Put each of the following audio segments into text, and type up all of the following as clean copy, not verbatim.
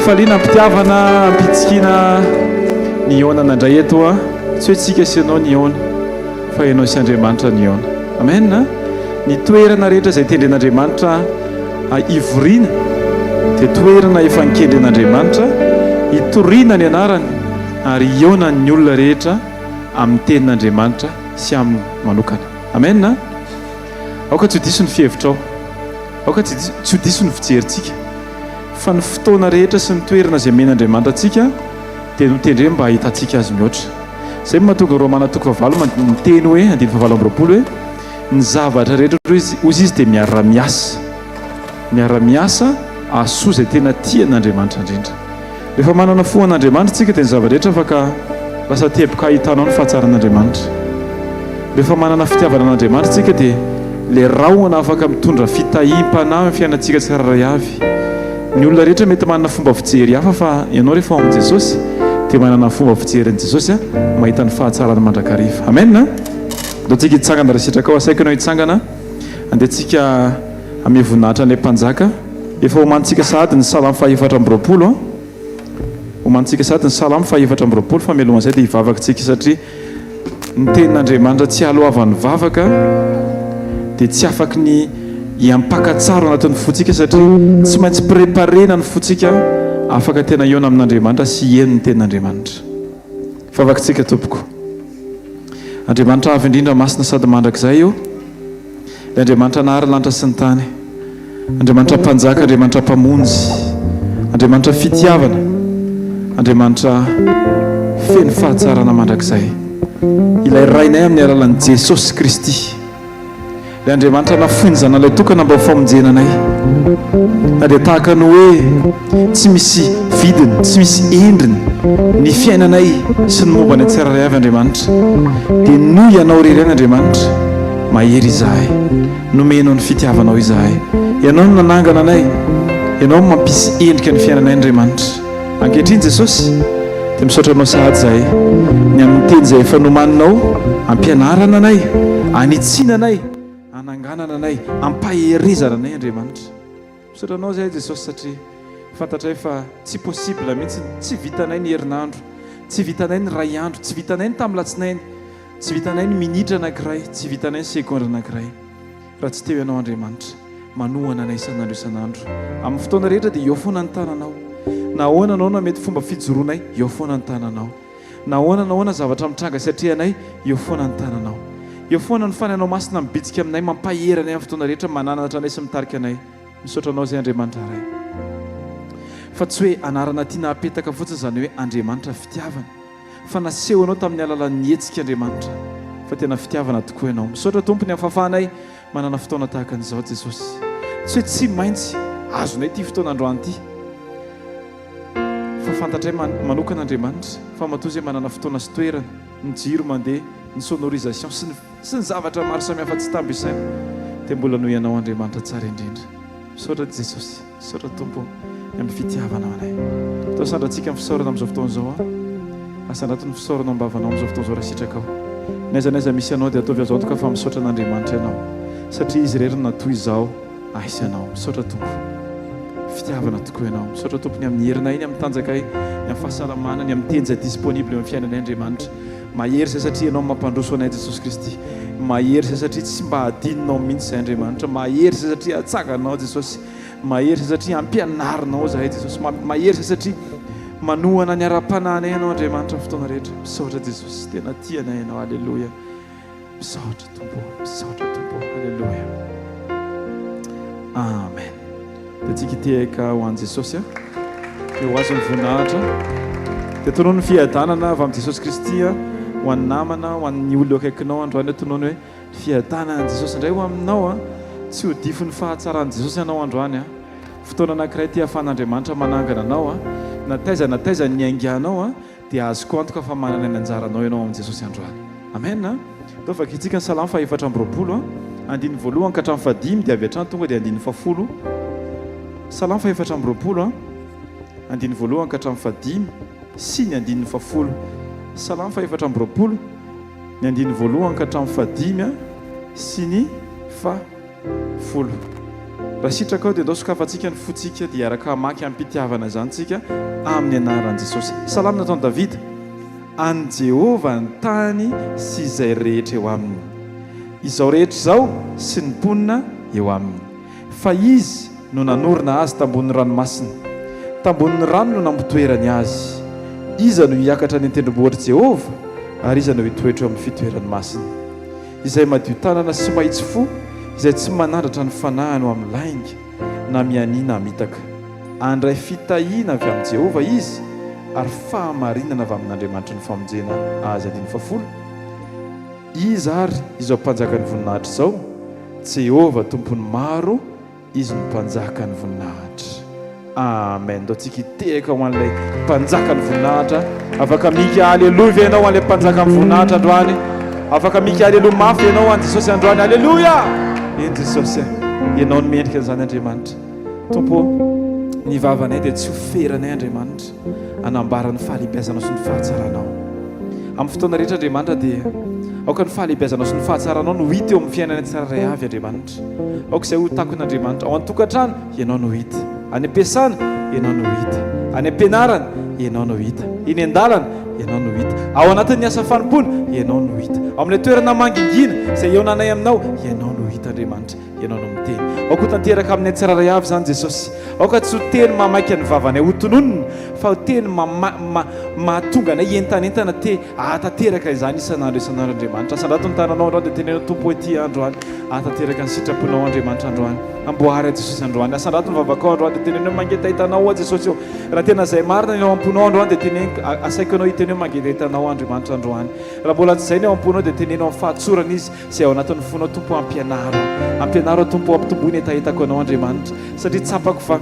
fifaliana mpitiavana mpitsikina ny onana indray eto a tsy hoe tsika sianao ny ona fa ianao sy Andriamanitra ny ona. Amen. Ny toerana rehetra izay tendren'Andriamanitra ivoriana dia toerana efa nikendren'Andriamanitra hitoriana ny anarany ary ionany olona rehetra amin'ny tenin'Andriamanitra sy amin'ny manokana. Amen. Aoka tsy hodiso ny fihevitra ao, aoka tsy hodiso ny fijerintsika fa ny fotoana rehetra sy ny toerana izay men'Andriamanitra antsika dia notendre mba ahitantsika azy mihoatra. Izay mahatonga Romana 9:9 miteny hoe 9:20 hoe ny zavatra rehetra ozy izy dia miara-miasa asoa izay tena tian'Andriamanitra indrindra. Rehefa manana fo an'Andriamanitra tsika dia ny zavatra rehetra afaka lasa teboka ahitanao ny fahatsaran'Andriamanitra. Rehefa manana fitiavana an'Andriamanitra tsika dia le rahona afaka mitondra fitahim-pana amin'ny fiainantsika tsiraray avy. Ny olona rehetra mety manana fomba fijery hafa fa ianao rehefa ao amin'i Jesosy dia manana fomba fijery Jesosy mahita ny fahatsarany mandrakariva. Amen. Ndao tsika hitsangana raha sitraka ao asaikinao hitsangana andehantsika amin'ny voninahitra ny mpanjaka. Efa homanitsika sahady ny Salamo 420 homanitsika sahady ny Salamo 420 fa mialohan'izay dia hivavakantsika satria ny tenin'Andriamanitra tsy alohavan'ny vavaka dia tsy afaky ny hiampakatsaro anatin'ny fotsika satria tsy maintsy préparena ny fotsika afaka tena iona amin'Andriamanitra sy hieno ny tenin'Andriamanitra. Vavakantsika tompoko. Andriamanitra avy indrindra masina sady mandrakizay io. Andriamanitra nahary lanitra sy ny tany. Andriamanitra mpanjaka, Andriamanitra mpamonjy, Andriamanitra fitiavana, Andriamanitra feno fahatsarana mandrakizay. Ilay rainay amin'ny alalan'i Jesosy Kristy. Ilay Andriamanitra nafoiny zanan'ilay tokana mba ho famonjenanay. Na dia tahaka ny hoe tsy misy vidiny, tsy misy endriny ny fiainanay sy ny momba ny tsiraray avy Andriamanitra. Dia noho ianao irery Andriamanitra mahery izahay, nomenao ny fitiavanao izahay. Ianao no nanangana anay, ianao no mampisy endrika ny fiainanay Andriamanitra. Ankehitriny Jesosy dia misaotra anao sahady izahay ny amin'ny teny izay efa nomaninao ampianarana anay, anitsiana anay, ananganana anay, ampaherezana anay Andriamanitra. Misaotra anao izahay Jesosy satria fantatra fa tsy possible mihitsy, tsy vitanay ny herinandro, tsy vitanay ny ray andro, tsy vitanay ny tamin'ny latsinainy, tsy vitanay ny minitra anankiray, tsy vitanay ny sekonda anankiray raha tsy teo ianao Andriamanitra manohana anay isan'andro isan'andro. Amin'ny fotoana rehetra dia eo foana ny tananao. Nahoana anao na mety fomba fijoroanay, eo foana ny tananao. Nahoana zavatra mitranga satria anay, eo foana ny tananao. Eo foana ny fananao masina mibitsika aminay, mampahery anay amin'ny fotoana rehetra, mananatra anay sy mitarika anay. Misaotra anao izay Andriamanitra ray. Fa tsy hoe anarana tiana apetaka fotsiny izany hoe Andriamanitra fitiavana, fa nasehonao tamin'ny alalan'ny hetsika Andriamanitra fa tena fitiavana tokoa ianao. Misaotra tompony amin'ny fahafahanay manana fotoana tahaka an'izao Jesosy. Tsy hoe tsy maintsy azonay ity fotoana androany ity fa fantatray manokana Andriamanitra fa matoa izay manana fotoana sy toerana, ny jiro mandeha, ny sonorisation sy ny zavatra maro samihafa tsy tambisaina dia mbola noho ianao Andriamanitra tsara indrindra. Misaotra Jesosy, misaotra tompo amin'ny fitiavana anay. Atao sandratsika amin'ny fisaorana amin'izao fotoana izao asandrato ny fisaorana ambavanao amin'izao fotoana izao raha sitraka ao. Naizanaiza misy ianao dia ataovy azo antoka fa misaotra an'Andriamanitra ianao satria izy rery natoy izao aisy ianao. Misaotra tompo, fitiavana tokoa ianao. Misaotra tompony amin'ny herinay, ny amin'ny tanjakay, ny amin'ny fahasalamana, ny amin'ny teny izay disponible eo amin'ny fiainanay Andriamanitra. Mahery izay satria ianao mampandroso anay Jesosy Kristy. Mahery izay satria tsy mba adininao mihitsy izay Andriamanitra. Mahery izay satria atsakanao Jesosy. Mahery izay satria ampianarinao izahay Jesosy. Mahery izay satria manohana ny ara-pananay ianao Andriamanitra fotoana rehetra. Misaotra Jesosy, tena tianay ianao. Alleluia. Misaotra tompo, misaotra tompo. Alleluia. Amen. Dia tsika hitehaka ho an'i Jesosy eo azy ny voninahitra dia tonono ny fiadanana avy amin'i Jesosy Kristy ho an'ny namana, ho an'ny olona akaikinao androany tonono hoe fiadanana an'i Jesosy indray ho aminao tsy ho difo ny fahatsaran'i Jesosy ianao androany fotoana anankiray ty ahafahan'Andriamanitra manangana anao na taiza ny ainganao dia azoko antoka fa manana ny anjaranao ianao amin'i Jesosy androany. Amen. Tao vakitsika ny Salamo 420 andiny voalohany ka hatramin'ny fahadimy dia avy hatrany tonga dia andiny fahafolo. Salamo 420 andiny voalohany ka hatramin'ny fahadimy sy ny andiny fahafolo. Salamo 420 ny andiny voalohany ka hatramin'ny fahadimy sy ny fahafolo. raha sitraka ao dia andao sokafantsika ny fotsika dia araka maky ampitiavana zany tsika amin'ny anaran'i Jesosy. Salamy nataony Davida, any Jehova ny tany sy izay rehetra eo aminy, izao rehetra izao sy ny mponina eo aminy. Fa izy no nanorina azy tambonin'ny ranomasina, tambonin'ny rano no nampotoerany azy. Iza no hiakatra ny tendrombohitra Jehova, ary iza no hitoetra eo amin'ny fitoerany masina. Izay madio tanana sy mahitsy fo, izay tsy manandratra ny fanahany ho amin'ny lainga na mianiana amitaka. Andray fitahiana avy amin'ny Jehova izy, ary fahamarinana avy amin'Andriamanitra ny famonjena azy. 1. Izy ary izao mpanjaka ny voninahitra izao, Jehova tompony maro, izy no mpanjaka ny voninahitra. Amen. Dao tsika hiteraka ho an'ilay mpanjaka ny voninahitra. Afaka mika aleluia ianao ho an'ilay mpanjaka ny voninahitra androany. Afaka mika aleluia mafy ianao ho an'i Jesosy androany. Aleluia. Eny Jesosy, ianao no mendrika an'izany Andriamanitra. Tompo, ny vavanay dia tsy hoferanay Andriamanitra, anambarany fahalehibiazanao sy ny fahatsaranao. Amin'ny fotoana rehetra Andriamanitra dia aoka ny fahalehibiazanao sy ny fahatsaranao no hita eo amin'ny fiainana tsirairay avy Andriamanitra. Aoka izay ho takon'Andriamanitra ao an-tokantrano, ianao no hita. Any am-piasana, ianao no hita. Any am-pianarana, ianao no hita. Eny an-dalana, ianao no hita. Ao anatin'ny asa fanompona, ianao no hita. Ao amin'ilay toerana mangingina izay eo nanay aminao, ianao no hita Andriamanitra, ianao no miteny. Aoka ho tanteraka amin'ny tsirairay avy zany Jesosy. Aoka tsy ho teny mamaika ny vavanay ho tononona, fa ho teny mahatonga anay entanentana te ahatanteraka izany isan'andro Andriamanitra. Asandrato ny tananao androany dia tenenao Tompo ety androany, ahatanteraka ny sitraponao Andriamanitra androany. Amboary Jesosy androany. Asandrato ny vavakao androany dia tenenao mangeta hitanao Jesosy eo. Raha tena izay marina ny ao am-ponao androany dia teneno asaikinao hiteneo mangeta hitanao Andriamanitra androany. Raha mbola tsy izay ny ao am-ponao dia tenenao amin'ny fahatsorana izy izay ao anatin'ny fonao Tompo ampianaro Tompo ampitomboiny hetahitako anao Andriamanitra. Satria tsapako fa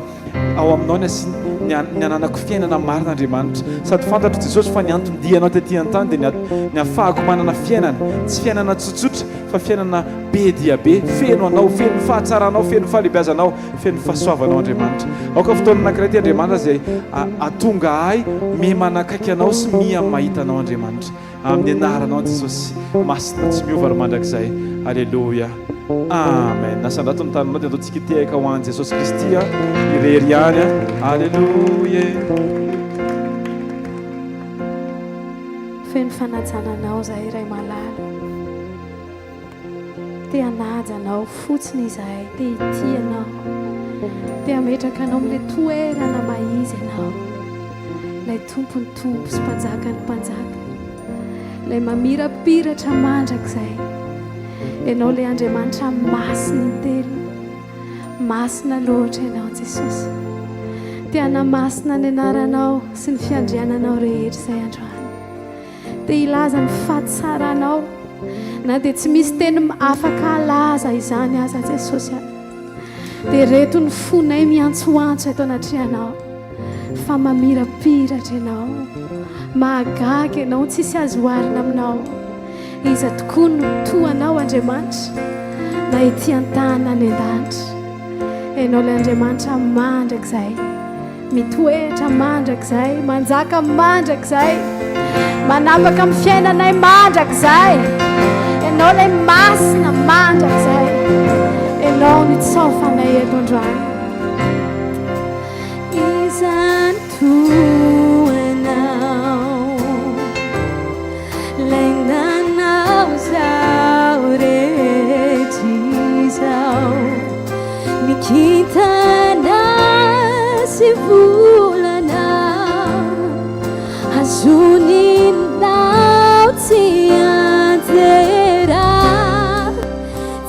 ao aminao ny ananako fiainana marina Andriamanitra. Sady fantatro Jesosy fa ny anton-dianao tetỳ an-tany dia ny ahafahako manana fiainana, tsy fiainana tsotsotra fa fiainana be dia be, feno anao, feno fahatsaranao, feno fahalehibiazanao, feno fahasoavanao Andriamanitra. Aoka fotoana anankiray ty Andriamanitra izay atonga ahy miha-manakaiky anao sy miha-mahita anao Andriamanitra. Amin'ny anaranao Jesosy, masina tsy miova ary mandrakizay. Aleluia. Amen. Nasandrato ny tananao dia ataontsika hitehaka ho an'i Jesosy Kristy irery ihany. Aleluia. Feno fanajananao zahay iray malala, te hanajanao fotsiny izahay, te hitianao, te hametraka anao amin'ilay toerana maizy ianao, ilay tompony tompo sy mpanjaka ny mpanjaka, ilay mamirapiratra mandrakizay. Ianao ilay Andriamanitra masina intelo, masina loatra ianao Jesosy. Te hanamasina ny anaranao sy ny fiandriananao rehetra izay androany. Te hilaza ny fahatsaranao, na dia tsy misy teny afaka halaza izany aza Jesosy. Dia reto ny fonay miantsoantso eto anatrianao, fa mamirapiratra ianao, mahagaga ianao, tsisy azo arina aminao. Iza tokoa no toanao Andriamanitra, na ety an-tany any an-danitra. Ianao ilay Andriamanitra mandrakizay, mitoetra mandrakizay, manjaka mandrakizay, manapaka amin'ny fiainanay mandrakizay. Ianao ilay masina mandrakizay, ianao ny tsaofanay eto androany. Iza ny toanao, ilay nanao zao rehetra izao, ny kintana sy volana, azoninao tsy antera,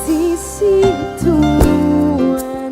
tsisy toanao.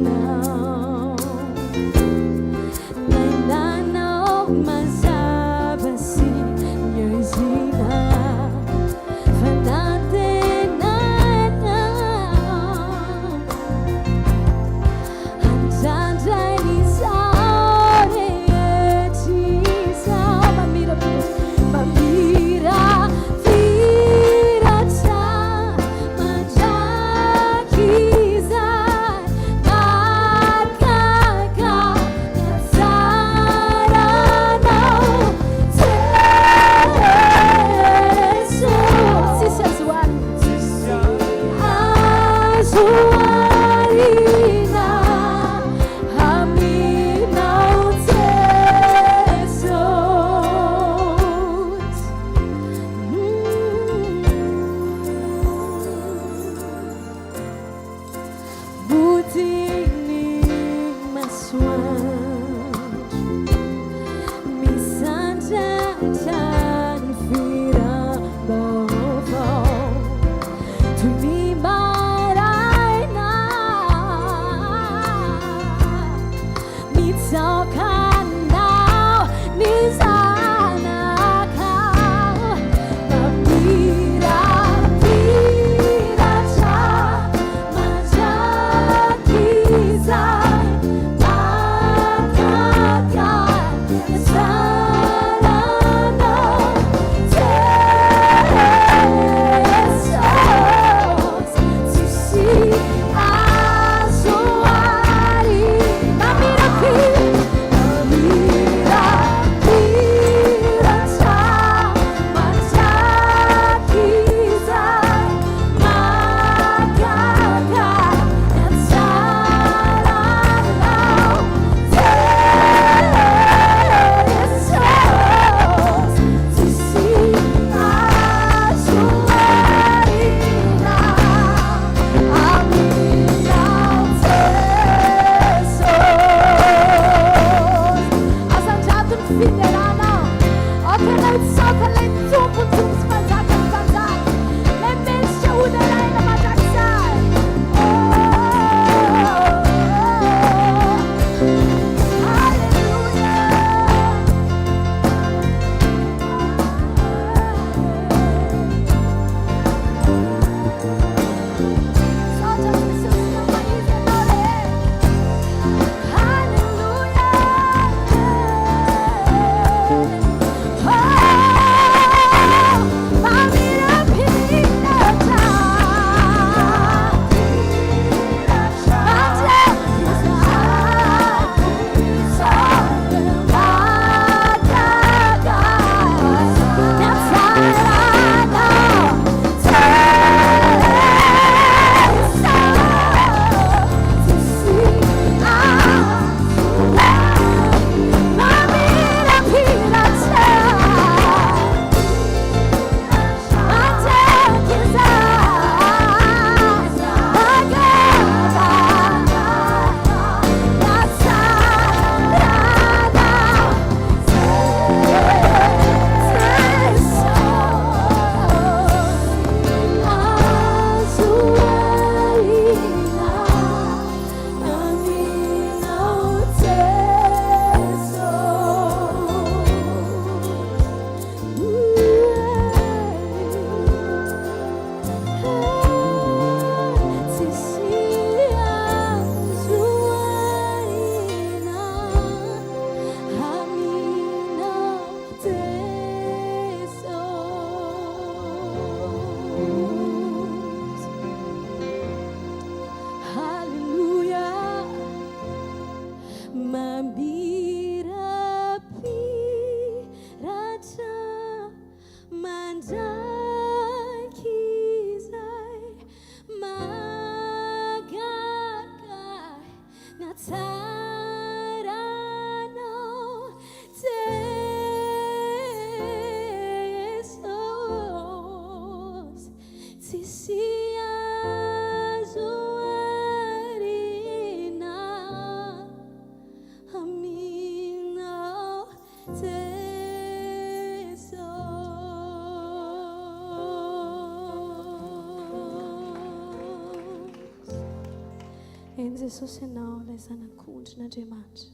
Eny Jesosy ianao ilay zanak'ondrin'Andriamanitra,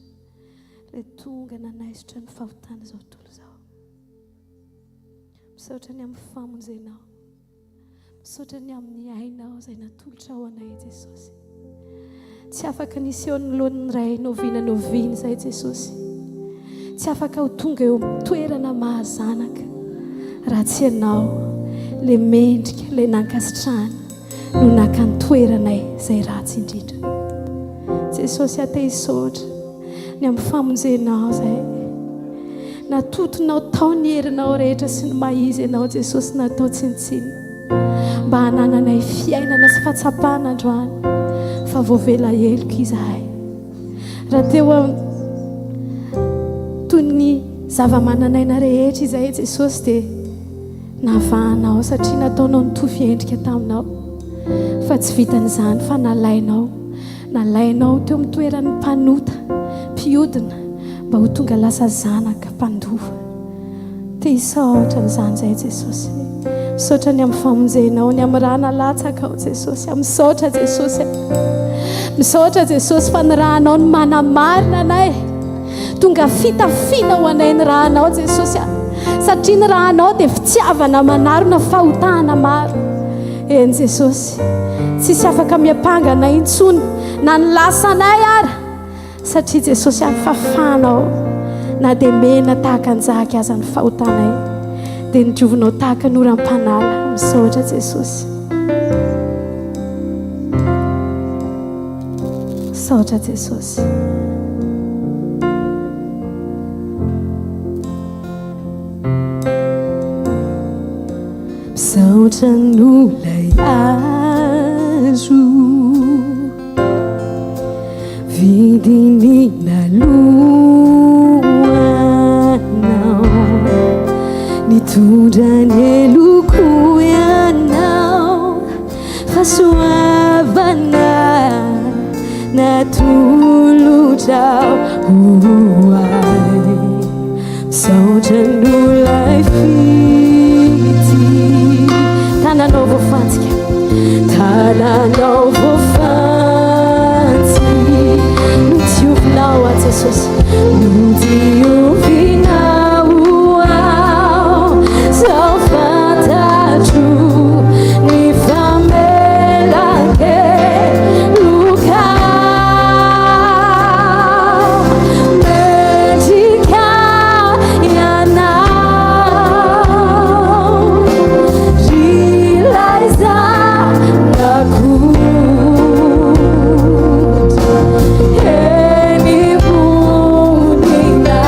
ilay tonga nanaisotra ny fahotana izao tontolo izao. Misaotra ny amin'ny famonjenao, misaotra ny amin'ny ainao izay natolotra ao anay Jesosy. Tsy afaka nisy eo ny lohan'ny ray noviana noviana izay Jesosy. Tsy afaka ho tonga eo amin'ny toerana mahazanaka raha tsy ianao ilay mendrika, ilay nankasitrahana no naka ny toeranay izay ratsy indrindra. Jesosy aty hisaotra ny amin'ny famonjenao izay natotonao tao ny herinao rehetra sy ny maizy ianao Jesosy natao tsinitsiny mba hanananay fiainana sy fahatsapana androany fa voavela heloko izahay. Raha teo toy ny zava-mananaina rehetra izay Jesosy dia navahanao satria nataonao nitovy endrika taminao, fa tsy vitan'izany fa nalainao teo amin'ny toeran'ny mpanota mpiodina mba ho tonga lasa zanaka mpandova. Te hisaotra n'izany izay Jesosy. Misaotra ny amin'ny famonjenao, ny amin'ny raha nalatsaka ao Jesosy. Misaotra Jesosy, misaotra Jesosy fa ny rahanao ny manamarina anay, tonga fitafiana ho anay ny rahanao Jesosy, satria ny rahanao dia fitiavana manarona fahotana maro. Eny Jesosy, tsisy afaka miapangana intsony na ny lasanay ara, satria Jesosy afafanao na dia mena tahaka anjaka aza ny fahotanay dia nidiovinao tahaka noram-panala. Misaotra Jesosy, misaotra Jesosy. Misaotra nolay azo vidiny naloanao, nitondra ny eloko ianao, fahasoavana natolotrao hoay. Misaotra nolay fity, tananao voafantsika, tananao voafantsy, notiovinao a Jesosy, notiovinao ao, zao fantatro ny famelake lokao, mendrika ianao, rilay zanak'ondry, eny vonina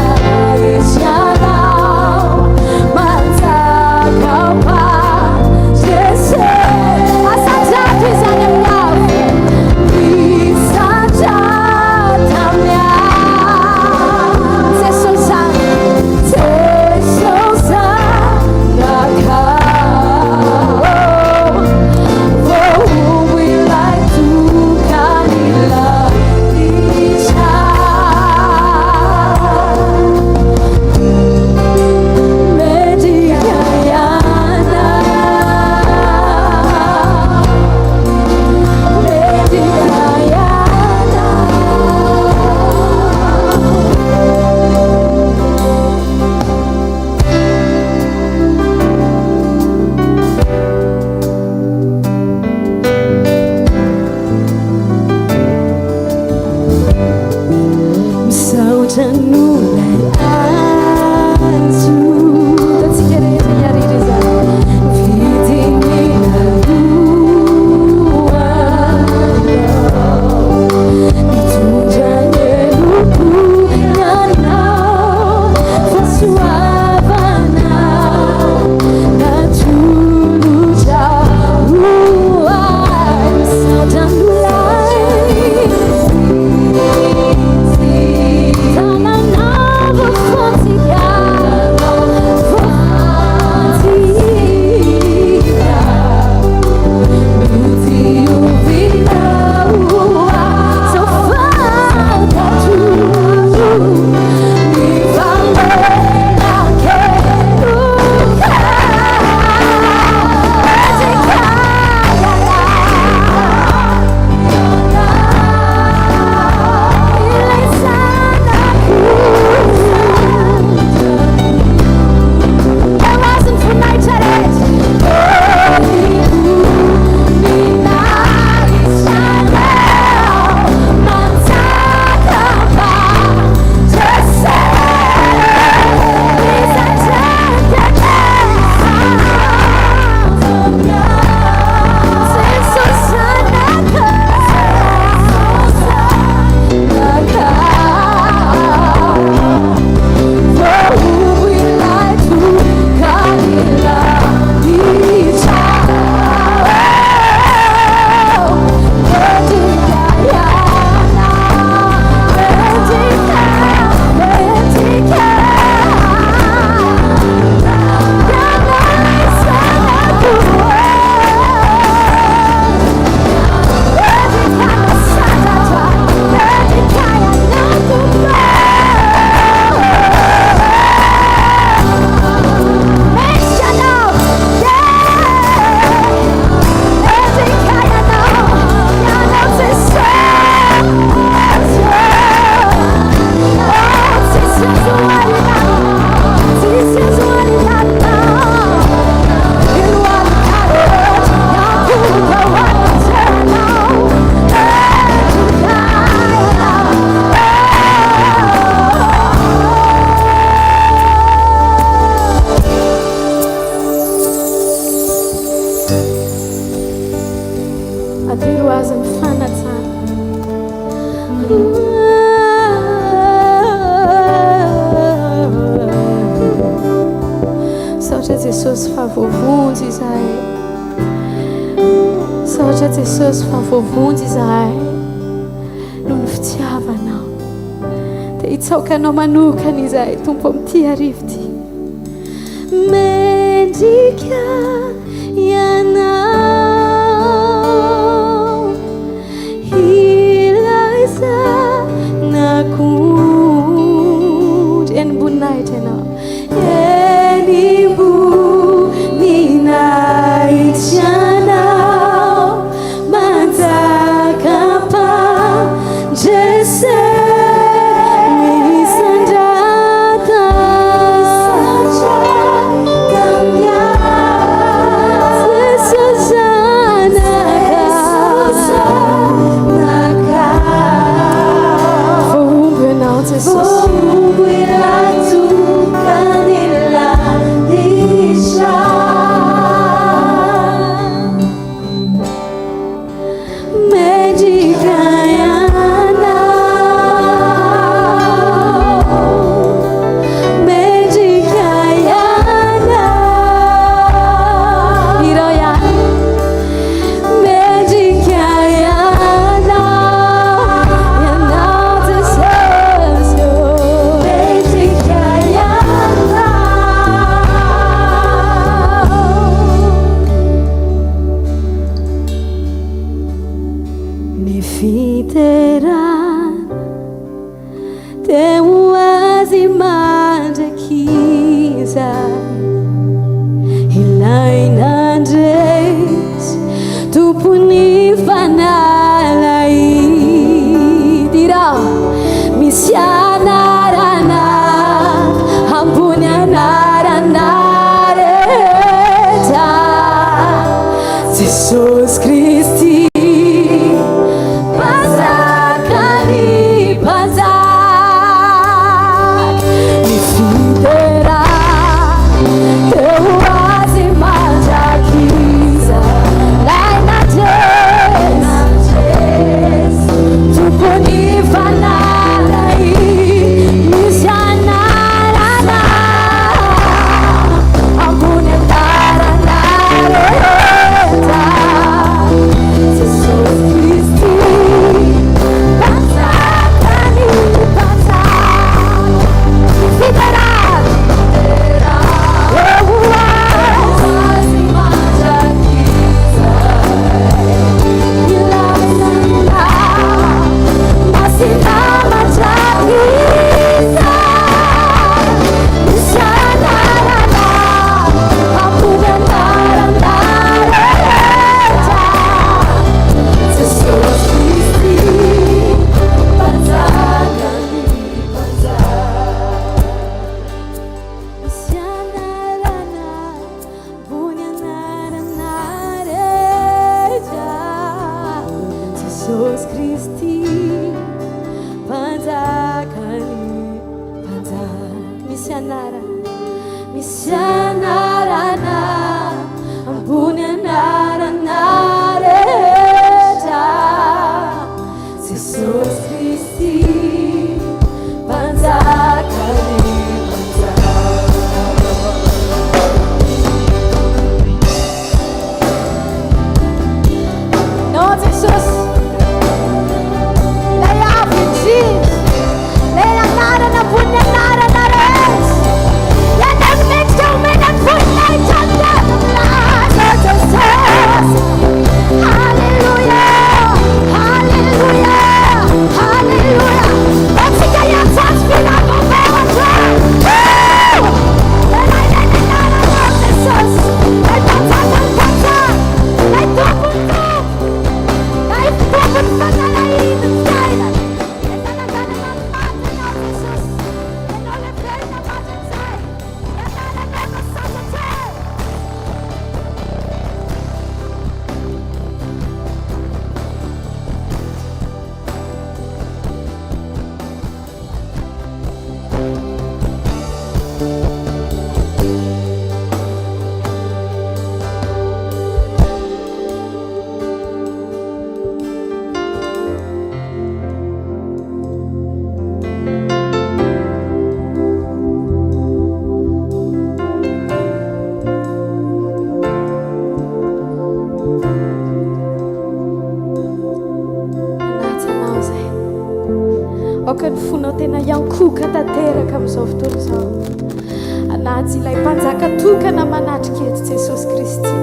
Misaotra Jesosy fa voavonjy izahay. Misaotra Jesosy fa voavonjy izahay noho ny fitiavanao. Dia hitsaokanao manokana izahay Tompo amin'ity hariva ity. Mendrika ianao ilay zanak'ondry eny amboninahitra ianao. Eny amboninahitra ianao manjakam-pandresy Jesus Kristy Pazakani Pazak Nifidera Teuazi Majakiza Laina Jes Tuponi Fanalai Mishanarana Ambune Taranare Jesus Kristy Panjakani Panjak Misyanarana Ambuni anaranareja Jesus Kristy Panjakani Panjak No Jesus Punya nara-nara, yang mix kau menang pun naik tanda. ny fonao tena iankoka tanteraka amin'izao fotoana izao anaty ilay mpanjaka tokana manatrika eto Jesosy Kristy.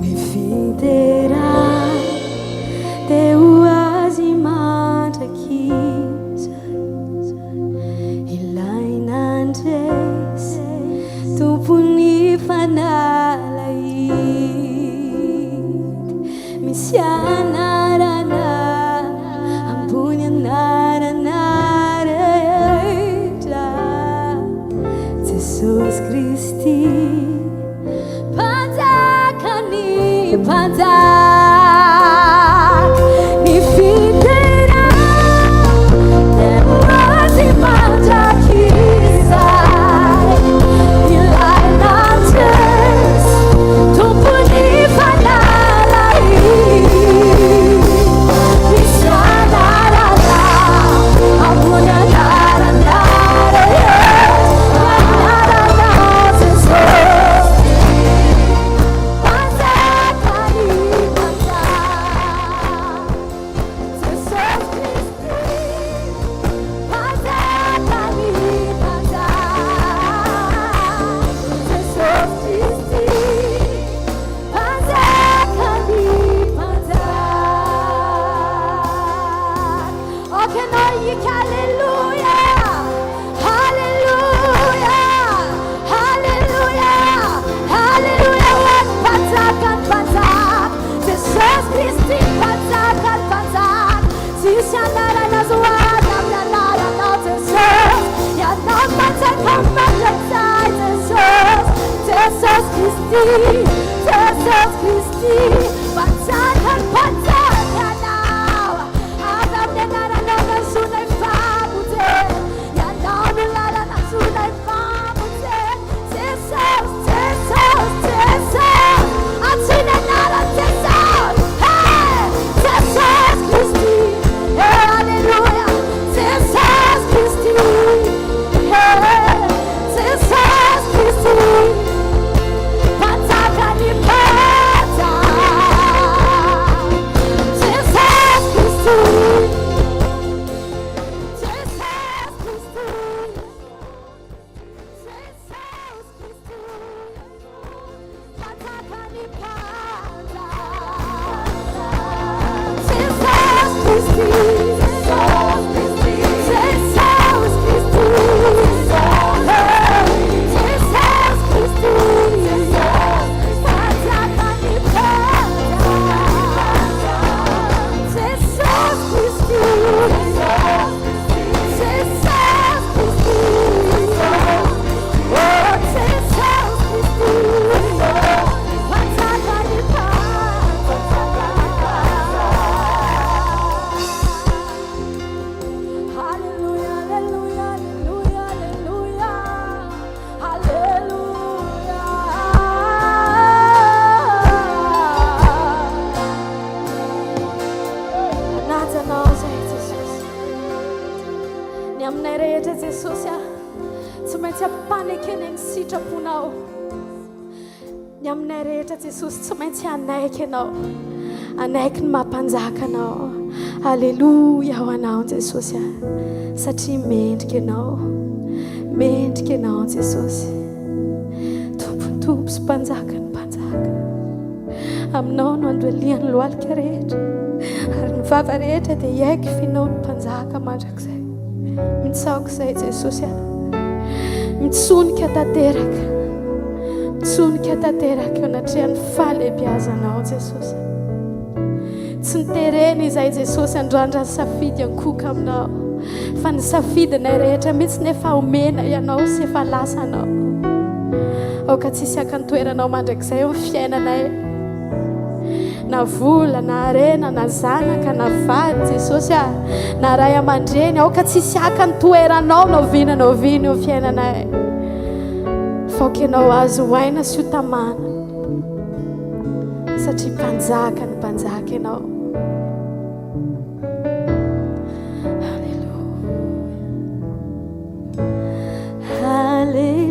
Mifidera teo azy mandrakiza ilaina andresy tompony fanala misy anarana ambony anarana rehetra Jesosy Kristy mpanjakany mpanjaka ny fidera teo azy mandrakizay ilaina andresy tompony fanala misy anarana ambony anarana rehetra anarana Jesosy mpanjakany mpanjaka Jesosy Kristy panjakan panjakan now Adam nenara nenara sunai famute ya nabi lala na sunai famute Jesus Jesus Jesus atsina nara Jesus hey Jesus Kristy hey hallelujah Jesus Kristy hey Jesus Kristy Jesus tsy maintsy anaiky anao anaiky ny mampanjaka anao halleluja ho anao Jesosy satria mendrika anao Jesosy tompontompo sy mpanjaka ny mpanjaka aminao no andoalian'ny lohalika rehetra ary ny vava rehetra dia iaiky finao ny mpanjaka mandrakizay mitsaoko izay Jesosy mitsonika tanteraka mitsonika tanteraka eo anatrihan'ny fahalehibiazanao Jesosy tsy niterena izay Jesosy androandra safidy ankoka aminao fa ny safidinay rehetra mihitsy nefa omena ianao sy efa lasa anao aoka tsisy akantoeranao mandrakizay eo amin'ny fiainanay na vola na arena na zanaka na vady Jesosy na ray aman-dreny aoka tsisy akantoeranao naoviana eo amin'ny fiainanay faokenao azo hoaina sy ho tamana satria mpanjaka ny mpanjaka ianao Hallelujah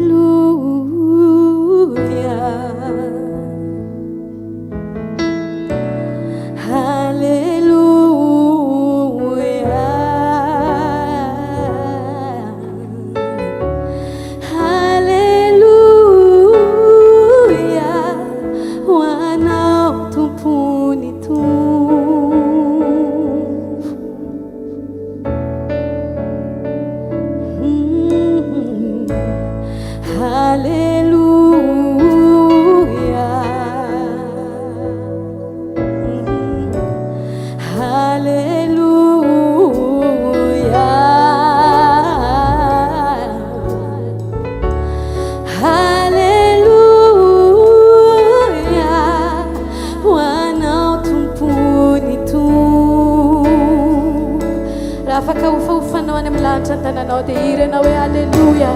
tananao dia iranao hoe alleluia.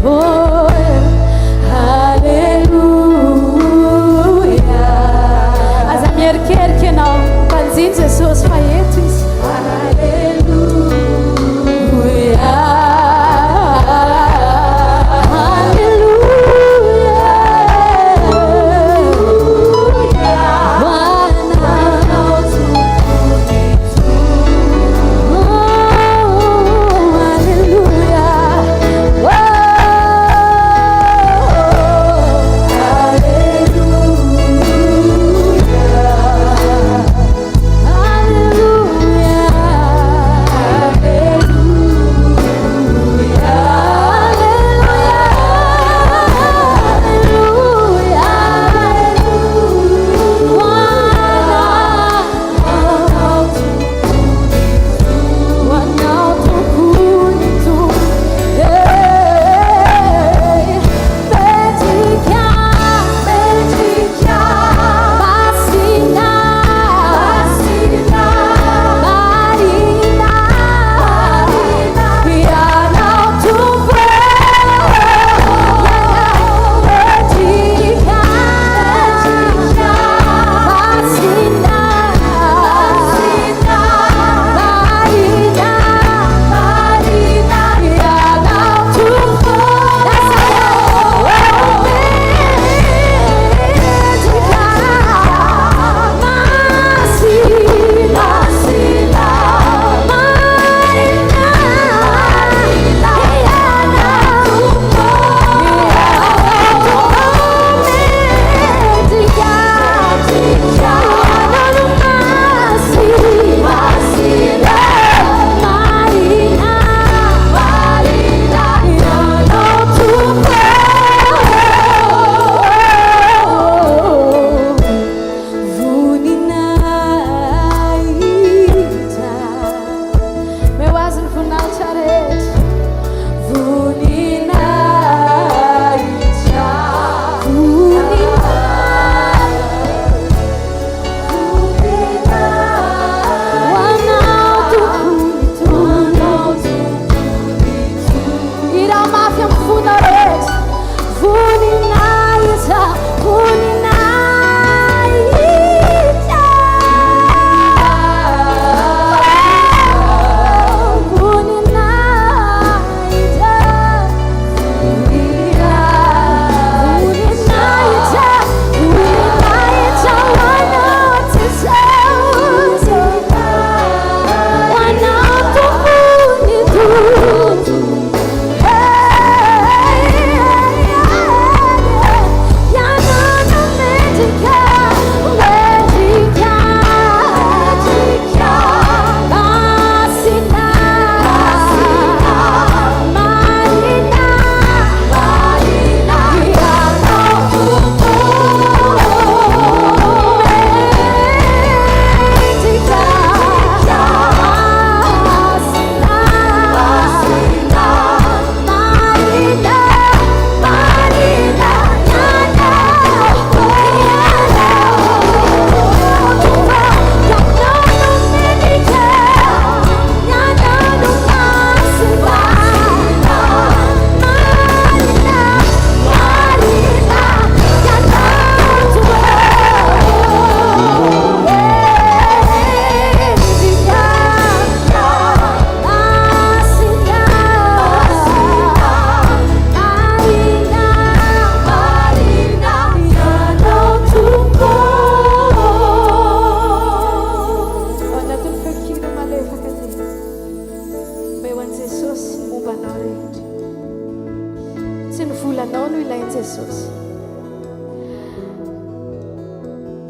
Oh, alleluia. Aza mierikerika ianao mpanjiny Jesosy fa eto izy.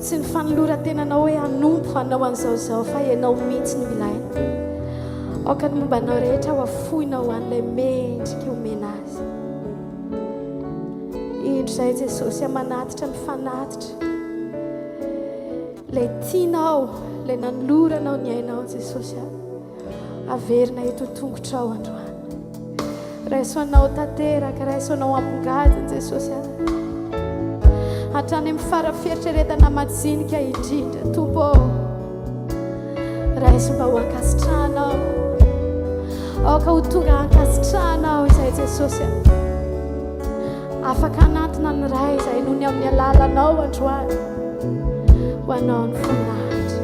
Tsy ny fanoloran-tenanao hoe hanompo hanao an'izao fa ianao mihitsy no ilaina. Aoka ny mombanao rehetra ho afohinao an'ilay mendrika omena azy. Indro izay Jesosy amanatitra ny fanatitra. Ilay tianao, ilay nanoloranao ny ainao Jesosy averina eto tongotrao androany. Raisoanao tanteraka, raisoanao ampongadiny Jesosy hatrany amin'ny farafieritreretana majinika indrindra Tompo. Raiso mba ho ankasitranao, aoka ho tonga ankasitrahanao izay Jesosy afaka anatona ny ray izay noho ny amin'ny alalanao androany ho anao ny voninahitra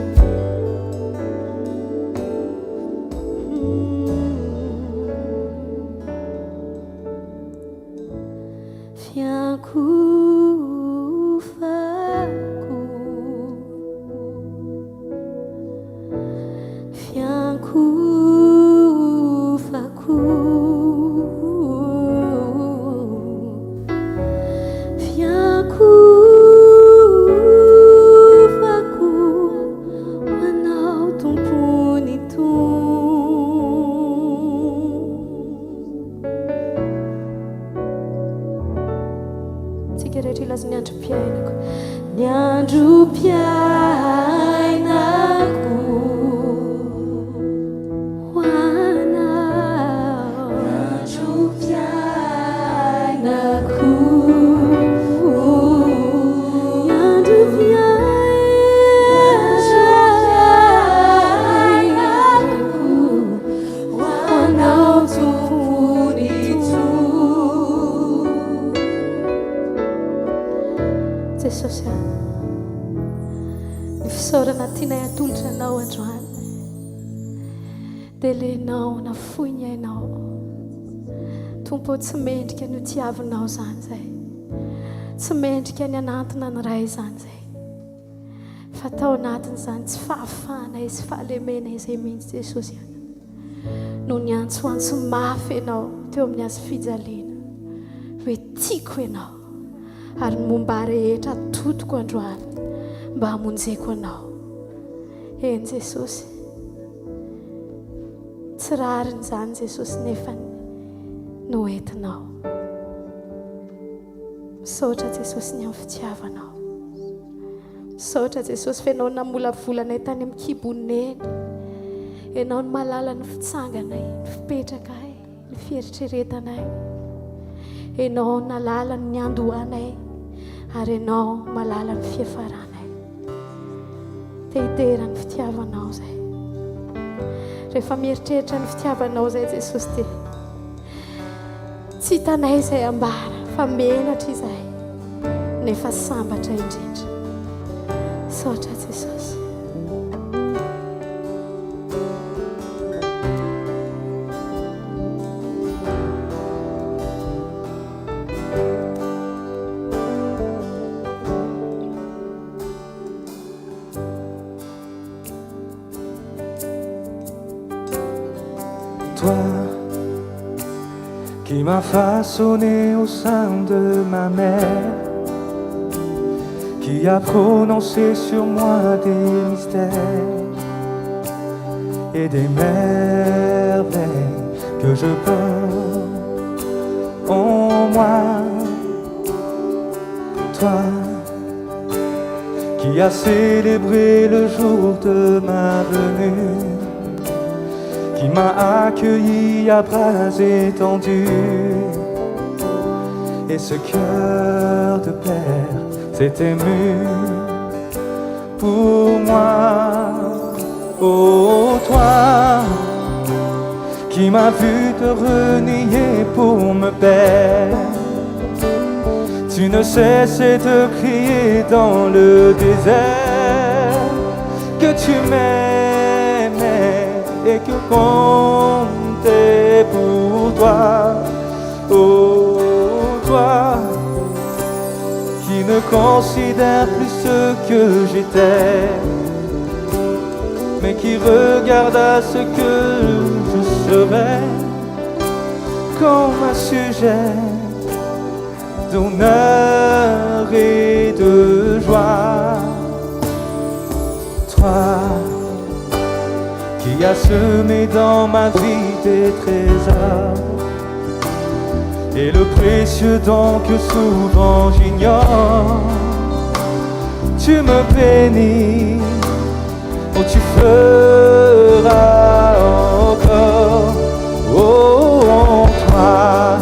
tsy mendrika ny tiavinao zany zay tsy mendrika ny anatona ny ray zany zay fa tao anatiny zany tsy fahafahana izy fahalemena izay mihitsy Jesosy no ny antsoantso mafy ianao teo amin'ny azo fijaliana hoe tiako ianao ary momba rehetra totoko androany mba hamonjeko anao eny Jesosy tsy rariny zany Jesosy nefa no entinao misaotra Jesosy ny amin'ny fitiavanao misaotra Jesosy fa ianao namolavolana tany amin'ny kiboneny ianao ny malala ny fitsanganay ny fipetrakanay ny fieritreretanay ianao nalala ny andohanay ary ianao malala ny fiafaranay te ny fitiavanao zay rehefa mieritreritra ny fitiavanao zay Jesosy ty tsy hitanay izay ambara fa menatra izay nefa sambatra indrindra saotra Jesosy Toi qui m'a façonné au sein de ma mère, qui a prononcé sur moi des mystères et des merveilles que je porte en moi. Toi qui as célébré le jour de ma venue, qui m'a accueilli à bras étendus, et ce cœur de père s'est ému pour moi. Oh toi qui m'as vu te renier pour me perdre, tu ne cessais de crier dans le désert que tu m'aimais et que comptait pour toi. Oh toi qui ne considère plus ce que j'étais, mais qui regarde à ce que je serai comme un sujet d'honneur et de joie. Toi qui as semé dans ma vie des trésors et le précieux don que souvent j'ignore, tu me bénis, oh tu feras encore. Oh toi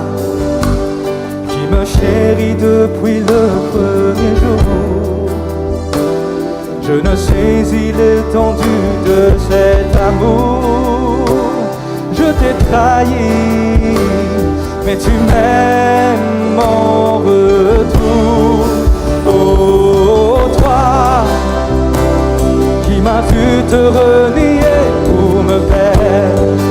qui me chéris depuis le premier jour, je ne saisis l'étendue de cet amour. Je t'ai trahi, mais tu m'aimes en retour. Oh, toi qui m'as vu te renier pour me perdre,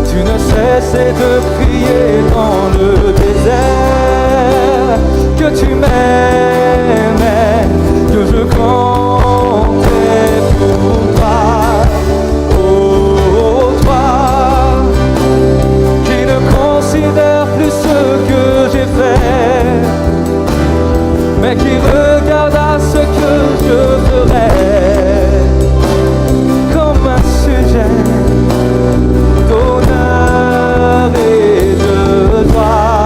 tu ne cessais de crier dans le désert que tu m'aimais, que je comptais pour toi. Oh, toi qui ne considère plus ce que j'ai fait, mais qui regarde à ce que je ferai comme un sujet d'honneur et de gloire.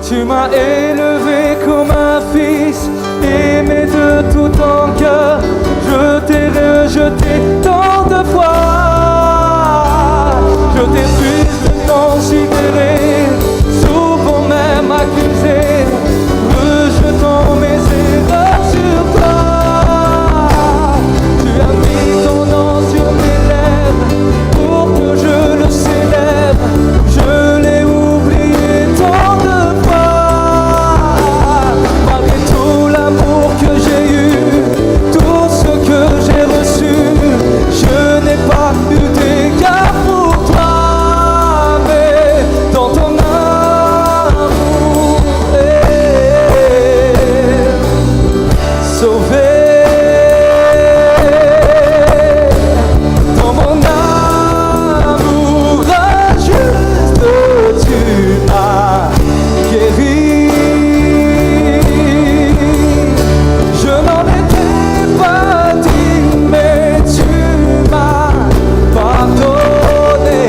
Tu m'as élevé comme un fils, aimé de tout ton cœur. Je t'ai rejeté tant de fois. Je t'ai pu considérer, souvent même accusé, rejetant mes erreurs sur toi. Tu as mis ton nom sur mes lèvres pour que je le célèbre. Je l'ai oublié tant de fois. Malgré tout l'amour que j'ai eu, tout ce que j'ai reçu, je n'ai pas eu d'égard pour toi. Mais dans ton amour, sauvé. Dans mon amour injuste, tu m'as guéri. Je n'en étais pas digne, mais tu m'as pardonné.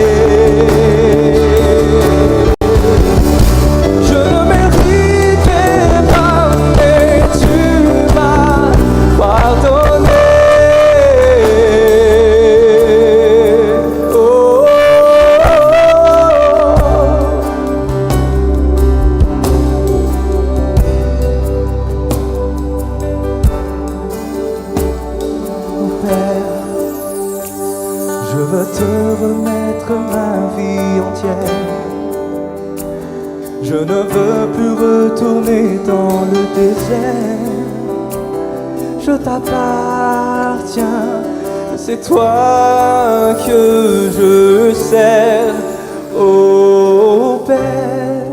Je ne méritais pas, mais tu m'as pardonné. Oh, Mon Père, je veux te remettre ma vie entière. Je ne veux plus retourner dans le désert. Je t'appartiens, c'est toi que je sers. Oh Père,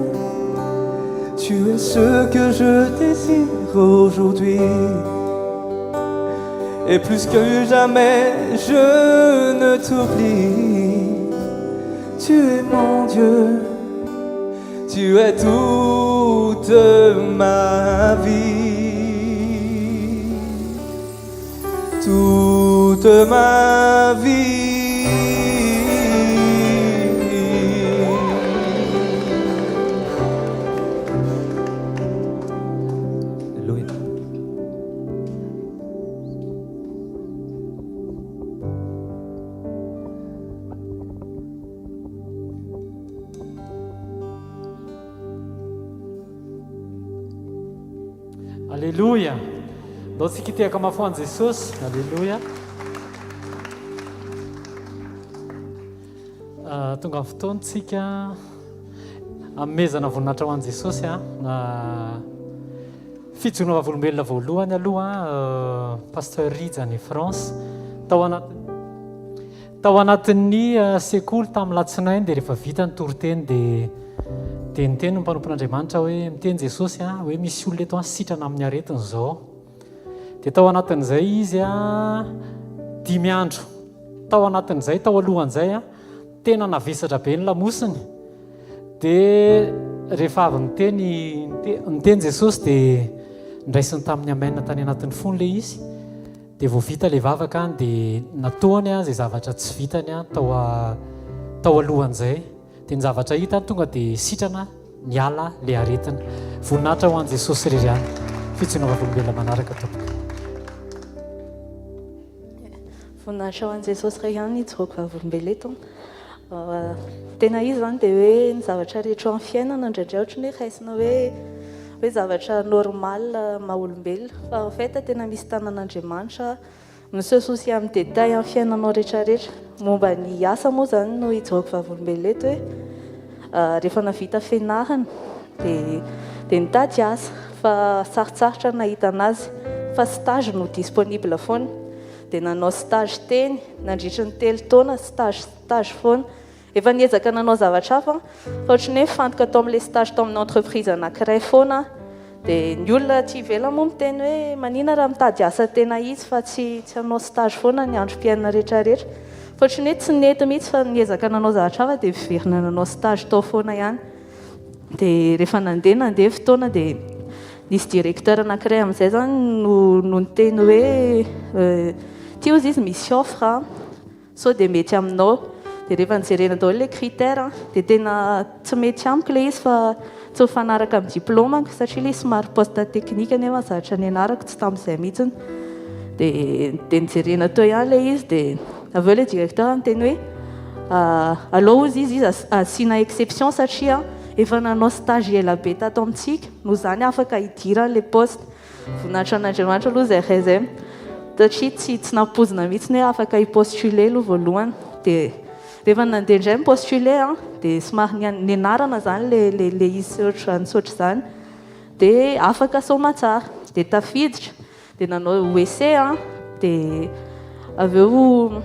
tu es ce que je désire aujourd'hui. Et plus que jamais, je ne t'oublie. Tu es mon Dieu, tu es toute ma vie, toute ma vie. Alléluia. Alléluia. Ndao tsika itiaka mafoany Jesosy. Alléluia. Tonga amin'ny fotoantsika amezana voninahitra ho an'i Jesosy fijoroana vavolombelona voalohany aloha pasteur Rija ny France tao anatin'ny sekoly tamin'ny latsinainy dia rehefa vita ny toroteny dia niteny ny mpanompon'Andriamanitra hoe miteny Jesosy hoe misy olona eto sitrana amin'ny aretiny izao. Dia tao anatin'izay izy 5 andro. Tao anatin'izay tao alohan'izay tena navesatra be ny lamosiny. Dia rehefa avy niteny Jesosy dia ndraisiny tamin'ny amainina tany anatin'ny fony ilay izy. Dia vao vita ilay vavaka dia nataony izay zavatra tsy vitany tao alohan'izay. Dia ny zavatra hita tonga dia sitrana niala ilay aretina. Voninahitra ho an'i Jesosy ririany. Fijoroana vavolombelona manaraka tompoko. Voninahitra ho an'i Jesosy ririany ijoroako vavolombelona eto. Tena izy zany dia hoe ny zavatra rehetra amin'ny fiainana indraindray ohatran'ny hoe raisina hoe zavatra normal maha olombelona. Fa en fait tena misy tanan'Andriamanitra miseho sosy amin'ny détail amin'ny fiainanao rehetrarehetra momba ny asa moa zany no hijaoko vavolombelona eto hoe rehefa navita fianarana dia nitady asa fa sarotsarotra nahita anazy fa stage no disponible foana dia nanao stage teny nandritra ny 3 taona stage foana efa niezaka nanao zavatra hafa fa ohatrany hoe fantoka tao amin'ilay stage tao amin'ny entreprise anankiray foana dia ny olona tsy ivela moa miteny hoe manina raha mitady asa tena izy fa tsy hanao stage foana ny androm-piainana rehetrarehetra fa ohatrany hoe tsy nety mihitsy fa niezaka nanao zavatra hafa dia verina nanao stage tao foana ihany dia rehefa nandeha fotoana dia nisy directeur anankiray amin'izay zany no niteny hoe tia ozy izy misy offre sao dia mety aminao dia rehefa nijerena daholo ilay critère dia tena tsy mety amiko ilay izy fa tsy mifanaraka amin'ny diplômako satria ilay somary poste technique nefa zavatra nianarako tsy tamin'izay mihitsiny dia nijerena teo ihany ilay izy dia avy eo ilay directeur niteny hoe alao ozy izy asiana exception satria efa nanao stage ela be tato amintsika no zany afaka hidirana ilay poste voninahitra an'Andriamanitra aloha zay ray zay satria tsy nampozina mihitsy hoe afaka hipostule aloha voalohany dia rehefa nandeha indray mipostule dia somary nianarana zany le izy sotra zany dia afaka soma tsara dia tafiditra dia nanao essai dia avy eo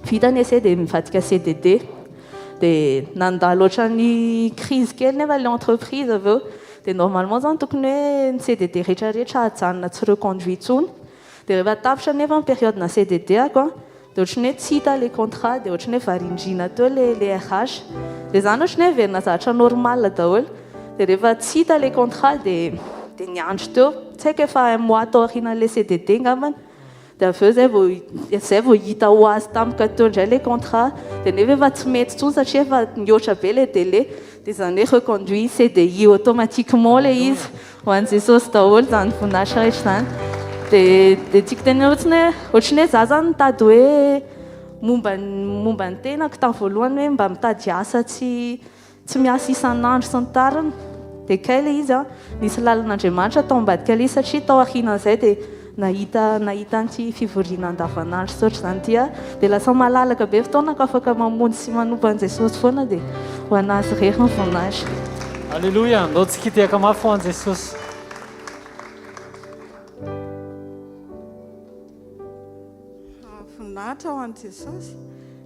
vita ny essai dia mivadika CDD dia nandalo ohatran'ny crise kely nefa ilay entreprise avy eo dia normalement zany tokony hoe ny CDD rehetrarehetra ajanona tsy reconduit intsony dia rehefa tapitra nefa ny période na CDD ako dia ohatrany hoe tsy hita le contrat dia ohatrany hoe varindrina teo le RH dia zany ohatrany hoe verina zavatra normal daholo dia rehefa tsy hita le contrat dia niandro teo tsy haiko efa 1 mois tao aorianan'le CDD ngambany dia avy eo zay vao hita ho azy tamika teo indray le contrat dia nefa efa tsy mety intsony satria efa mihoatra be le délai dia zany hoe reconduit CDI automatiquement le izy ho an'i Jesosy daholo zany voninahitra rehetra zany dia tiako tena ohatrany hoe za zany mitady hoe momba ny tenako tamin'ny voalohany hoe mba mitady asa tsy miasa isan'andro sy ny tariny dia kay le izy nisy lalan'Andriamanitra tao ambadika le izy satria tao aorianan'izay dia nahita an'ity fivoriana andavanandro sotra zany ity dia lasa malalaka be fotoana ka afaka mamonjy sy manompo an'i Jesosy foana dia ho anazy rery ny voninahitra. Alleluia, andao tsikitiaka mafy ho an'i Jesosy. Voninahitra ho an'i Jesosy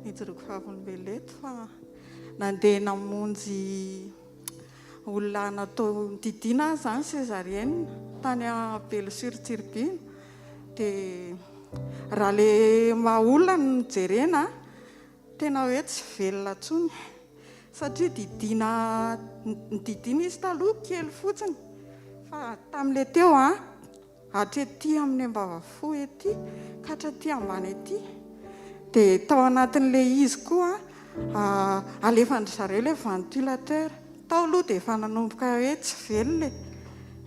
nijoroako vavolombelona eto fa nandeha namonjy olona natao didiana zany césarienne tany a Belle-sur-Turbine dia raha le maha-olona no jerena tena hoe tsy velona intsony satria didiana izy taloha kely fotsiny fa tamin'ilay teo hatrety amin'ny ambavafo ety ka hatraty ambany ety dia tao anatin'ilay izy koa alefandry zareo ilay ventilateur tao aloha dia efa nanomboka hoe tsy velona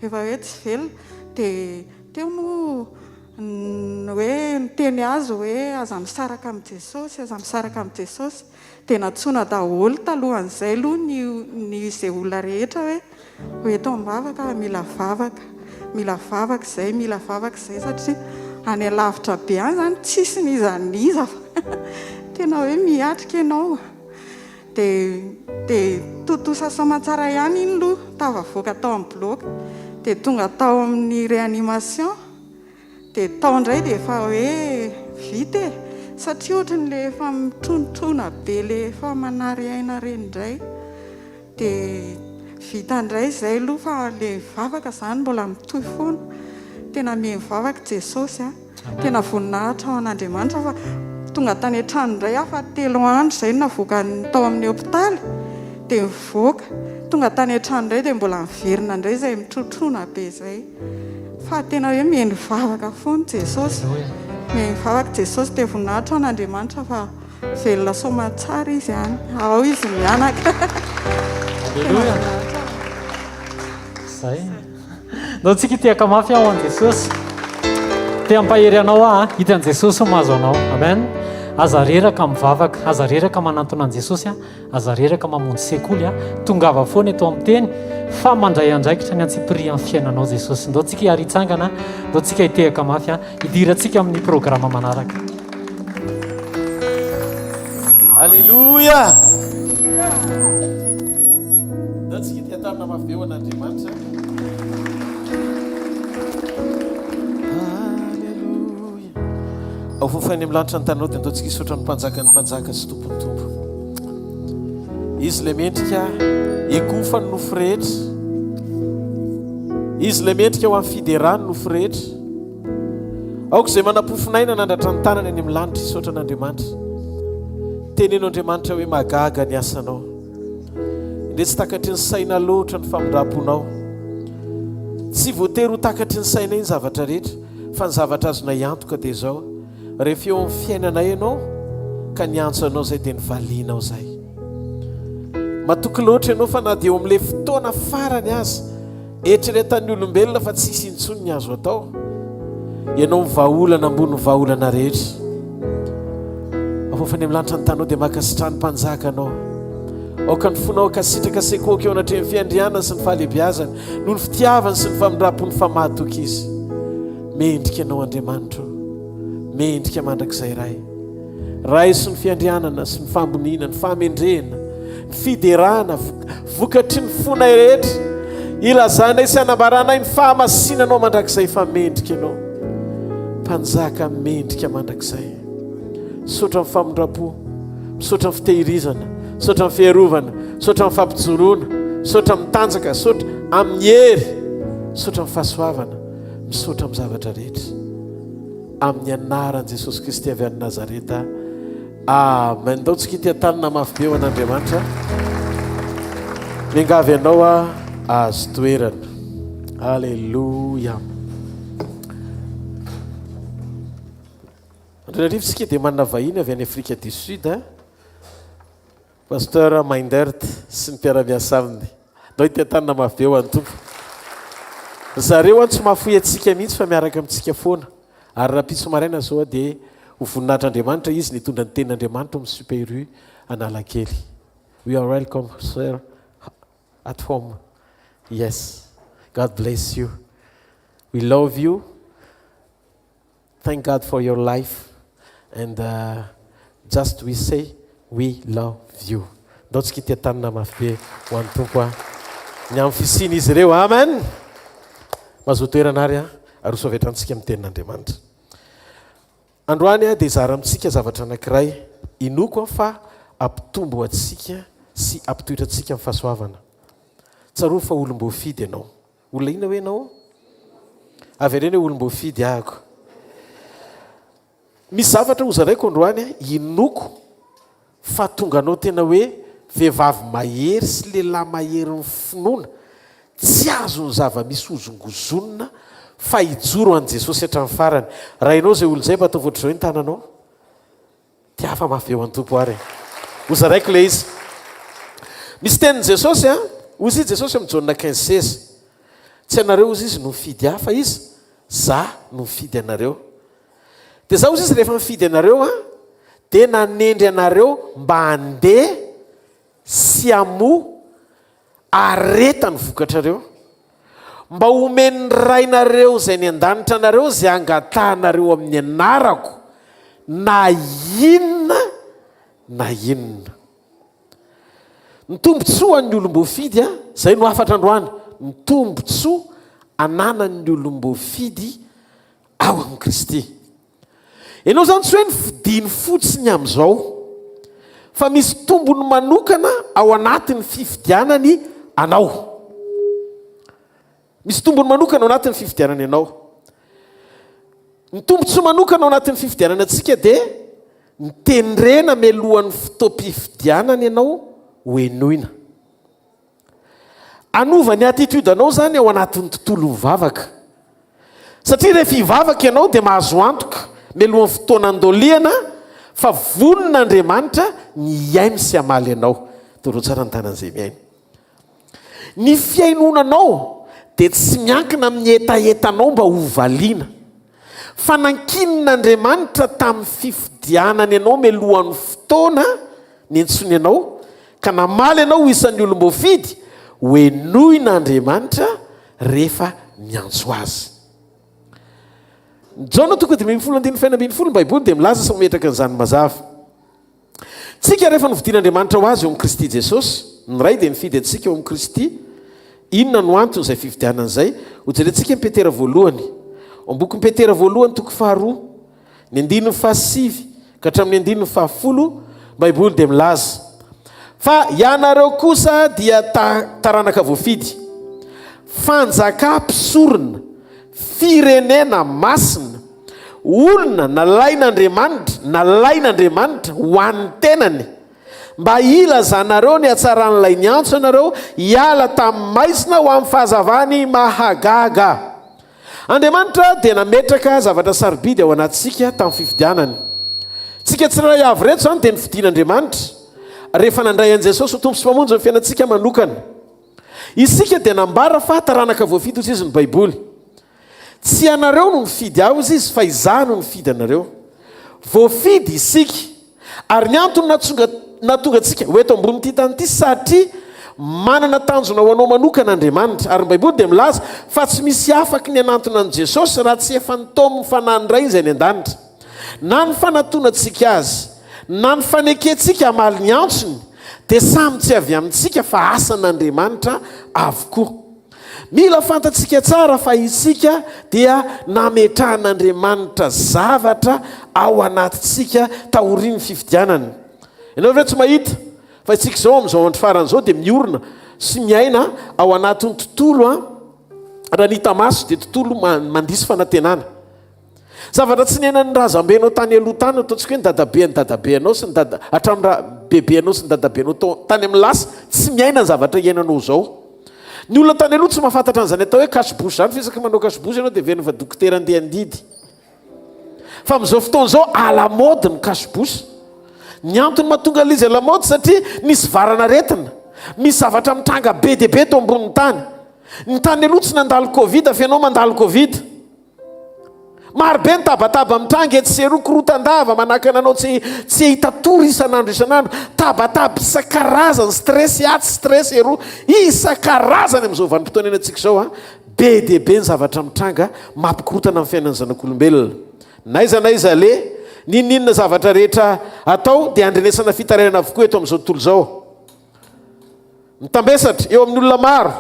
efa hoe tsy velona dia teo no hoe niteny azy hoe aza misaraka amin'i Jesosy aza misaraka amin'i Jesosy dia natsoina daholo talohan'izay aloha ny izay olona rehetra hoe tao mivavaka mila vavaka izay satria any alavitra be any zany tsisy nizaniza tena hoe miatrika ianao dia totosa somatsara ihany iny loha tavavoaka tao amin'ny bloc dia tonga tao amin'ny réanimation dia tao indray dia efa hoe vita satria ohatran'le efa mitronotrona be le efa manary aina reny indray dia vita indray izay aloha fa le vavaka zany mbola mitohy foana tena mivavaka Jesosy tena voninahitra ao an'Andriamanitra fa tonga tany an-trano indray fa 3 andro izay navoaka tao amin'ny hôpitaly dia mivoaka tonga tany an-trano indray dia mbola miverina indray izay mitrotrona be izay fa tena hoe mihaino vavaka foana Jesosy mihaino vavaka Jesosy dia voninahitra ao an'Andriamanitra fa velona somatsara izy ihany ao izy mianaka. Alleluia. Zay ndao tsika tiaka mafy ao an'i Jesosy te hampahery anao hitan'i Jesosy mahazo anao amen aza reraka mivavaka, aza reraka manantona an' Jesosy a, aza reraka mamonjy sekoly a, tongava foana eto amin'ny teny fa mandray andraikitra ny antsipiri amin'ny fiainanao Jesosy. Ndao tsika hiaritsangana, ndao tsika hitehaka mafy a, hidirantsika amin'ny programa manaraka. Alléluia. Ndao tsika tiatarina mafy be ho an'Andriamanitra. Ao fofany amin'ny lanitra ny tanao dia ndao tsika hisaotra ny mpanjaka sy tompony tompo. Izy le mendrika ekofa ny nofo rehetra, izy le mendrika ho amin'ny fiderany nofo rehetra. Aoko izay manam-pofinaina nandratra ny tanany any amin'ny lanitra hisaotra an'Andriamanitra. Teneno Andriamanitra hoe magaga ny asanao, indre tsy takatry ny saina loatra ny famindram-ponao. Tsy voatery ho takatry ny saina iny zavatra rehetra, fa ny zavatra azona iantoka dia izao: rehefa eo amin'ny fiainana ianao ka niantso anao izay dia nivalianao izay. Matoky loatra ianao fa na dia eo amin'ilay fotoana farany azy eritreretan'ny olombelona fa tsisy intsony ny azo atao, ianao mivaolana ambony vaolana rehetra. Afofany amin'ny lanitra ny tanao dia makasitrany mpanjaka anao. Aoka ny fonao ka sitraka sekoky eo anatreny fiandrianana sy ny fahalebiazana noho ny fitiavany sy ny famindram-pony famatoky izy. Mendrika anao Andriamanitra, mendrika mandrakizay ray sy ny fiandrianana sy ny fambonina, ny famendrena, ny fiderana, vokatry ny fona rehetra, ilazanay sy anambaranay ny fahamasinanao mandrakizay. Fa mendrika anao mpanjaka, mendrika mandrakizay. Misaotra amin'ny famindram-po, misaotra amin'ny fitehirizana, misaotra amin'ny fiarovana, misaotra amin'ny fampijoroana, misaotra amin'ny tanjaka, misaotra amin'ny hery, misaotra amin'ny fahasoavana, misaotra amin'ny zavatra rehetra. Amin'ny anaran'i Jesosy Kristy avy any Nazareta. Amen. Ndao tsika ity tanana mafy be ho an'Andriamanitra. Miangavy ianao azo toerana. Alléluia. Andrinarivo tsika dia manana vahiny avy any Afrika du Sud, Pasteur Mindert sy ny mpiara-miasa aminy. Ndao ity tanana mafy be ho an'ny tompo. Zareo tsy mahafoy atsika mihitsy fa miaraka amintsika foana. Ary raha pitso maraina zao dia ho voninahitr'Andriamanitra izy nitondra ny tenin'Andriamanitra amin'ny Super U Analakely. We are welcome, sir, at home. Yes. God bless you. We love you. Thank God for your life. And just we say, we love you. Ndao tsika ity tanana mafy be ho an'ny tompo ny amin'ny fisiny izy ireo. Amen. Mazotoerana ary ary soavetrantsika amin'ny tenin'Andriamanitra. Androany dia zara amintsika zavatra anankiray inoko fa ampitombo atsika sy ampitoetra atsika amin'ny fahasoavana. Tsaroa fa olom-boafidy ianao. Olona ina hoe ianao? Avy ireny hoe olom-boafidy ahako. Misy zavatra ho zaraiko androany inoko fa tonga anao tena hoe vehivavy mahery sy lehilahy mahery ny finoana. Tsy azo ny zava-misy ozongozonina fa hijoro an' Jesosy hatramin'ny farany. Raha ianao izay olon izay mba atao voatra izao ny tananao, dia hafa mafy eo an-tompo ary. Ho zaraiko ilay izy. Misy tenin'i Jesosy ozy Jesosy amin'ny Jaona 15:16. Tsy anareo ozy izy no mifidy ahy fa izy za no mifidy anareo. Dia za ozy izy rehefa mifidy anareo dia nanendry anareo mba handeha sy amo aretany vokatrareo, mba omeny rainareo izay ny an-danitra anareo izay angatahanareo amin'ny anarako na inona na inona. Ny tombontsoa an'ny olom-boafidy izay no afatra androany. Ny tombontsoa ananan'ny olom-boafidy ao amin'i Kristy. Ianao zany tsy hoe ny fidiny fotsiny amin'izao, fa misy tombony manokana ao anatin'ny fifidianany anao. Misy tombony manokana ao anatin'ny fifidianany anao. Ny tombontsoa manokana ao anatin'ny fifidianana antsika dia ny tenirena mialohan'ny fotoam-pifidianany ianao ho enoina. Anova ny attitude anao zany ao anatin'ny tontolo mivavaka. Satria rehefa hivavaka ianao dia mahazo antoka mialohan'ny fotoanan-doliana fa vonin'Andriamanitra ny iainy sy hamaly anao. Toro tsara ny tanan'izay miaina. Ny fiainonanao dia tsy miankina amin'ny etaetanao mba ho valiana, fanankinin'Andriamanitra tamin'ny fifidianany ianao melohan'ny fotoana ny antsony ianao ka namaly ianao isan'ny olom-boafidy hoenoin'Andriamanitra rehefa miantso azy. Jona 2:12 Baiboly dia milaza sa metraka an'izany mazava. Tsika rehefa novidin'Andriamanitra ho azy eo amin'ny Kristy Jesosy, ny ray dia mifidy antsika eo amin'ny Kristy. Inona no antony izay fifidianana izay? Hojerentsika ny Petera voalohany. Boky Petera voalohany 2:2, ny 9:7 ka hatramin'ny 9:10, Baiboly dia milaza fa ianareo kosa dia taranaka voafidy, fanjaka mpisorona, firenena masina, olona nalain'Andriamanitra ho an'ny tenany, mba ilazanareo ny hatsaran'ilay niantso anareo hiala tamin'ny maizina ho amin'ny fahazavany mahagaga. Andriamanitra dia nametraka zavatra sarobidy ao anatsika tamin'ny fifidianany. Tsika tsiray avy reto zany dia nifidian'Andriamanitra rehefa nandray an' Jesosy ho tompo sy mpamonjy ny fiainantsika manokana. Isika dia nambara fa taranaka voafidy hozy izy ny Baiboly. Tsy anareo no mifidy aho izy fa izaho no mifidy anareo. Voafidy isika ary ny antony natonga antsika ho eto ambony tany ity satria manana tanjona ho anao manokana Andriamanitra. Ary ny Baiboly dia milaza fa tsy misy afaky ny anantona an' Jesosy raha tsy efa nitaon'ny fanandray izy any an-danitra. Na ny fanatonantsika azy na ny fanekentsika amaly ny antsony dia samy tsy avy amintsika fa asan'Andriamanitra avokoa. Mila fantatsika tsara fa isika dia nametrahan'Andriamanitra zavatra ao anatitsika taorian'ny fifidianany. Ianao ve tsy mahita fa itsika izao amin'izao andro faran'izao dia miorina sy miaina ao anatin'ny tontolo raha ny hita maso dia tontolo mandisy fanantenana. Zavatra tsy niainan'ny razambenao tany aloha tany ataontsika hoe ny dadabe ny dadabenao sy ny hatramin'ny raha bebenao sy ny dadabenao tany amin'ny lasa tsy miaina ny zavatra iainanao zao. Ny olona tany aloha tsy mahafantatra an'izany atao hoe cache-bouche zany, fisaka manao cache-bouche ianao dia verina fa dokotera andeha andidy. Fa amin'izao fotoana izao alamody ny cache-bouche. Ny antony mahatonga ilay izy alamody satria nisy varana retina, misy zavatra mitranga be dia be tao ambonin'ny tany. Ny tany aloha tsy nandalo Covid fa ianao mandalo Covid. Marobe ny tabataba mitranga etsy sy eroa korotan-dava manakana anao tsy hita tory isan'andro isan'andro. Tabataba isan-karazany, stress aty, stress eroa isan-karazany amin'izao vanim-potoana antsika izao. Be dia be ny zavatra mitranga mampikorotana amin'ny fiainan'ny zanak'olombelona. Naiza le ninninona zavatra rehetra atao dia andrenesana fitarairana avokoa eto amin'izao tontolo izao. Mitambesatra eo amin'ny olona maro,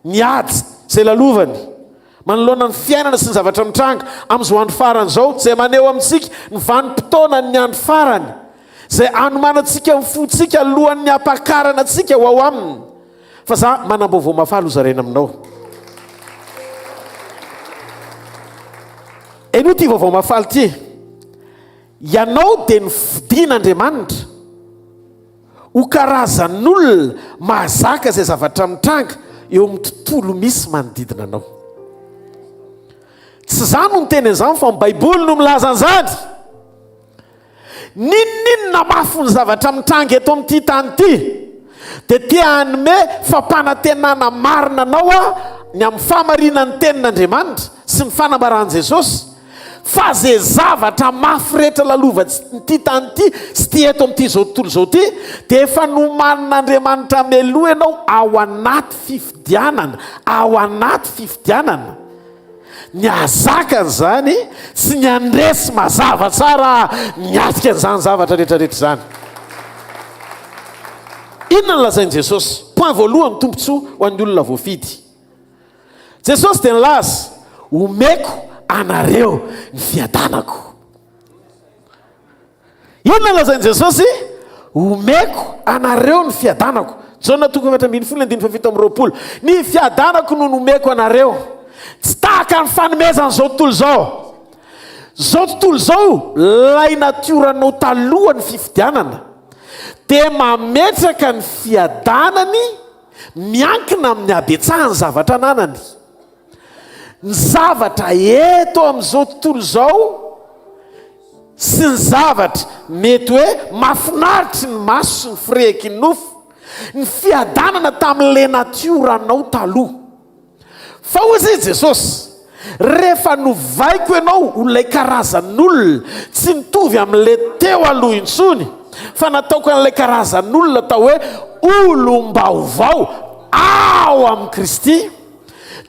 ny ady izay lalovany, manoloana ny fiainana sy ny zavatra mitranga amin'izao andro farany izao, izay maneho amintsika ny vanim-potoana ny andro farany, izay anomanantsika ny fontsika alohan'ny hampakarana antsika ho ao aminy. Fa za manam-baovao mafaly ho zaraina aminao. Eno ty vaovao mafaly ty. Ianao dia nifidian'Andriamanitra ho karazan'olona mahazaka izay zavatra mitranga eo amin'ny tontolo misy manodidina anao. Tsy zany no teny an'izany fa ny Baiboly no milaza an'izany. Ninninona mafy ny zavatra mitranga eto amin'ity tany ity dia tia hanome fampanantenana marina anao ny amin'ny famarinan'ny tenin'Andriamanitra sy ny fanambaran'i Jesosy. Fa zay zavatra mafy rehetra lalova ty tany ity sy ty eto amin'ity zao tontolo zao ty dia efa nomanin'Andriamanitra meloa ianao ao anaty fifidianana, ao anaty fifidianana. Ny azakany zany sy ny andresy mazava tsara miatika an'izany zavatra rehetrarehetra zany. Inona no lazain'i Jesosy? Point voalohany tombontsoa ho an'ny olona voafidy. Jesosy dia nilaza omeko anareo ny fiadanako. Inona no lazain'i Jesosy? Omeko anareo ny fiadanako. Jona 2:17-20. Ny fiadanako no nomeko anareo. Tsy tahaka ny fanomezana zao tontolo zao. Zao tontolo zao lay natioranao taloha ny fifidianana dia mametraka ny fiadanany miankina amin'ny habetsahany zavatra ananany. Ny zavatra eto amin'izao tontolo zao sy ny zavatra mety hoe mahafinaritra ny maso sy ny fireheky ny nofo, ny fiadanana tamin'ilay natioranao taloha. Fa hozy Jesosy rehefa novaiko ianao olay karazan'olona tsy mitovy amin'lay teo aloha intsony fa nataoko an'ilay karazan'olona atao hoe olom-baovao ao amin'i Kristy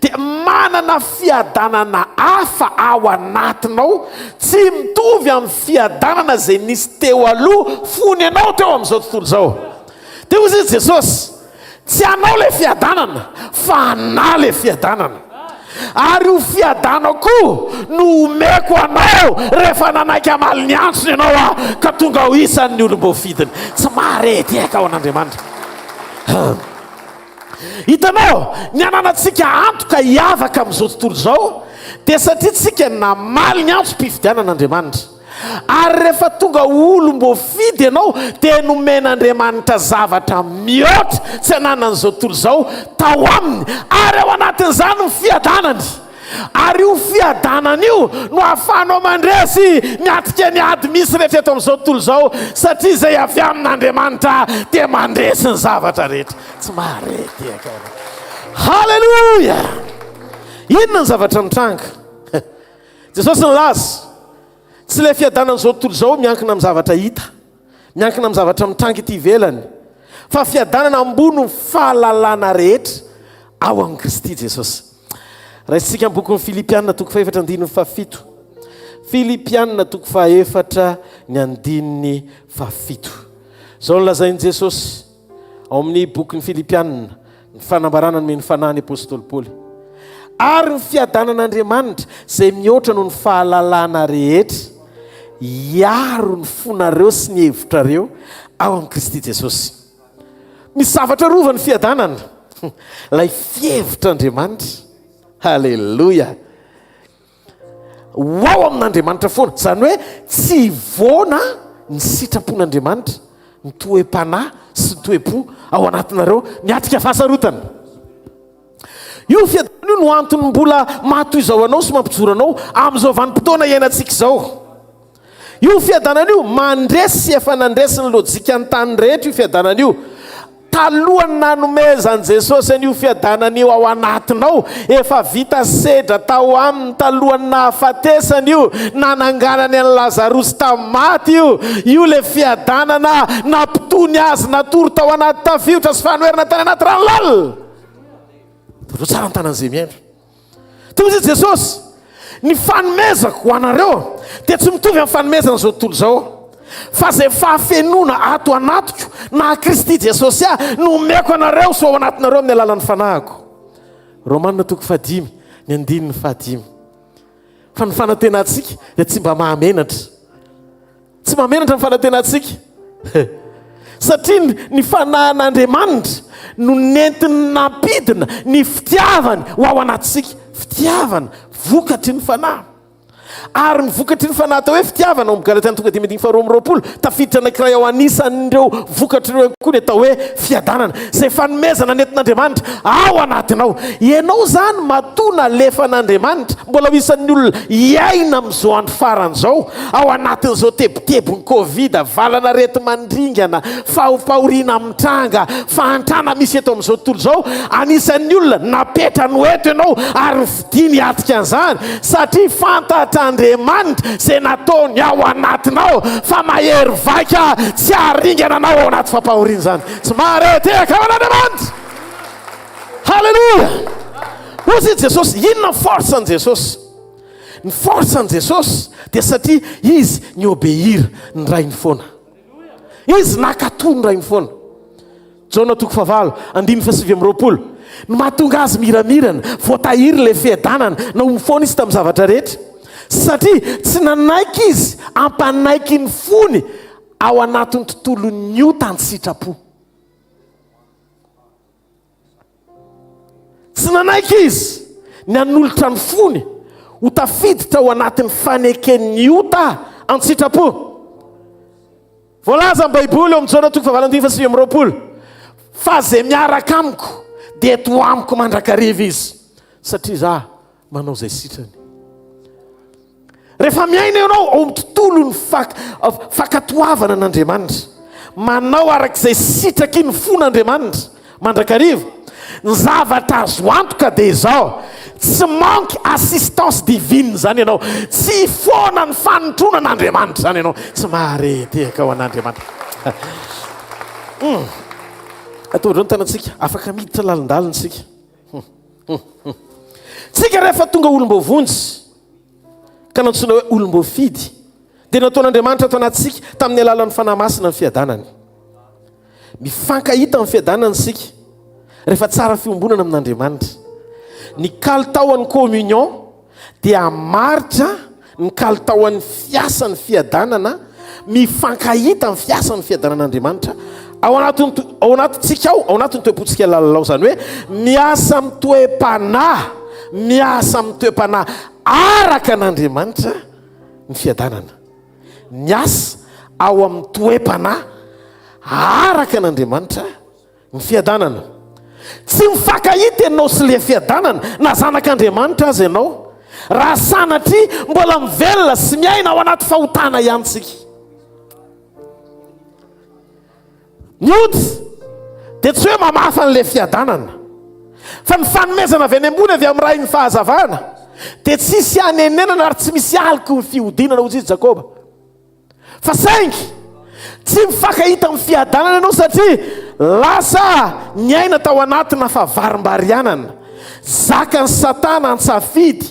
dia manana fiadanana hafa ao anatinao tsy mitovy amin'ny fiadanana izay nisy teo aloha fony ianao teo amin'izao tontolo izao. Dia hozy izy Jesosy tsy anao ilay fiadanana fa ana ilay fiadanana, ary io fiadanako no omeko anao rehefa nanaiky amaly ny antsony ianao ka tonga ho isan'ny olom-boafidiny. Tsy marety eka ao an'Andriamanitra. Hitanao ny ananantsika antoka hiavaka amin'izao tontolo izao dia satria tsika namaly ny antso mpifidianan'Andriamanitra, ary rehefa tonga olom-boafidy ianao dia nomen'Andriamanitra zavatra mihoatra tsy ananan'izao tontolo izao tao aminy, ary ao anatin'izany ny fiadanany. Ary io fiadanana io no ahafahanao mandresy miatrika ny ady misy rehetra eto amin'izao tontolo izao, satria izay avy amin'Andriamanitra dia mandresy ny zavatra rehetra. Tsy marety eka. Halleluja! Inona ny zavatra mitranga? Jesosy nilaza tsy ilay fiadanan'izao tontolo izao miankina amin'ny zavatra hita, miankina amin'ny zavatra mitranga ity ivelany, fa fiadanana ambony ny fahalalana rehetra ao amin'i Kristy Jesosy. Raha isika amin'ny boky ny Filipianina toko faha 4:7. Filipianina toko faha 4:7. Zao no lazain'i Jesosy ao amin'ny boky ny Filipianina, ny fanambarana ny meny fanahy ny apôstôly Paoly. Ary ny fiadanan'Andriamanitra izay mihoatra noho ny fahalalana rehetra hiaro ny fonareo sy ny hevitrareo ao amin'i Kristy Jesosy. Misy zavatra rova ny fiadanana, lay fievitr'Andriamanitra. Halleluja! Ao amin'Andriamanitra foana, zany hoe tsy voana ny sitrapon'Andriamanitra, ny toe-panahy sy ny toe-po ao anatinareo miatrika fahasarotana. Io fiadanana io no antony mbola mahatoizao anao sy mampijoro anao amin'izao vanim-potoana iainantsika izao. Io fiadanana io mandresy sy efa nandresy ny lojika ny tany rehetra. Io fiadanana io talohany nanomezan'i Jesosy an'io fiadanana io ao anatinao, efa vita sedra tao aminy talohany nahafatesany io, nananganany an'i Lazarosy tamin'ny maty io. Io le fiadanana nampitony azy natory tao anaty tafiotra sy fanoherana tany anaty ranolalina. Ro tsara ny tanan'izay miendro. Toy izy Jesosy, ny fanomezako ho anareo dia tsy mitovy amin'ny fanomezana izao tontolo izao, fa izay fahafenona ato anatiko na Kristy Jesosy no omeko anareo so ao anatinareo amin'ny alalan'ny fanahiko. Romanina toko 5:5. Fa ny fanantenantsika dia tsy mba mahamenatra, tsy mahamenatra ny fanantenantsika satria ny fanahin'Andriamanitra no nentiny nampidina ny fitiavany ho ao anatsika. Fitiavana vokatry ny fanahy, ary ny vokatry ny fanahy atao hoe fitiavana ao amin'ny Galatiana 2:22 tafiditra anankiray ao anisan'ireo vokatry ireo koa ny atao hoe fiadanana, izay fanomezana nentin'Andriamanitra ao anatinao. Ianao zany matona alefan'Andriamanitra mbola ho isan'ny olona hiaina amin'izao andro farany izao ao anatin'izao tebotebon'ny Covid, valana rety mandringana, fahoriana mitranga, fahantrana misy eto amin'izao tontolo izao. Anisan'ny olona napetra no eto ianao ary fidiny atika an'izany, satria fantatr'Andriamanitra izay nataony ao anatinao fa mahery vaika tsy haringana anao ao anaty fampahoriana izany. Tsy mahareteka ao an'Andriamanitra. Halleluja! Hozy Jesosy, inona ny force-ny Jesosy? Ny force-ny Jesosy dia satria izy ny obeira ny rainy foana, izy nakatoy ny rainy foana. Zona toko 4:7. Ny mahatonga azy miramirana, voatahiry ilay fiadanana na omfoana izy tamin'ny zavatra rehetra, satria tsy nanaiky izy ampanaiky ny fony ao anatin'ny tontolo niota ny sitrapo. Tsy nanaiky izy ny anolotra ny fony ho tafiditra ao anatin'ny fanekeny ota ny sitrapo. Voalaza amin'ny Baiboly amin'ny Zona toko 4:7. Fa izay miaraka amiko dia eto amiko mandrakariva izy, satria za manao izay sitrany. Rehefa miaina ianao ao amin'ny tontolo ny fakatoavana n'Andriamanitra, manao arak'izay sitraky ny fon'Andriamanitra mandrakariva, ny zavatra azo antoka dia izao: tsy manque assistance divine zany ianao, tsy foana ny fanotronan'Andriamanitra zany ianao, tsy mahareteka ao an'Andriamanitra. Ataodro ny tanantsika afaka miditra lalindalinatsika. Tsika rehefa tonga olom-bovonjy ka nantsoina hoe olom-boafidy dia nataon'Andriamanitra atao anatsika tamin'ny alalan'ny fanahy masina ny fiadanany. Mifankahita amin'ny fiadanany sika rehefa tsara fiombonana amin'Andriamanitra. Ny kalitaon'ny communion dia maritra ny kalitaon'ny fiasan'ny fiadanana, mifankahita amin'ny fiasan'ny fiadanan'Andriamanitra ao anatintsika ao anatin'ny toe-potsika lalalao, zany hoe miasa amin'ny toe-panahy, miasa amin'ny toe-panahy araka an'Andriamanitra ny fiadanana, miasa ao amin'ny toe-panahy araka an'Andriamanitra ny fiadanana. Tsy mifankahita ianao sy le fiadanana na zanak'Andriamanitra azy ianao raha sanatry mbola mivelona sy miaina ao anaty fahotana ihany tsika. Miody dia tsy hoe mamafa n'le fiadanana, fa ny fanomezana avy any ambony avy amin'ny raha ny fahazavana dia tsisy hanenenana ary tsy misy aliko ny fihodinana hozy izy Jakoba. Fa saingy tsy mifankahita amin'ny fiadanana ianao satria lasa nyaina tao anatina favarim-barianana, zakan'ny Satana an-tsafidy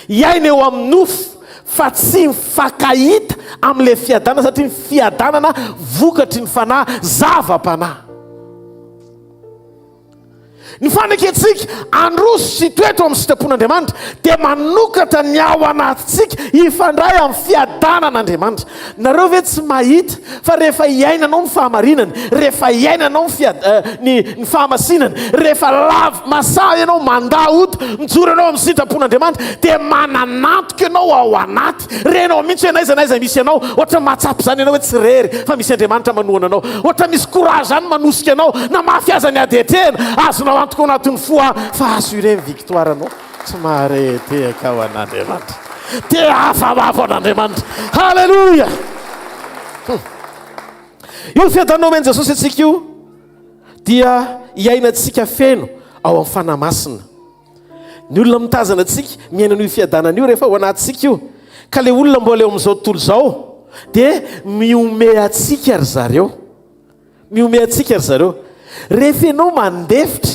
iaina eo amin'ny nofo, fa tsy mifankahita amin'le fiadanana satria ny fiadanana vokatry ny fanahy zava-panahy. Ny faneketsika androso sy toetra amin'ny sitrapon'Andriamanitra dia manokatra ny ao anatintsika hifandray amin'ny fiadanan'Andriamanitra. Nareo ve tsy mahita fa rehefa iainanao ny fahamarinany, rehefa iainanao ny fahamasinany, rehefa lavo masaha ianao mandahoto mijoro ianao amin'ny sitrapon'Andriamanitra dia mananantoka ianao ao anaty, renao mihitsy hoe naiza misy ianao ohatra mahatsapy zany ianao hoe tsy rery fa misy Andriamanitra manohana anao, ohatra misy courage zany manosika anao na mafy ny adetrena azonao antoko anatin'ny foa fa assuré victoire anao. Tsy mahareteka ao an'Andriamanitra, dia afamafo an'Andriamanitra. Halleluja. Io fiadanao men Jesosy atsika io dia iainantsika feno ao amin'ny fanahy masina. Ny olona mitazana atsika miaina an'io fiadanana io rehefa ao anatsika io, ka le olona mbola eo amin'izao tontolo izao dia miome atsika ry zareo, miome atsika ry zareo. Rehefa ianao mandefitra,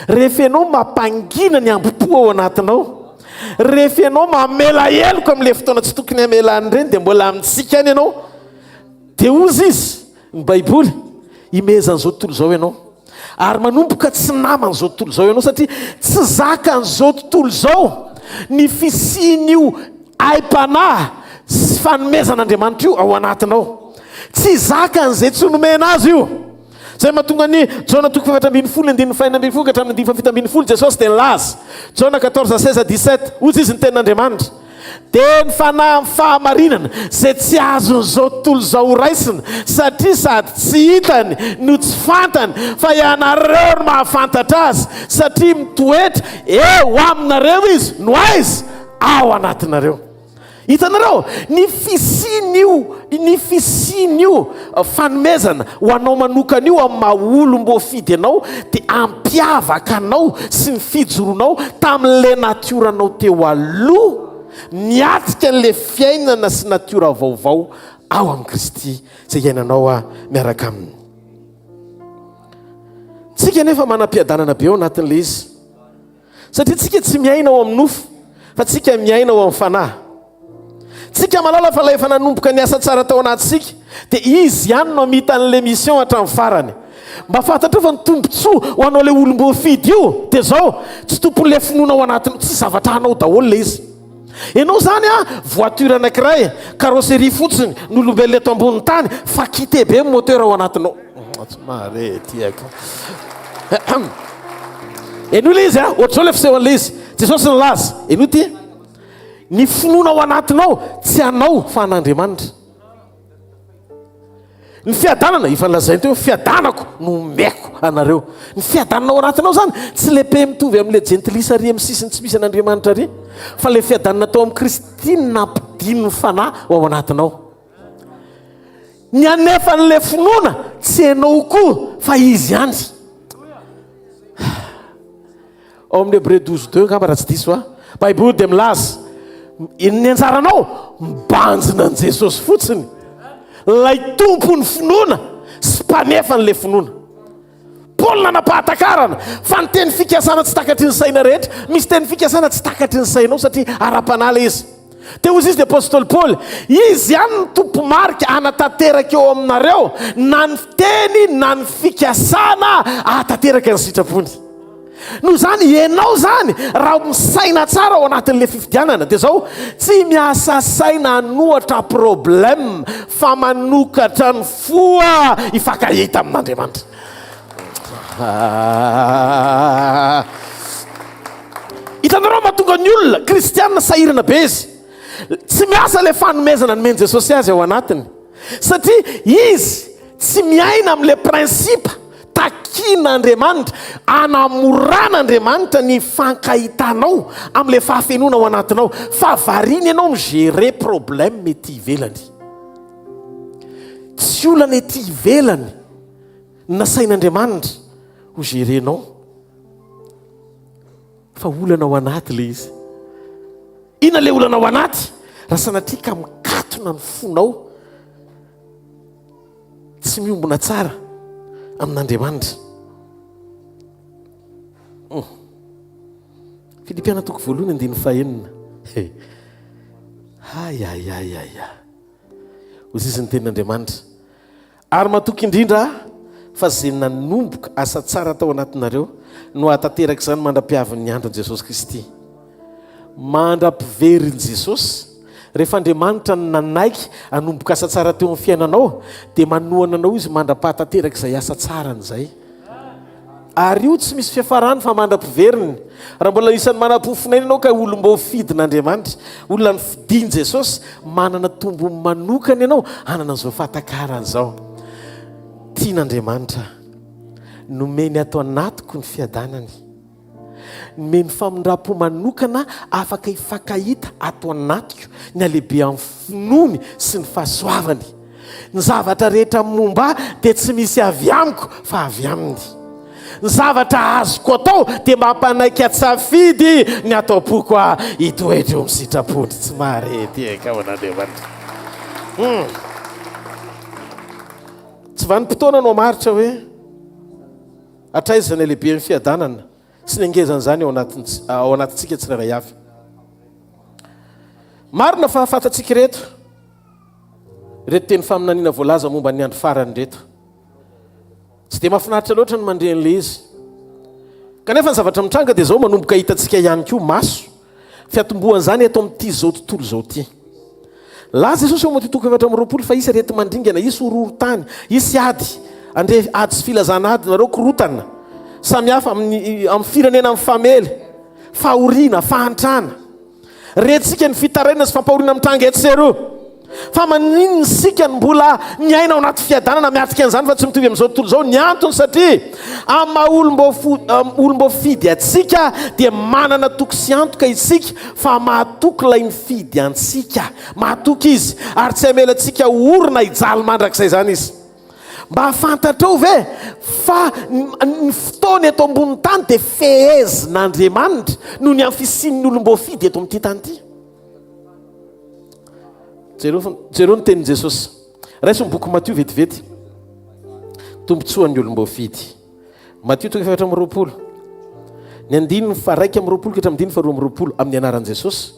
rehefa ianao mampangina ny ambopo ao anatinao, rehefa ianao mamela eloko amin'le fotoana tsy tokony hamelany ireny dia mbola amintsika any ianao, dia ozy izy ny baiboly imezan'izao tontolo izao ianao ary manomboka tsy naman'izao tontolo izao ianao satria tsy zakan'izao tontolo izao ny fisian'io aim-panahy sy fanomezan'Andriamanitra io ao anatinao, tsy zakan'izay tsy nomena azy io. Zay mahatonga ny Jona 4:10 ka hatramin'ny 5:17 Jesosy dia nilaza. Jona 14:16-17 ozy izy ny tenin'Andriamanitra. Dia ny fanahy amin'ny fahamarinana zay tsy azon'izao tontolo izao raisina satria sady tsy hitany no tsy fantany fa ianareo no mahafantatra azy satria mitoetra eo aminareo izy no aiza ao anatinareo. Hitanareo ny fisian'io fanomezana ho anao manokana io amin'ny maha olom-boafidy anao dia ampiavaka anao sy ny fijoronao tamin'le natioranao teo aloha, niatika n'le fiainana sy natiora vaovao ao amin'ny Kristy izay iainanao miaraka aminy. Tsika nefa manam-piadanana be ao anatin'le izy satria tsika tsy miaina ao amin'ny nofo fa tsika miaina ao amin'ny fanahy. Tsika malala fa la efa nanomboka ny asa tsara tao anatsika dia izy ihany no mita an'le mission hatramin'ny farany. Mba fantatra fa ny tombontsoa ho anao le olom-boafidy io dia zao tsy tompon'le finoana ao anatiny, tsy zavatra anao daholo le izy. Ianao zany voiture anankiray carrosserie fotsiny n'olombelona eto ambony tany fa quitté be moteur ao anatinao. Tsy maretiaka. Eno le izy ohatr'izao le fisehoan'le izy Jesosy nilaza eno ty ny finoana ao anatinao tsy anao fa an'Andriamanitra. Ny fiadanana ifanlazainy teo fiadanako no meko anareo. Ny fiadanana ao anatinao zany tsy le pe mitovy amin'le gentilisa ary amin'ny sisiny tsy misy an'Andriamanitra ary, fa le fiadanana tao amin'ny Kristy nampidino ny fanahy ao anatinao. Ny anefa n'le finoana tsy anao koa fa izy ihany. Ao amin'ny Hébreux 12:2 ngamba raha tsy diso baiboly dia milaza ny anjaranao mibanjina an' jesosy fotsiny, lay tompony finoana sy mpanefa n'la finoana. Paoly nanapahatakarana fa ny teny fikasana tsy takatry ny saina rehetra, misy teny fikasana tsy takatry ny sainao satria ara-panala izy. Teo izy dia apôstôly Paoly, izy ihany ny tompo marika anatanteraka eo aminareo na ny fiteny na ny fikasana ahatanteraka ny sitrapony. No zany ianao zany raha misaina tsara ao anatin'le fifidianana dia zao tsy miasa saina hanohatra problème fa manokatra ny foa hifankahita amin'Andriamanitra. Hitanareo mahatonga ny olona kristianina sahirana be izy, tsy miasa le fanomezana nomeny Jesosy azy ao anatiny satria izy tsy miaina amin'le prinsipa takian'Andriamanitra, anamoran'Andriamanitra ny fankahitanao amin'le fahafenona ao anatinao, fa variny ianao migérer problème mety ivelany. Tsy olana ety ivelany nasain'Andriamanitra ho gérenao, fa olana ao anaty le izy. Ina le olana ao anaty? Raha sanatria ka mikatona ny fonao tsy miombona tsara amin'Andriamanitra. Filipiana toko voalohany 2:4. Ayayayaya, ozy izy ny tenin'Andriamanitra. Ary matoky indrindra fa zay nanomboka asa tsara tao anatinareo no ahatanteraka izany mandra-piavin'ny andron' Jesosy Kristy. Mandra-piveriny Jesosy rehefa Andriamanitra ny nanaiky hanomboka asa tsara teo amin'ny fiainanao dia manohana anao izy mandra-pahatanteraka izay asa tsaran'izay. Ary io tsy misy fiafarany fa mandra-piveriny. Raha mbola isan'ny manam-pofinaina ianao ka olom-boafidy n'Andriamanitra, olona ny fidiany Jesosy, manana tombony manokana ianao hanana an'izao fahatakarana izao. Tian'Andriamanitra nomeny ato anatiko ny fiadanany, nomeny famindram-po manokana afaka hifankahita ato anatiko ny alehibe amin'ny finoany sy ny fahasoavany. Ny zavatra rehetra momba dia tsy misy avy amiko fa avy aminy. Ny zavatra azoko atao dia mampanaiky atsafidy ny ataopoko hitoetra eo amin'ny sitrapony. Tsy marety eka ao an'Andriamanitra. Tsy vanim-potoana no maritra hoe atraizana lehibe ny fiadanana sy ny angezan'izany ao anatintsika tsirairay avy. Marina fa fantatsika reto teny faminaniana voalaza momba ny andro farany reto. Tsy dia mahafinaritra loatra ny mandre an'le izy, kanefa ny zavatra mitranga dia zao manomboka hitantsika ihany koa maso fiatombohan'izany eto amin'ity zao tontolo zao ty. Laza Jesosy ao matotoko 4:20 fa isy arety mandringana, isy horohorontany, isy ady andre ady sy filazana ady nareo korotana samihafa amin'ny firenena amin'ny famely, fahoriana, fahantrana. Retsika ny fitaraina sy fampahoriana mitranga eto seroa. Fa maninona sika ny mbola miaina ao anaty fiadanana miatrika an'izany fa tsy mitovy amin'izao tontolo zao? Ny antony satria amin'ny olom-boafidy atsika dia manana toky sy antoka isika fa mahatoky lay mifidy antsika, mahatoky izy ary tsy hamelantsika orona hijaly mandrakizay zany izy. Mba hafantatrao ve fa ny fotoana eto ambony tany dia fehezin'Andriamanitra noho ny amfisian'ny olom-boafidy eto amin'ity tany ity. Jereo ny tenin' Jesosy. Raiso ny boky Matthieu vetivety, tombontsoa ny olom-boafidy. Matthieu 4:20. Ny 9:1-20 ka 9:2-20 amin'ny anaran'i Jesosy.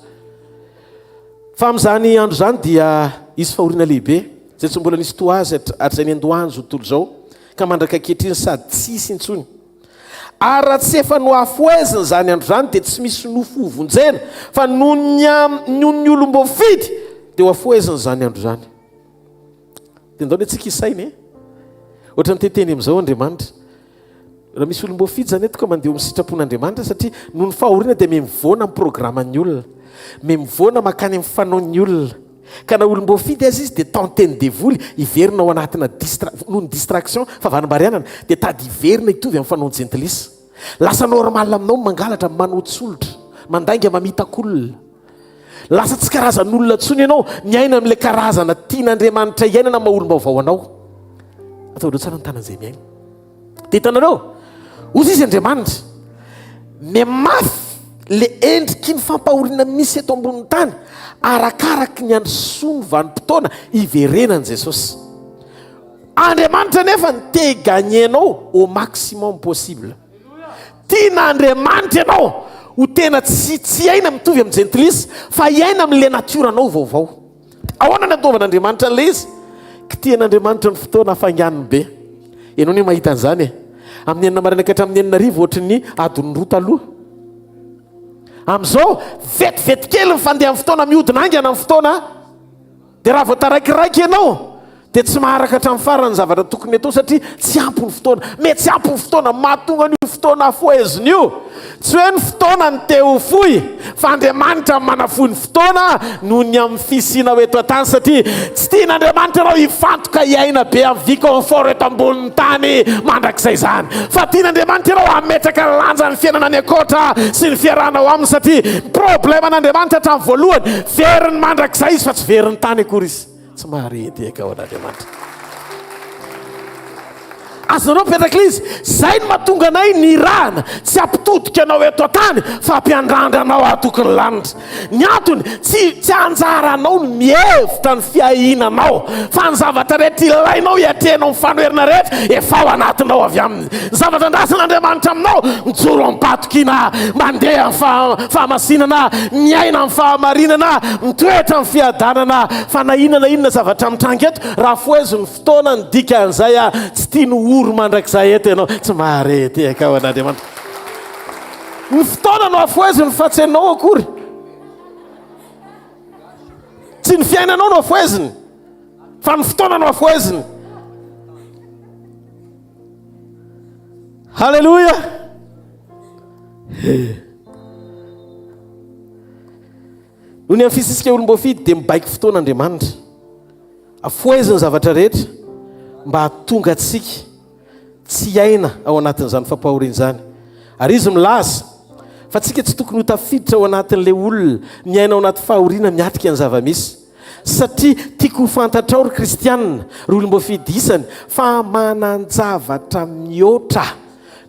Fa amin'izany andro zany dia isy fahoriana lehibe zay tsy mbola nisy toa azy hatr'izay ny andohany zao tontolo zao ka mandraka ankehitriny sady tsisy intsony. Ary raha tsy efa noafoezina zany andro zany dia tsy misy nofovonjena fa noho ny olom-boafidy dia hoafoezina zany andro zany. Dia ndao ny tsika isainy ohatra ny teteny amin'izao Andriamanitra. Raha misy olom-boafidy zany eto ka mandeha amin'ny sitrapon'Andriamanitra satria noho ny fahoriana dia mivoana amin'ny programan'ny olona, mivoana makany amin'ny fanaon'ny olona. Ka na olom-boafidy azy izy dia tanteny devoly hiverina ao anatina noho ny distraction fa vanimbaryanana dia tady hiverina hitovy amin'ny fanaony jentilisa. Lasa normal aminao mangalatra manotsolotra, mandainga mamitak'olona. Lasa tsy karazan'olona tsony ianao miaina amin'ilay karazana tian'Andriamanitra iainana maha-olom-baovao anao. Ataonareo tsara ny tanan'izay miaina. Dia hitanareo, ozy izy Andriamanitra, mafy le endriky ny fampahoriana misy eto amboniny tany arakaraky ny androsoa ny vanim-potoana iverenany Jesosy. Andriamanitra nefa ny te gagnenao au maximum possible. Tiana Andriamanitra ianao ho tena tsy aina mitovy amin'ny gentlisy fa iaina amin'le natioranao vaovao. Ahoana ny ataovan'Andriamanitra an'le izy? Kitian'Andriamanitra ny fotoana hafanganiny be. Ianao ny mahita an'izany amin'ny enina maraina ka hatramin'ny enina arivo ohatry ny adiny roa taloha. Amin'izao vetivety kely ny fandeha amin'ny fotoana mihodina angana amin'ny fotoana dia raha vao taraikiraiky ianao dia tsy maharaka hatramin'ny farany zavatra tokony atao satria tsy ampy ny fotoana. Mety tsy ampy ny fotoana mahatonga ny fotoana afoeziny io. Tsy hoe ny fotoana ny te ho fohy fa Andriamanitra manafohy ny fotoana noho ny amin'ny fisina ho eto an-tany satria tsy tian'Andriamanitra ianao hifantoka hiaina be amin'ny vie confort eto ambonin'ny tany mandrakizay izany. Fa tian'Andriamanitra ianao hametraka ny lanja ny fiainana any ankoatra sy ny fiarahanao aminy satria probleman'Andriamanitra hatramin'ny voalohany veriny mandrakizay izy fa tsy veriny tany akory izy. Tsy maharedy eka ao an'Andriamanitra. Azonao petraka izy zay no mahatonga anay ny rahana tsy ampitodika anao eto an-tany fa ampiandrandranao atokony lanitra. Ny antony tsy anjaranao ny mihevitra ny fiahinanao fa ny zavatra rehetra ilainao hiatrehanao ny fanoherina rehetra efa ao anatinao avy aminy. Ny zavatra andrasan'Andriamanitra aminao mijoro am-patokina mandeha amin'ny fahamasinana, miaina amin'ny fahamarinana, mitoetra amin'ny fiadanana. Fa na inona zavatra mitrangy eto raha foeziny fotoana ny dika an'izay tsy tiany oro mandrakizay eto ianao. Tsy maharety eka ao an'Andriamanitra. Ny fotoana no afoeziny fa tsy ianao akory. Tsy ny fiainanao no afoeziny fa ny fotoana no afoeziny. Halleluja. Noho ny amin'ny fisisika olom-boafidy dia mibaiko fotoan'Andriamanitra afoeziny zavatra rehetra mba hahatonga atsika tsy aina ao anatin'izany fampahoriana izany. Ary izy milaza fa tsika tsy tokony ho tafiditra ao anatin'ilay olona miaina ao anaty fahoriana miatrika ny zavamisy satria tiako ho fantatrao ry kristianina ry olom-boafidy isany fa manan-javatra mihoatra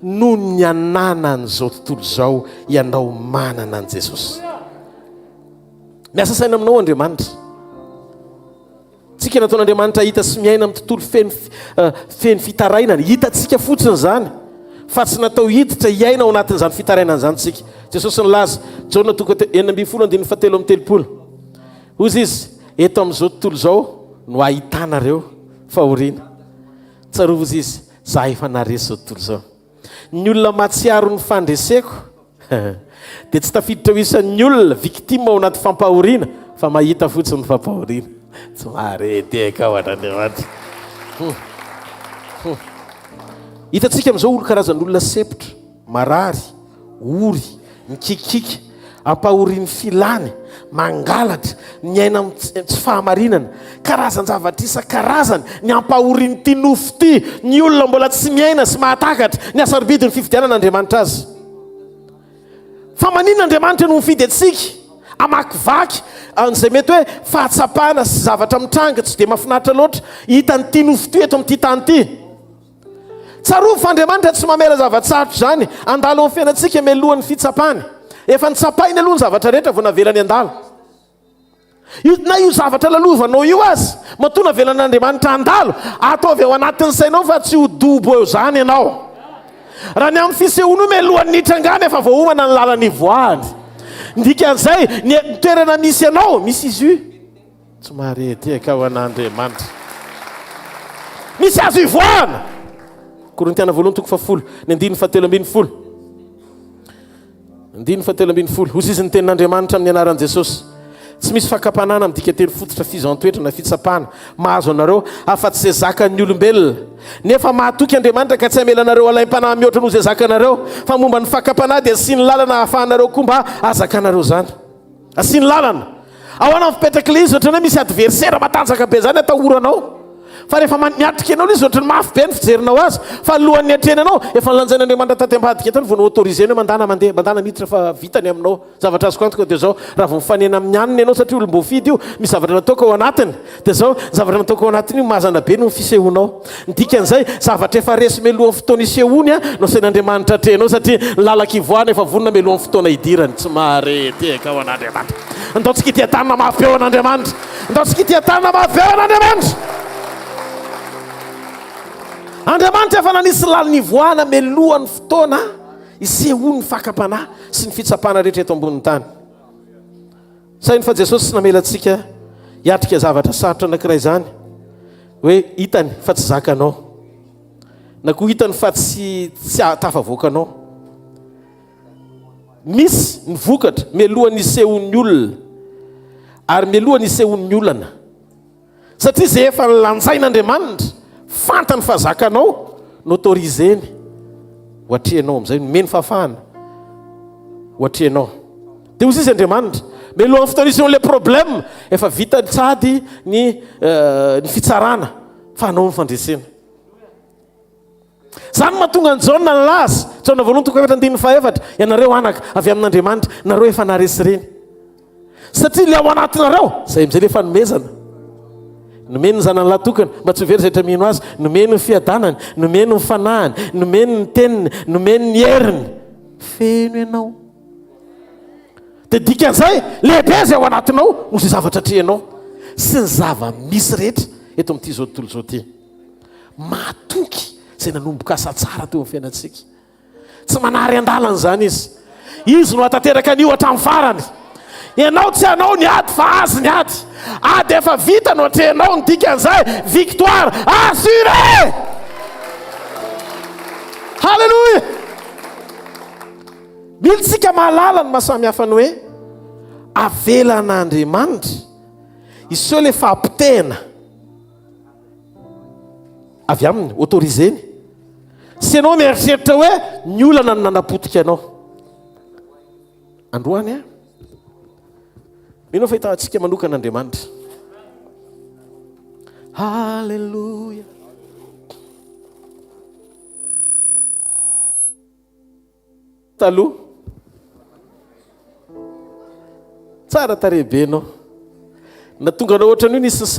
noho ny ananany izao tontolo izao ianao manana an' Jesosy. Miasa saina aminao Andriamanitra. Tsika nataon'Andriamanitra hita sy miaina amin'ny tontolo feno fitarainana. Hitatsika fotsiny izany fa tsy natao hiditra hiaina ao anatin'izany fitarainana izany tsika. Jesosy nilaza Zona 9:17. Hozy izy eto amin'izao tontolo izao no ahitanareo fahoriana. Tsarovo izy za efa naresy izao tontolo izao. Ny olona matsiaro ny fandreseko dia tsy tafiditra ho isan'ny olona victime ao anaty fampahoriana fa mahita fotsiny ny fampahoriana. Tsy maharedy eka ao an'Andriamanitra. Hitatsika amin'izao olo karazan'olona sepotra, marary, ory, mikikika, ampahorian'ny filany, mangalatra, ny aina tsy fahamarinana, karazan-javatra isan-karazany, ny ampahorian'ny ty nofo ty, ny olona mbola tsy miaina sy mahatakatra, ny asarobidiny fifidianan'Andriamanitra azy. Fa maninona Andriamanitra no mifidy atsika amakivaky an'izay mety hoe fahatsapana sy zavatra mitranga tsy dia mahafinaritra loatra hitany ty nofo ty eto amin'ity tany ty. Tsaroa fa Andriamanitra tsy mamela zava-tsarotro zany andalo amin'ny fiainantsika mialohan'ny fitsapany. Efa nitsapainy aloha ny zavatra rehetra vao navelany andalo. Na io zavatra lalovanao io azy matona velan'Andriamanitra andalo ataovy ao anatin'ny sainao fa tsy ho dobo eo zany ianao. Raha ny amin'ny fisehono mialohan'ny nitrangana efa voahomana ny lalany voahany. Ndikan'izay ny toerana misy ianao misy izy io. Tsy maharedy eka ao an'Andriamanitra. Misy azo ivoahana. Korintiana 2:10. Hozy izy ny tenin'Andriamanitra amin'ny anaran'i Jesosy. Tsy misy fakapanana midika teny fototra fizan-toetra na fitsapana mahazo anareo afa-tsy izay zakan'ny olombelona. Nefa mahatoky Andriamanitra ka tsy hamelanareo alaim-panahy mihoatra noho izay zakanareo fa momba ny fakapanahy dia asiany lalana ahafahanareo koa mba azakanareo zany. Asiany lalana. Ao anamin'ny fipetraky le izy ohatrany hoe misy adversera matanjaka be zany atahoranao. fa rehefa miatrika ianao izy ohatrany mafy be ny fijerinao azy fa alohan'ny atreny anao efa nilanjain'andriamanitra taty ambadika etany vao autorisé hoe mandana miditra fa vitany aminao zavatra azy koantoka dia zao raha vao mifanena amin'ny aniny ianao satria olom-boafidy io misy zavatra nataoko ao anatiny dia zao zavatra nataoko ao anatiny io mazana be no fisehonao ndikan'izay zavatra efa resy melohan'ny fotoana isehony a no sain'andriamanitra atrenao satria lalaka ivoana efa vonona melohan'ny fotoana idirany tsy marety eka ao an'andriamanitra ndaotsika ity tanana mafy eo an'andriamanitra ndaotsika ity tanana mafy eo an'andriamanitra andriamanitra efa nanisy laliny ivoana melohan'ny fotoana isehony ny fakapanahy sy ny fitsapana rehetra eto ambonin'ny tany sainy fa Jesosy sy namelantsika hiatrika zavatra sarotra anankiray zany hoe hitany fa tsy zakanao na koa hitany fa tsy tafavoakanao misy ny vokatra melohan'ny isehon'ny olona ary melohan'ny isehon'ny olana satria zay efa nilanjain'andriamanitra fantany fa zakanao noautoriseny ho atrehanao amin'izay nomeny fafahana ho atrehanao dia ozy izy andriamanitra melohan'ny fotoanisy le problème efa vita tsady ny fitsarana fa anao ny fandresena zany mahatonga ny jaona ny laza jaona voalohany toko efatra andininy faefatra ianareo anaka avy amin'andriamanitra nareo efa naresy reny satria le ao anatinareo zay amin'izay le efa nomezana nomeny ny zanany lahtokana mba tsy very zaitra mino azy nomeny ny fiadanany nomeny ny fanahany nomeny ny teniny nomeny ny heriny feno ianao dia dikan'izay lehibe zay ao anatinao no zay zavatra atrehanao sy ny zava-misy rehetra eto amin'ity zao tontolo zao ty matoky zay nanomboka asa tsara teo amin'ny fiainantsika tsy manary an-dalana zany izy no atateraka an'io hatramin'ny farany ianao tsy anao ny ady fa azy ny ady efa vita no atrehanao ny dikan'izay victoire assuré halleloia militsika mahalala ny mahasamy hafa ny hoe avelan'andriamanitra iseo le fampitena avy aminy autoriseny sy ianao mieritreritra hoe ny olana ny nanapotika anao androany a mino fa hitantsika manokan'andriamanitra halleloia taloha tsara tarehibenao na tonga anao ohatran'io nisy ny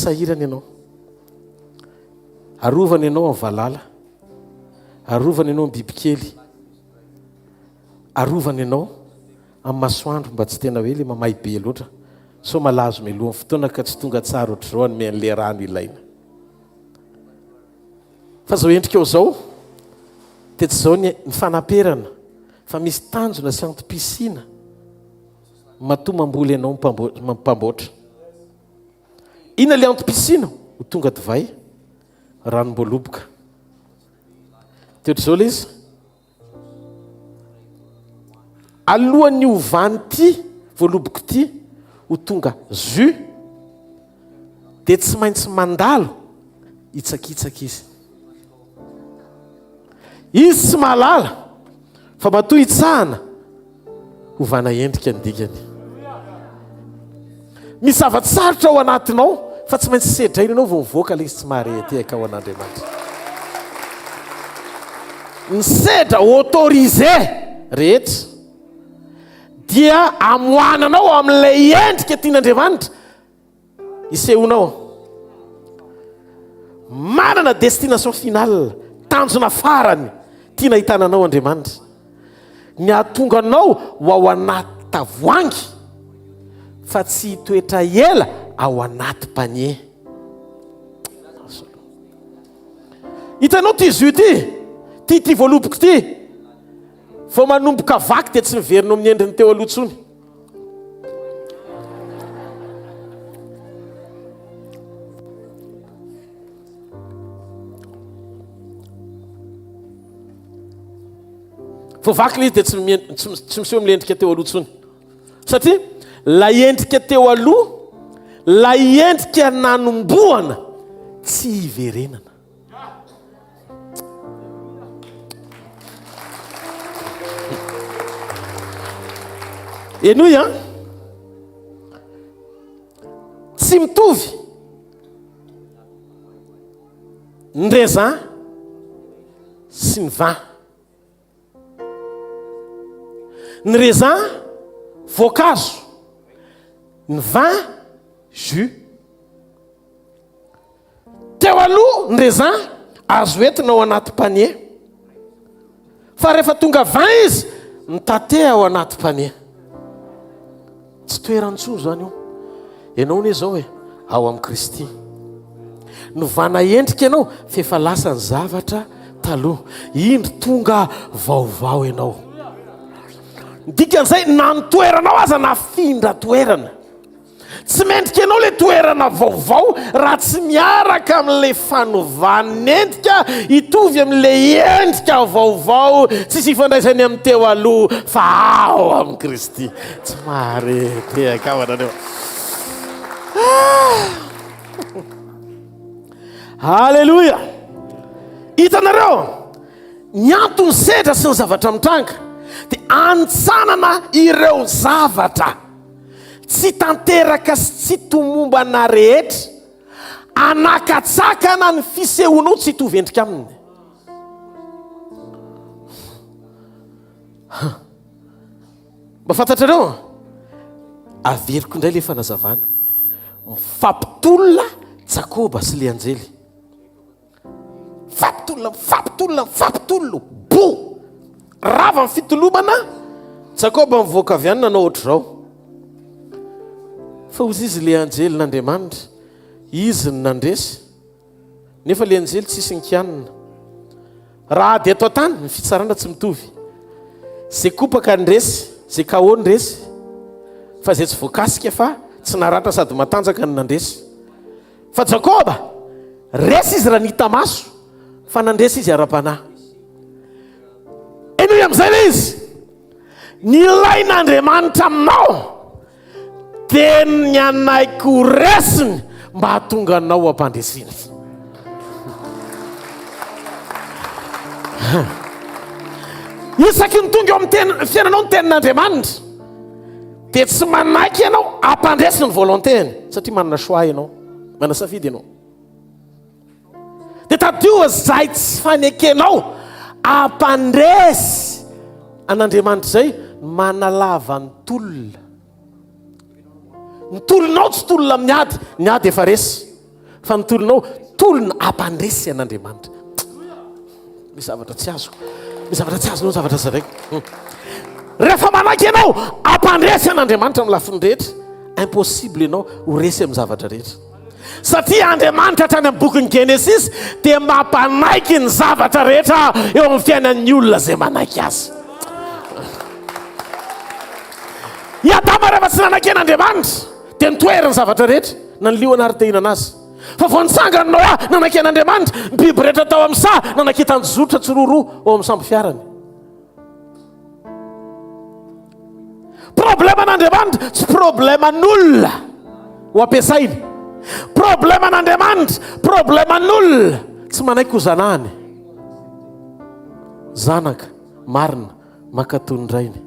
sahirana ianao arovana ianao amin'ny valala arovana ianao amin'ny bibikely arovana ianao amin'ny masoandro mba tsy tena hoe le mamay be loatra so malazo melohan'ny fotoana ka tsy tonga tsara ohatr' zao anyme an'le rano ilaina fa zao endrika eo zao dia tsy zao ny fanamperana fa misy tanjona sy antom-pisina matoa mamboly ianao mampamboatra ina le antom-pisina ho tonga divay ranom-boaloboka teotra zao le izy alohan'ny ovany ty voaloboka ty ho tonga jus dia tsy maintsy mandalo hitsakitsaka izy tsy mahalala fa matoa hitsahana hovana endrika ny dikany misy zava-tsarotra ao anatinao fa tsy maintsy sedraina anao vao mivoaka le izy tsy maharety aka ao an'andriamanitra ny sedra autorisé rehetra dia amoananao amin'ilay endrika tian'andriamanitra isehonao manana destination finale tanjona farany tiana hitananao andriamanitra ny ahatonganao ho ao anaty tavoangy fa tsy hitoetra ela ao anaty panier hitanao ty izy io ty voaloboka ty vao manomboka vaky dia tsy miverinao amin'ny endriny teo alohatsony vao vaky izy dia tsy miseho amin'le endrika teo alohatsony satria la endrika teo aloha la endrika nanomboana tsy hiverenana enoy a tsy mitovy ny raisin sy ny vin. Ny raisin voankazo, ny vin jus. Teo aloha ny raisin azo entina ao anaty panier, fa rehefa tonga vin izy mitate ao anaty panier. Tsy toeran-tsoa zany io. Ianao ne zao hoe ao amin'i Kristy novana endrika ianao fa efa lasa ny zavatra taloha, indro tonga vaovao ianao. Dikan'izay na ny toeranao aza na findra toerana, tsy mendrika ianao le toerana vaovao raha tsy miaraka amin'le fanovan'endrika hitovy amin'le endrika vaovao tsisy ifandraisany amin'ny teo aloha fa ao amin'i Kristy. Tsy marety akavananeo. Halleluja. Hitanareo ny antony sedra sy ny zavatra mitranga dia antsanana ireo zavatra tsy tanteraka sy tsy tomombana rehetra, anakatsakana ny fisehonao tsy hitovy endrika aminy. Mba fantatrareo averiko indray le fanazavana mifampitolona Jakoba sy le anjely. Fampitolona bo rava ny fitolomana. Jakoba mivoaka avy any nanao ohatr'izao, fa ozy izy le anjely n'Andriamanitra, izy ny nandresy, nefa le anjely tsisy nikianina. Raha dia atao tany ny fitsarana tsy mitovy. Zay kopaka ndresy, zay kahô ndresy, fa zay tsy voakasika fa tsy naratra sady matanjaka ny nandresy. Fa Jakoba resy izy raha nita maso, fa nandresy izy ara-panahy. Enoy amin'izay le izy ny ilain'Andriamanitra aminao dia ny anaiko resiny mba hahatonga anao ampandresiny. Isaky ny tonga eo amin'ny fiainanao ny tenin'Andriamanitra dia tsy manaiky ianao ampandresiny ny volontény, satria manana choix ianao, manana safidy ianao. Dia tadio zay tsy fanekenao ampandresy an'Andriamanitra zay manalava ny tolona. Ny tolonao tsy tolona miady, ny ady efa resy, fa ny tolonao tolona ampandresy an'Andriamanitra. Misy zavatra tsy azo, misy zavatra tsy azonao zavatra zaraiko. Rehefa manaiky ianao ampandresy an'Andriamanitra amin'ny lafiny rehetra, impossible ianao ho resy amin'ny zavatra rehetra, satria Andriamanitra hatrany amin'ny bokin'ny Genesis dia mampanaiky ny zavatra rehetra eo amin'ny fiainan'ny olona zay manaiky azy. I Adama rehefa tsy nanaiky an'Andriamanitra dia nitoerany zavatra rehetra na ny liona ary tehinana azy. Fa vao nitsangany Noa nanaiky an'Andriamanitra, ny biby rehetra tao amin'ny sa nanaiky tanjozotra tsiroroa ao amin'ny sambo fiarany. Problema n'Andriamanitra tsy probleman'olona ho ampiasainy. Problema n'Andriamanitra probleman'olona tsy manaiky ho zanahany. Zanaka marina makatony rainy,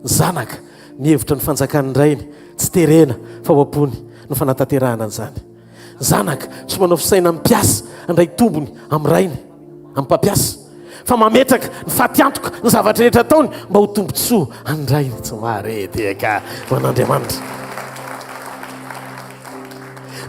zanaka mihevitra ny fanjakany rainy, tsy terena fa hoampony ny fanatanterahana an'izany. Zanaka tsy manao fisaina mipiasa andray tombony amin'ny rainy, amin'ny mpampiasa, fa mametraka ny fatiantoka ny zavatra rehetra ataony mba ho tombotsoa any rainy. Tsy marety eka ho an'Andriamanitra.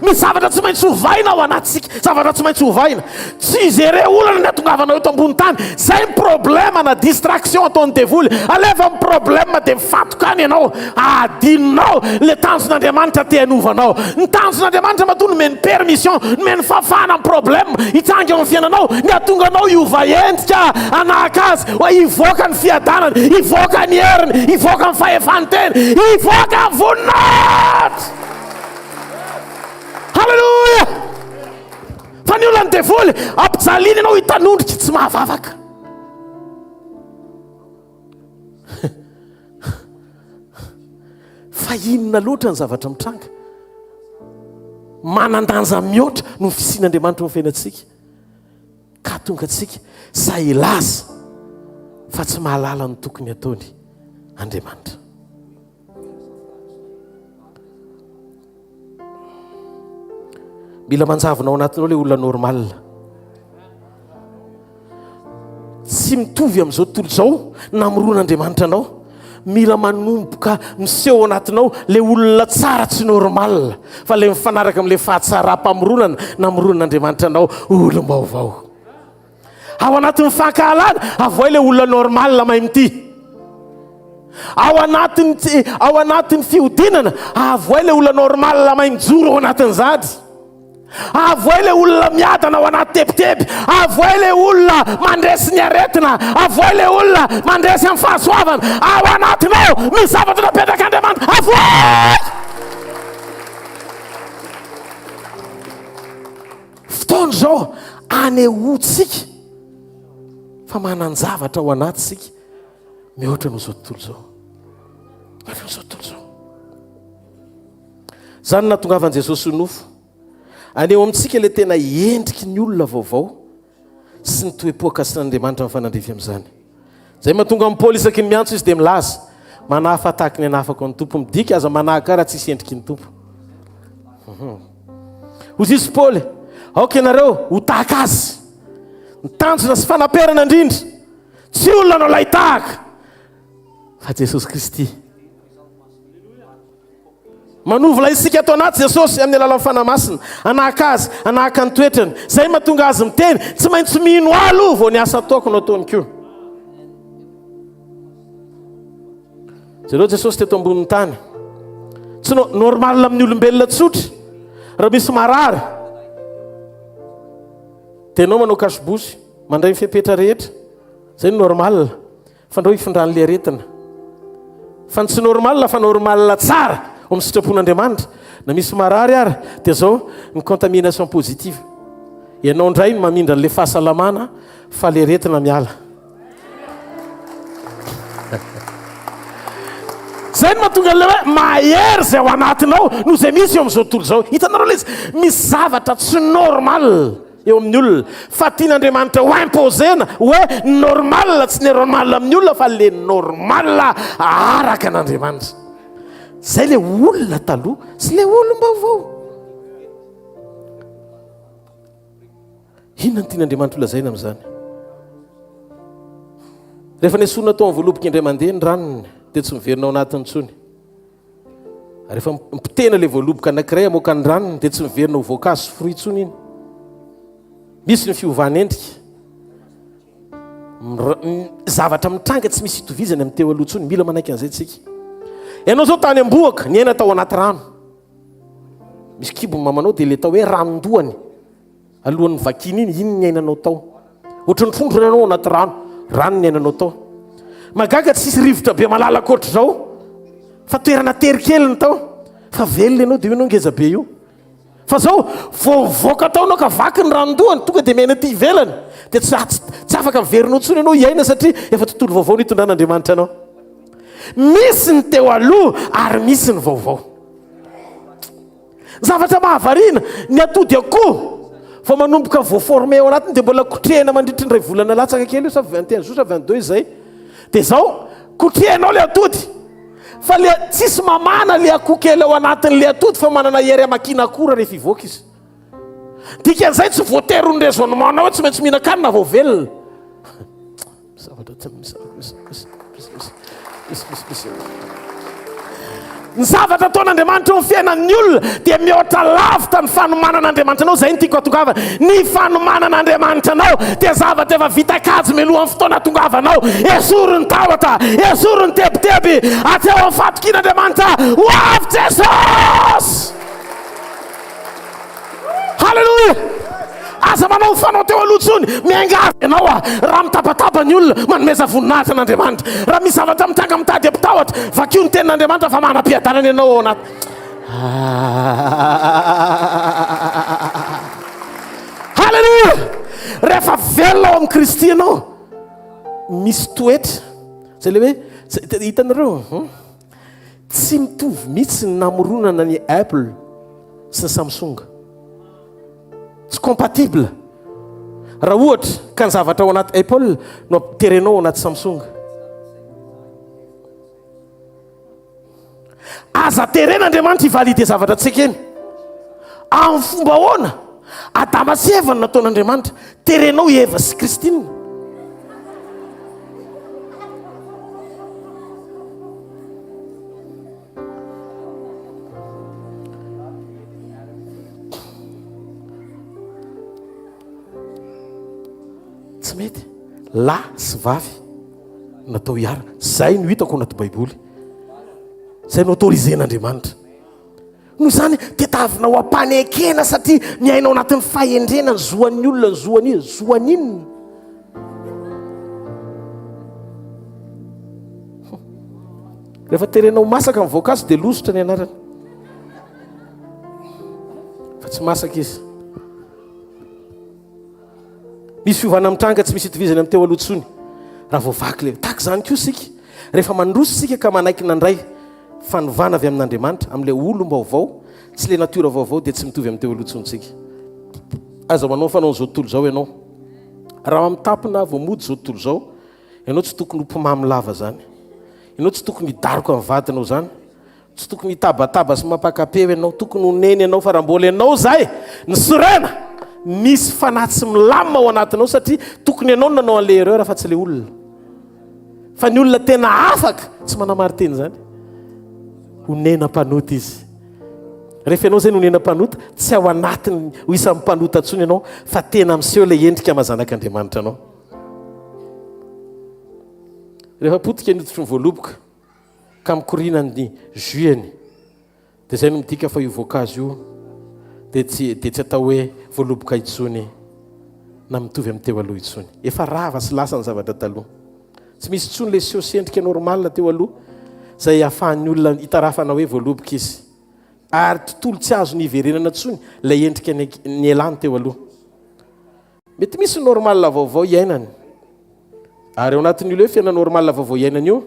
Misy zavatra tsy maintsy hovaina ao anatsika, zavatra tsy maintsy hovaina. Tsy zere olana ny atongavanao eto ambony tany, zay ny problema na distraction ataony devoly. Aleva ny problema dia mifatokany ianao, adinonao le tanjon'Andriamanitra te hanovanao. Ny tanjon'Andriamanitra mato nomeny permission, nomeny fafana ny problema hitsangy eo amin'ny fiainanao, ny atonganao hiova endrika anahaka azy, hivoaka ny fiadanany, hivoaka ny heriny, hivoaka ny fahefanteny, hivoaka ny voninahitra. Halleluja. Fa ny olona ny devoly ampijaliny ianao hitanondrika tsy mahavavaka. Fa inona loatra ny zavatra mitranga, manandanja mihoatra no fisian'Andriamanitra amin'ny fiainantsika, ka tonga atsika sa ilaza fa tsy mahalala ny tokony ataony Andriamanitra. Mila manjavinao anatinao le olona normal, tsy mitovy amin'izao tontolo izao namoron'Andriamanitra anao. Mila manomboka miseho anatinao le olona tsara tsy normal fa le mifanaraka amin'le fahatsaram-pamoronana namoron'Andriamanitra anao olom-baovao. Ao anatin'ny fankahalana avoa le olona normal mahay mity. Ao anatin'ny fiodinana avoa le olona normal mahay mijoro ao anatin'ny zady. Avoa le olona miadana ao anaty tebiteby. Avoa le olona mandresy ny aretina. Avoa le olona mandresy amin'ny fahasoavana. Ao anatinao misy zavatra napetraka Andriamanitra. Avoa! Fotoana izao anehoantsika fa manan-javatra ao anatsika mihoatra n'izao tontolo izao. Mihoatra n'izao tontolo izao. Zany nahatongavan'i Jesosy nofo. Aneo amintsika le tena endriky ny olona vaovao sy ny toe-po-kasin'Andriamanitra amin'ny fanandrify amin'izany. Zay mahatonga amin'ny Paoly isaky ny miantso izy dia milaza. Manahafa tahaka ny anafako ny tompo. Midika aza manahaka raha tsisy endriky ny tompo. Hozy izy Paoly, aoka ianareo ho tahaka azy. Nitanjona sy fanaperana indrindra. Tsy olona anao lay tahaka. Fa Jesosy Kristy. Manovola isika ato anaty Jesosy amin'ny alalan'ny fanamasina. Anahaka azy, anahaka ny toetrany. Zay mahatonga azy miteny, tsy maintsy mino aloha vao ny asa ataoko no ataony koa. Zereo Jesosy teto ambonin'ny tany. Tsy normal amin'ny olombelona tsotra. Raha misy marary. Tenao manao kasibosy, mandray ny fepetra rehetra. Zay ny normal. Fandreo ifindran'le aretina. Fa tsy normal fa normal tsara. Ao amin'ny sitrapon'Andriamanitra. Na misy marary ary dia zao ny contamination positive. Ianao indray no mamindra an'le fahasalamana fa le retina miala. Zay no mahatonga le hoe mahery zay ao anatinao no zay misy eo amin'izao tontolo izao. Hitanareo le misy zavatra tsy normal eo amin'ny olona. Fa tian'Andriamanitra ho imposena hoe normal tsy normal amin'ny olona fa le normal araka an'Andriamanitra. Zay le olona taloha sy le olom-baovao. Inona ny tian'Andriamanitra lazaina amin'izany? Rehefa nesorina tao amin'ny voaloboka indray mandeha ny ranony dia tsy miverinao anatin'ny tsony. Rehefa mipitena le voaloboka anankiray amoaka ny ranony dia tsy miverina ho voankazo fruit tsony iny. Misy ny fiovana endrika. Zavatra mitranga tsy misy hitovizany amin'ny teo aloha tsony. Mila manaiky an'izay tsika. Ianao zao tany amboaka, ny aina tao anaty rano. Misy kibo mamanao dia le tao hoe ranon-dohany. Alohan'ny vakiny iny ny ainanao tao. Ohatran'ny trondro ianao anaty rano, rano ny ainanao tao. Magaga tsisy rivotra be malalaka ohatr' izao. Fa toerana terikely tao. Fa velona ianao dia ianao ngeza be io. Fa zao voavoaka tao anao ka vaky ny ranon-dohany tonga dia mena ty ivelany. Dia tsy afaka miverinao tsony ianao hiaina satria efa tontolo vaovao nitondran'Andriamanitra anao. Misy ny teo aloha ary misy ny vaovao. Zavatra mahavariana ny atody akoho fa manomboka voaforme ao anatiny dia mbola kotrehana mandritry ny ray volana latsaka kely io sa 21 jours sa 22 izay. Dia zao kotrehanao le atody fa le tsisy mamana le akoho kely ao anatin'le atody fa manana hery amakina akora rehefa ivoaka izy. Dikan'izay tsy voatery ny raisonnement hoe tsy maintsy mihinan-kanina vao velona. Ny zavatra ataon'Andriamanitra eo amin'ny fiainan'ny olona dia mihoatra lavitra ny fanomanan'Andriamanitra anao. Zay ny tiako hatongavana. Ny fanomanan'Andriamanitra anao dia zavatra efa vita kajy mialohan'ny fotoana hatongavanao. Esory ny tahotra, esory ny tebiteby, atseo amin'ny fatokian'Andriamanitra ho avy Jesosy. Halleluja. Aza manao fanao teo aloha tsony miangavy ianao raha mitapatapa ny olona manomeza voninahitra an'Andriamanitra. Raha misy zavatra mitranga mitady ampitahotra vakio ny tenin'Andriamanitra fa manam-piadanana ianao ao anaty. Halleluja. Rehefa velona ao amin'ny Kristy ianao misy toetra. Zay le hoe hitanareo tsy mitovy mihitsy ny namoronana ny Apple sy ny Samsung. Tsy compatible. Raha ohatra ka ny zavatra ao anaty Apple no terenao ao anaty Samsung. Aza teren'Andriamanitra ivalide zavatra tsika eny. Amin'ny fomba ahoana? Adama sy Eva nataon'Andriamanitra terenao Eva sy Kristy. tsy mety la sy vavy natao hiara zay no hitako anaty baiboly zay no autorisen'Andriamanitra noho izany tetavina ho ampanekena satria miainao anatin'ny fahendrena ny zoan'ny olona ny zoan'inona rehefa terenao masaka ny voankazo dia lozotra ny anarany fa tsy masaka izy misy fiovana mitranga tsy misy itovizany amin'ny teo alohatsony raha voavaky le tahaka izany koa sika rehefa mandroso sika ka manaiky nandray fanovana avy amin'Andriamanitra amin'ilay olom-baovao tsy le natiora vaovao dia tsy mitovy amin'ny teo alohatsontsika aza manao fanao zao tontolo zao ianao raha mitapina voamody zao tontolo zao ianao tsy tokony ho mpimamy lava zany ianao tsy tokony hidaroka amin'ny vadinao zany tsy tokony hitabataba sy mampakapeo ianao tokony ho neny ianao fa raha mbola ianao zay ny sorena misy fanatsy milamina ao anatinao satria tokony ianao nanao an'le erreur fa tsy le olona fa ny olona tena afaka tsy manamariteny zany honena-panota izy rehefa ianao zay ny honena-panota tsy ao anatiny ho isan'ny mpanota ntsony ianao fa tena miseho ilay endrika mazanak'Andriamanitra anao rehefa potika niditry ny voaloboka ka mikorinany juiny dia zay no midika fa io voankazo io dia tsy atao hoe voaloboka itsony na mitovy amin'ny teo aloha itsony efa rava sy lasa ny zavatra taloha tsy misy tsony le siosendrika normal teo aloha zay ahafahan'ny olona hitarafana hoe voaloboka izy ary tontolo tsy azo ny iverenana tsony lay endrika ny elany teo aloha mety misy normal vaovao iainany ary ao anatin'ilo hoe fiaina normal vaovao iainany io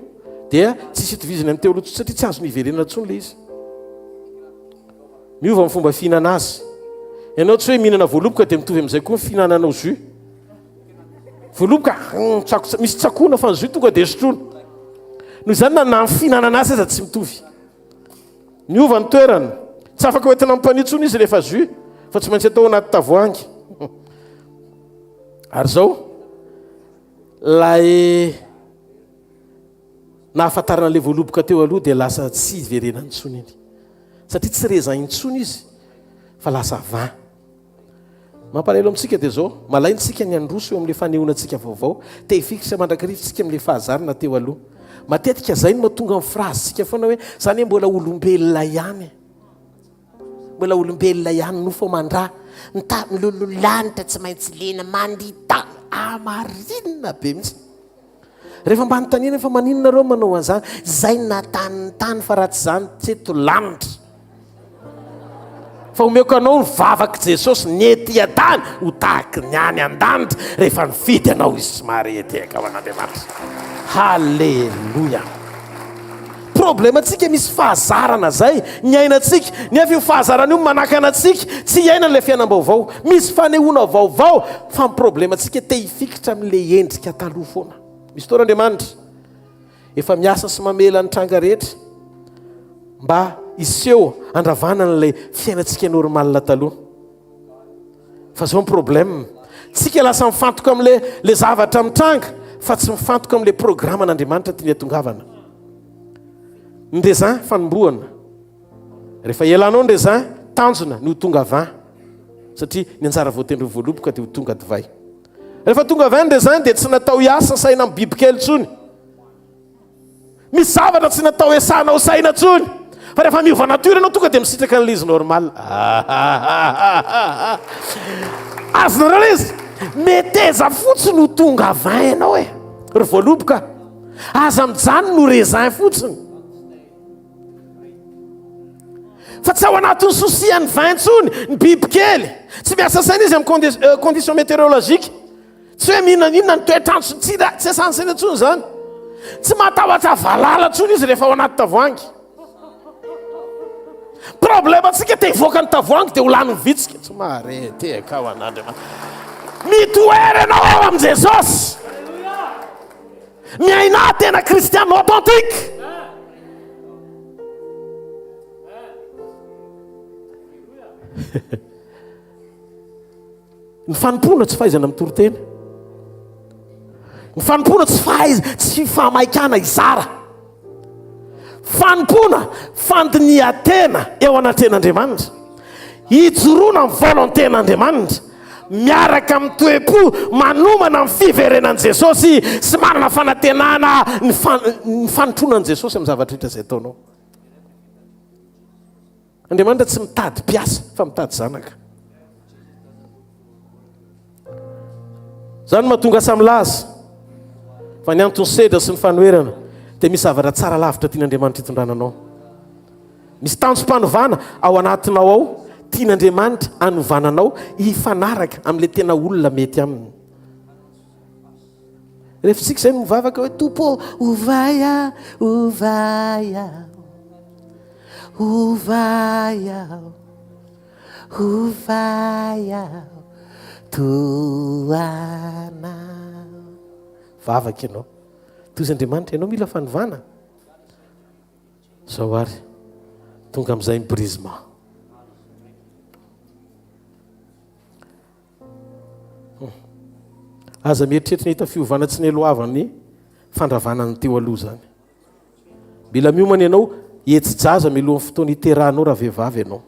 dia tsisy itovizany amin'ny teo aloha satria tsy azo ny iverenana tsony le izy miova amin'ny fomba fihinana azy ianao tsy hoe mihinana voaloboka dia mitovy amin'izay koa fihinananao jus voaloboka misy tsakoana fa ny jus tonga dia sotrona noho izany na ny fihinanana azy aza tsy mitovy miova ny toerana tsy afaka hoentina mpanitsony izy rehefa jus fa tsy maintsy atao anaty tavoahangy ary zao lay nahafantarana le voaloboka teo aloha dia lasa tsy iverenany tsony iny satria tsy rezan'intsony izy fa lasa vin mampalahelo amintsika dia zao malaintsika ny androso eo amin'le fanehoanantsika vaovao te hifikitra mandrakarivotsika amin'le fahazarana teo aloha matetika zay no mahatonga amin'ny frazysika foana hoe zany hoe mbola olombelona ihany mbola olombelona ihany no fo mandrà nylololanitra tsy maintsy lena mandita amarinina be mihitsy rehefa mba nytanina efa maninonareo manao an'izany zay natanyny tany fa raha tsy zany tsy eto lanitra fa omeko anao ny vavaky Jesosy nety an-tany ho tahaky ny any an-danitra rehefa nifidy anao izy tsy mahareteka ao an'Andriamanitra halleloia problemantsika misy fahazarana zay ny ainatsika nefa io fahazarana io manakana antsika tsy iaina n'ilay fiainam-baovao misy fanehoana vaovao fa ny problemantsika te hifikitra amin'ilay endrika taloha foana misy fotoan'Andriamanitra efa miasa sy mamela ny tranga rehetra mba iseho andravana n'ilay fiainantsika normal taloha fa zao ny problème tsika lasa mifantoka amin'le zavatra mitranga fa tsy mifantoka amin'le programme n'Andriamanitra tiany atongavana ny raisin fanomboana rehefa elanao ny raisin tanjona ny ho tonga vin satria ny anjara voatendry voaloboka dia ho tonga divay rehefa tonga vin ny raisin dia tsy natao hiasa saina amin'ny bibikely tsony misy zavatra tsy natao hiasanao saina tsony fa rehefa miova natiora ianao tonga dia misitraka n'le izy normal azonareo le izy meteza fotsiny ho tonga vin ianao e ry voaloboka aza mijany no raisin fotsiny fa tsy ao anatin'ny sosian'ny vin tsony ny bibikely tsy miasa saina izy amin'ny condition météorologique tsy hoe mihinana ny toetrandro tsy asany saina tsony zany tsy mahatahotra valala tsony izy rehefa ao anaty tavoahangy problème atsika te hivoaka ny tavoahangy dia ho lany vitsika tsy mahareteka ao an'Andriamanitra mitoery ianao ao amin'i Jesosy miaina tena kristiana authentique ny fanompona tsy fahaizana mitorotena ny fanompona tsy fahamaikana izara fanompona fandiniatena eo anatren'Andriamanitra hijoroana ny volonten'Andriamanitra miaraka amin'ny toe-po manomana amin'ny fiverenan'i Jesosy sy manana fanantenana ny fanontronan'i Jesosy amin'ny zavatra rehetra izay ataonao. Andriamanitra tsy mitady mpiasa fa mitady zanaka. Zany mahatonga samy laza fa ny antony sedra sy ny fanoherana dia misy zavatra tsara lavitra tian'Andriamanitra hitondrananao. Misy tanjom-panovana ao anatinao ao tian'Andriamanitra hanovananao hifanaraka amin'ilay tena olona mety aminy. Rehefa isika izay no mivavaka hoe tompo ovaya ovaya ovaya ovaya toana vavaka ianao toy izy Andriamanitra ianao mila fanovana zao ary tonga amin'izay mibrisma. Aza mieritreritra ny hita fiovana tsy ny eloavany fandravanany teo aloha zany. Mila miomana ianao hetsi-jaza milohan'ny fotoana hiterahanao raha vehivavy ianao.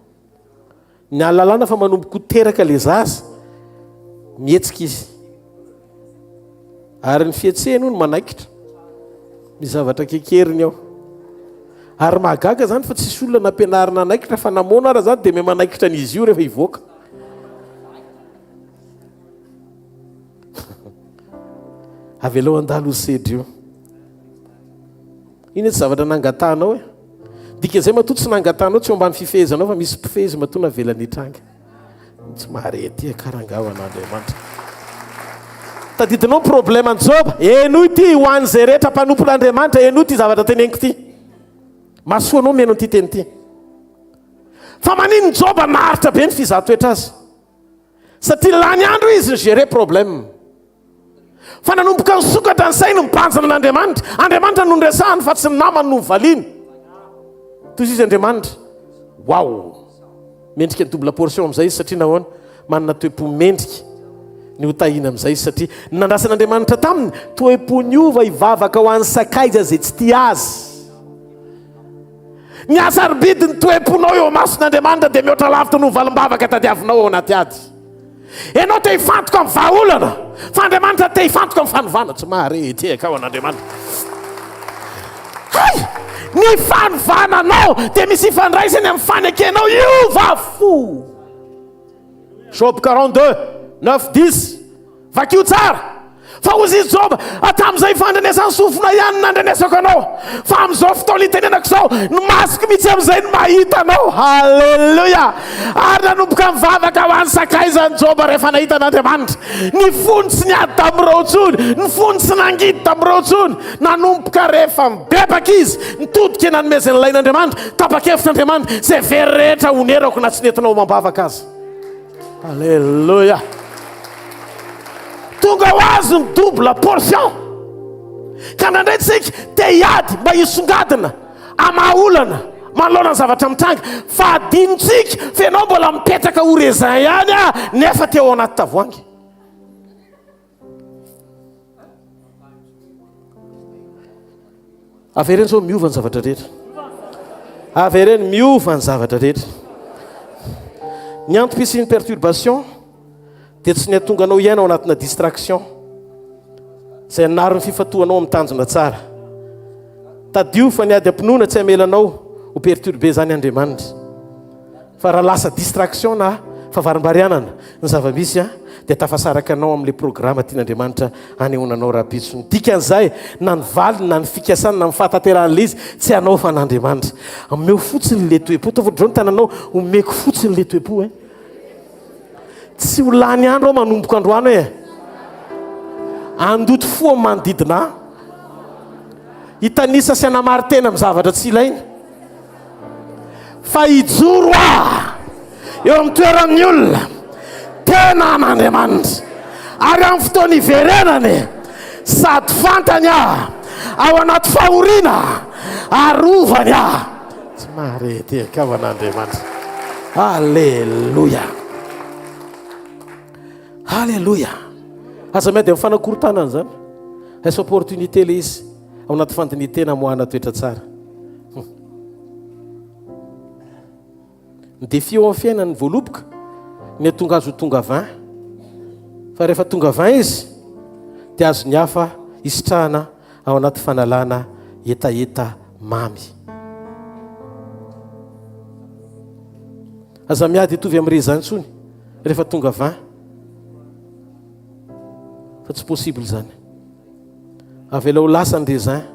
Ny alalàna fa manomboka teraka le zaza mihetsika izy. Ary ny fietsehany no manaikitra. Misy zavatra kekeriny ao. Ary mahagaga zany fa tsisy olona nampianarina anaikitra fa namoana ara zany dia me manaikitra an'izy io rehefa hivoaka. Avelao andalo sedry io. Iny tsy zavatra nangatanao e. Dika zay matoa tsy nangatanao tsy ambany fifehezanao fa misy mpifezy matoa navelany tranga. Tsy marety karangao an'Andriamanitra. Tadidinao problème ny Zoma. Eno ity ho an'izay rehetra mpanompon'Andriamanitra eno ity zavatra teneniko ity. Masoanao meno ity teny ity. Fa manino Zoma naharitra be ny fizahan-toetra azy. Satria lany andro izy gérer problème. Fa nanomboka ny sokatra ny sainy mibanjana n'Andriamanitra. Andriamanitra no nresahany fa tsy ny namany no mivaliany. Toy izy Andriamanitra. Wow! Mendrika ny double portion amin'izay izy satria nahoana manana toe-po mendrika ny hotahina amin'izay izy satria nandrasan'Andriamanitra taminy toe-po ny ova hivavaka ho an'ny sakaiza izay tsy tia azy. Ny asarbidy ny toe-ponao eo mason'Andriamanitra dia mihoatra lavitra no valim-bavaka tadiavinao ao anaty ady. Ianao te hifantoka amin'ny vahaolana fa Andriamanitra te hifantoka amin'ny fanovana. Tsy maharety ka ho an'Andriamanitra. Hay! Ny fanovananao dia misy ifandraisany amin'ny fanekenao iova fo. Job 42 9 10 vakio tsara fa ozy izy Zoma atamin'izay fandrenesany sofina ihany nandrenesako anao fa amin'izao fotoana itenenako izao ny masoko mihitsy amin'izay no mahita anao. Halleluja! Ary nanomboka mivavaka ho an'ny sakaizany Zoma rehefa nahita an'Andriamanitra. Ny fony sy niady tamin'ireo tsony, ny fony sy nangidy tamin'ireo tsony, nanomboka rehefa mibebaka izy nitodika eny anomezany lain'Andriamanitra, tapa-kevitr'Andriamanitra izay very rehetra honerako na tsy nentinao mambavaka azy. Halleluja! Tonga ho azy ny double portion. Ka nandraitsika te hiady mba hisongadina amaolana manoloana ny zavatra mitranga fa adinontsika fa ianao mbola mipetraka ho rezan ihany nefa teo anaty tavoangy. Avereny zao miova ny zavatra rehetra. Avereny miova ny zavatra rehetra. Ny antom-pisiny perturbation dia tsy ny tonga anao iainao anatina distraction izay naro ny fifatoanao amin'ny tanjona tsara. Tadio fa niady ampinoana tsy hamelanao ho perturbe zany Andriamanitra. Fa raha lasa distraction na favarim-barianana ny zava-misy dia tafasaraka anao amin'ilay programa tian'Andriamanitra hanehoananao raha-pitsony. Dikan'izay na ny valiny na ny fikasany na ny fahatateran'ilay izy tsy anao fa n'Andriamanitra. Omeo fotsiny le toe-po. Tafodreo ny tananao omeko fotsiny le toe-po e. Tsy ho lany andro ao manomboka androano e. Andoto fo amin'ny manodidina. Hitanisa sy hanamary tena amin'ny zavatra tsy ilaina. Fa hijoro eo amin'ny toeran'ny olona tena an'Andriamanitra. Ary amin'ny fotoana hiverenany sady fantany ao anaty fahoriana arovany tsy marety ka ho an'Andriamanitra. Halleluja. Halleluja. Aza miady amin'ny fanakorotanana zany. Esa opportunité le izy ao anaty fandinitena namoahana toetra tsara. Ny défi ao amin'ny fiainany voaloboka ny tonga azo tonga 20 fa rehefa tonga 20 izy dia azo ny hafa isitrahana ao anaty fanalana etaeta mamy. Aza miady hitovy amin'ireny zany tsony rehefa tonga 20 fa tsy possible zany. Avela ho lasa ny raisin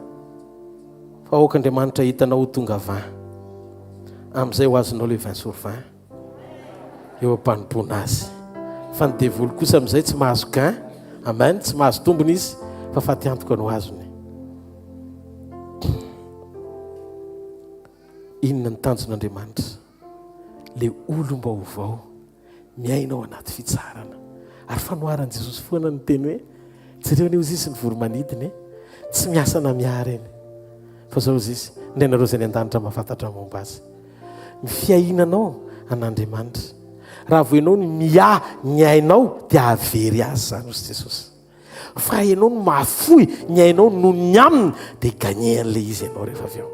fa aok'Andriamanitra hitanao ho tonga 20 amin'izay ho azonao le 20/20 eo ampanompona azy. Fa ny devoly kosa amin'izay tsy mahazo gain, amen, tsy mahazo tombony izy fa fatiantoka no azony. Inona ny tanjon'Andriamanitra? Le olom-baovao miainao anaty fitsarana. Ary fanoharan'i Jesosy foana ny teny hoe jereo ny ozisy ny voromanidiny tsy miasa na miara eny fa zao zisy ndray nareo zay ny an-danitra mahafantatra momba azy. Ny fiainanao an'Andriamanitra raha voenao ny ny ainao dia avery azy zany ozy Jesosy. Fa ianao no mahafoy ny ainao noho ny aminy dia gagné an'le izy ianao rehefa avy eo.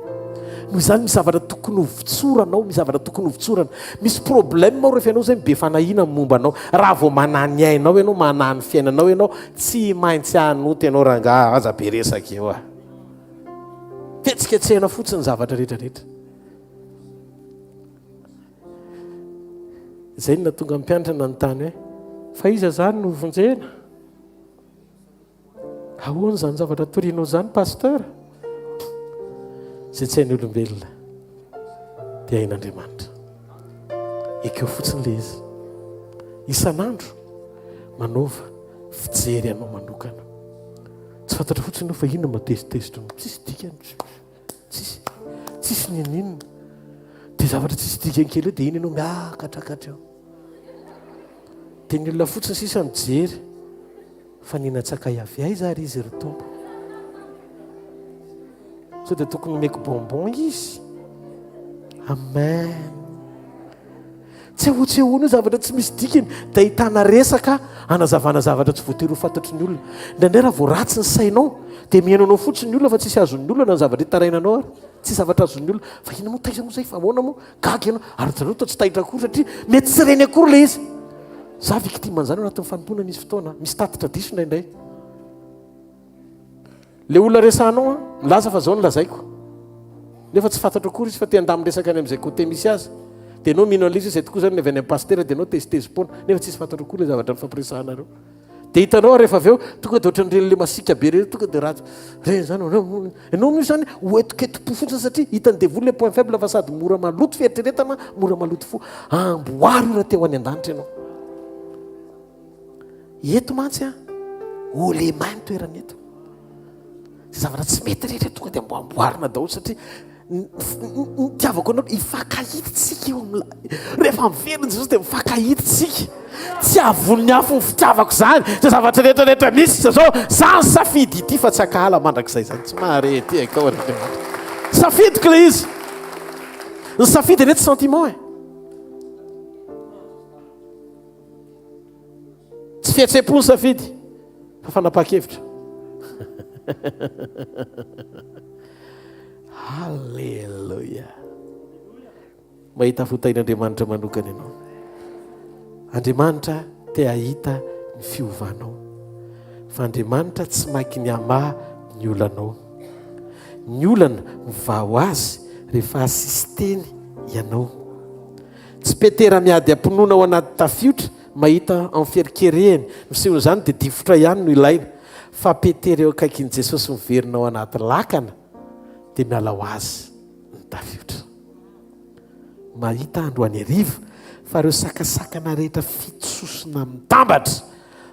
Noho izany misy zavatra tokony hovitsoranao, misy zavatra tokony hovitsorana. Misy problème rehefa ianao zay be fanahina momba anao. Raha vao manany ny ainao ianao, manany fiainanao ianao, tsy maintsy hanoty ianao rangahy aza be resaka eo a. Fetsiketsehana fotsiny zavatra rehetrarehetra. Zay no natonga mpianatra nanontany hoe fa iza zany no vonjena? Ahoana zany zavatra torianao zany pasteur? Zay tsy hain'ny olombelona dia hain'Andriamanitra. Ekeo fotsiny le izy. Isan'andro manaova fijery anao manokana. Tsy fantatra fotsiny anao fa inona matezitezitra. Tsisy dikany. Tsisy ninina. Dia zavatra tsisy dikany kely eo dia iny ianao miakatrakatra eo. Dia ny olona fotsiny sisa mijery fa ninatsakay avy aiza ary izy ry tompo. So dia tokony meko bonbon izy. Amen. Tsy ahoana zavatra tsy misy dikany dia ahitana resaka anazavana zavatra tsy voatery ho fantatry ny olona. Ndraindray raha vao ratsy ny sainao dia mihainanao fotsiny ny olona fa tsisy azon'ny olona na zavatra hitarainanao ary tsy zavatra azon'ny olona. Fa ina moa taiza moa zay fa ahoana moa gaga ianao ary zareo ta tsy tahitra akory satria mety tsy reny akory le izy. Za victime an'izany anatin'ny fanompoana misy fotoana misy tatitra diso indraindray. Le olona resanao milaza fa zao no lazaiko nefa tsy fantatra akory izy fa te andamy resaka any amin'izay côté misy azy dia anao mino an'ilay izy izay tokoa zany avy any amin'ny pasteur dia anao tezitezim-poana nefa tsisy fantatra akory le zavatra mifampiresahanareo. Dia hitanao rehefa avy eo tonga dia ohatran'ireny le masika be reny tonga dia ratsy reny zany ianao misy zany hoetiketipo fotsiny satria hitany devoly le point faible fa sady mora maloto fieritreretana mora maloto fo. Amboary io raha te ho any an-danitra ianao. Eto mantsy ho le mainy toerana eto. Zavatra tsy mety rehetra tonga dia amboarina daholo satria tiavako anao hifankahititsika eo amin'ny rehefa miveriny Jesosy dia mifankahititsika. Tsy avony afo ny fitiavako zany sa zavatra rehetrarehetra misy zao zany safidy ity fa tsy akahala mandrakizay zany tsy maharety akao safidiko le izy. Ny safidy rehetra sentiment tsy fihetsepo ny safidy fa fanapa-kevitra. Halleluja. Mahita fotain'Andriamanitra manokana ianao. Andriamanitra te ahita ny fiovanao fa Andriamanitra tsy maiky ny amaha ny olanao. Ny olana mivao azy rehefa asisteny ianao. Tsy petera miady ampinoana ao anaty tafiotra mahita anferikerehany miseho zany dia difotra ihany no ilaina. Fa petera eo akaikin'i Jesosy miverinao anaty lakana dia miala ho azy ny tafiotra. Mahita andro any ariva fa ireo sakasakana rehetra fitsosona mitambatra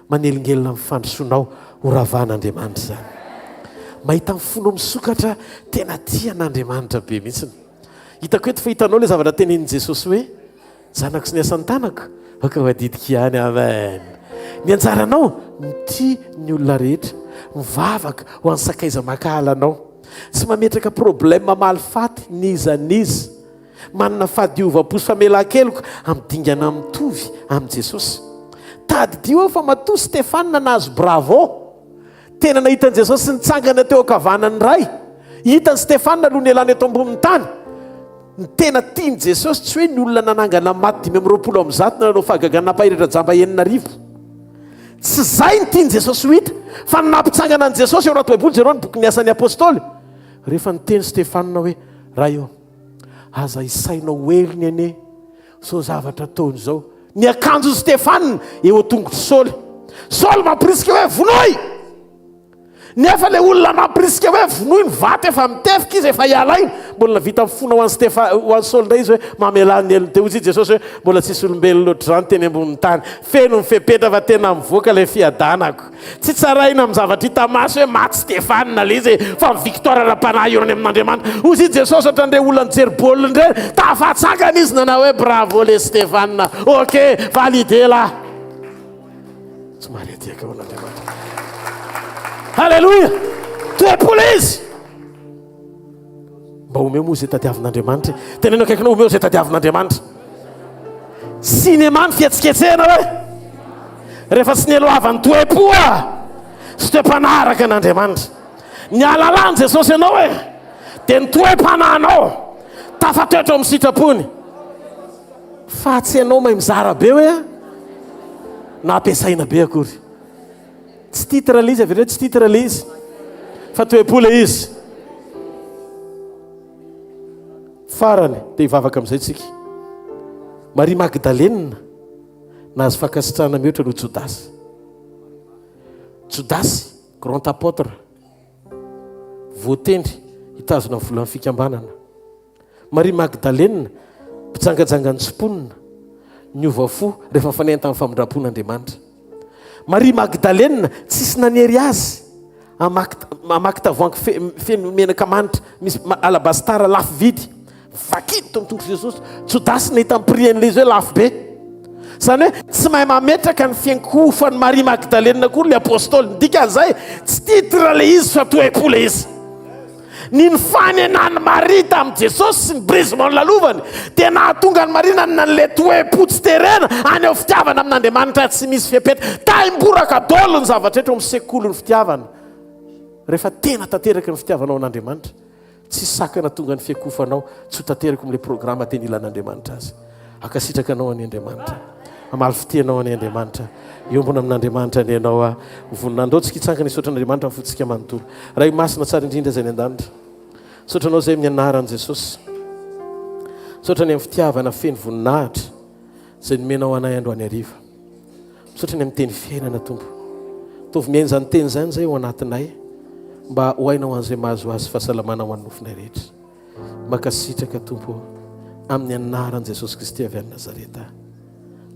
manelingelina amin'ny fandrosoanao ho ravan'Andriamanitra zany. Mahita ny fonao misokatra tena tian'Andriamanitra be mihitsiny. Hitako eto fa hitanao le zavatra tenenin'i Jesosy hoe zanako sy ny asan'ny tanako aka hoadidika ihany. Amen. Ny anjaranao mity ny olona rehetra mivavaka ho an'ny sakaiza makahalanao. Tsy mametraka problème malifaty nizaniza manana fahadiova-po sy famelan-keloka amidingana mitovy amin'i Jesosy. Tadidio fa matoa Stefana nahazo bravo. Tena nahitan'i Jesosy sy nitsangana teo ankavanany ray. Hitany Stefana aloha ny elany eto ambonin'ny tany. Ny tena tiany Jesosy tsy hoe ny olona nanangana maty 520 na nanao fahagagana napahiratra jamba 9,000. tsy zay ny tiany Jesosy ho hita fa nampitsangana an' Jesosy eo anaty baiboly jereo ny boky ny asan'ny apôstôly. Rehefa niteny Stefanina hoe raha eo aza isainao elony ane so zavatra ataony zao. Ny akanjo Stefanina eo tongotra Saoly. Saoly mampirisika hoe vonoy, nefa le olona mampirisika hoe vonoy ny vaty efa mitefika izy efa hialainy. Mbola vita mifona ho an'ny Saoly ndray izy hoe mamelany elony teo izy Jesosy hoe mbola tsisy olombelona loatra zany teny ambonin'ny tany, feno mifepetra fa tena mivoaka le fiadanako. Tsy tsaraina amin'ny zavatra hita maso hoe maty Stefanina le izy fa victoire ra-panahy eo any amin'Andriamanitra. Hozy izy Jesosy ohatra ndray olona nijery baolina ndray tafatsangana izy nanao hoe bravo le Stefanina, ok validé la. Somary atiaka ao n'Andriamanitra. Halleluja. Toe-pola izy. Mba omeo moa izay tadiavin'Andriamanitra. Teneno akaikinao omeo izay tadiavin'Andriamanitra. Sinema ny fihetsiketsehana hoe rehefa tsy nielohavan'ny toe-poa sy toe-panaraka an'Andriamanitra. Ny alalany Jesosy ianao hoe dia ny toe-panahinao tafatoetra amin'ny sitrapony. Fa tsy ianao mahay mizara be hoe na ampiasaina be akory. Tsy titre le izy avy tsy titre le izy fa toe-pola izy. Farany dia hivavaka amin'izay tsika. Maria Magdalena nahazo fankasitrahana mihoatra noho Jodasy. Jodasy grand apôtre voatendry hitazona ny volan'ny fikambanana. Maria Magdalena mpitsangajanga ny tsimponina niova fo rehefa fanentana amin'ny famindram-pon'Andriamanitra. Maria Magdalena tsisy nanery azy amaky tavoangy feno menaka manitra misy alabastara lafo vidy vakidy to mitondro Jesosy. Jodasy nahita amprien'le izy hoe lafo be. Zany hoe tsy mahay mametraka ny fiankofan'ny Maria Magdalena koa le apôstôly. Ndika an'izay tsy titre le izy fa toe-pola izy. Ny fanenan'ny Maria tamin'i Jesosy sy ny brisement lalovany dia nahatonga ny Maria nanle toe-po tsy terena any ao fitiavana amin'Andriamanitra tsy misy fiapetra. Taimboraka dolo ny zavatra eto amin'ny sekolon'ny fitiavana. Rehefa tena tanteraka ny fitiavanao an'Andriamanitra, tsy sakana tonga ny fiakofanao, tsy ho tanteraka amin'ilay programa teny ilan'Andriamanitra azy. Akasitraka anao any Andriamanitra, amaly fitianao any Andriamanitra, iombona amin'Andriamanitra ny ianao voninandro tsika hitsangana isotra an'Andriamanitra fotsika manontolo. Raha masina tsara indrindra zay ny an-danitra. Sotranao zay amin'ny anaran'i Jesosy. Sotra ny amin'ny fitiavana feno voninahitra zay nomenao anay andro any hariva. Sotra ny amin'ny teny fiainana Tompo. Tovy miainy zany teny zany zay ao anatinay mba ho hainao an'izay mahazo azy fahasalamana ho an'ny nofinay rehetra. Makasitraka Tompo amin'ny anaran'i Jesosy Kristy avy any Nazareta.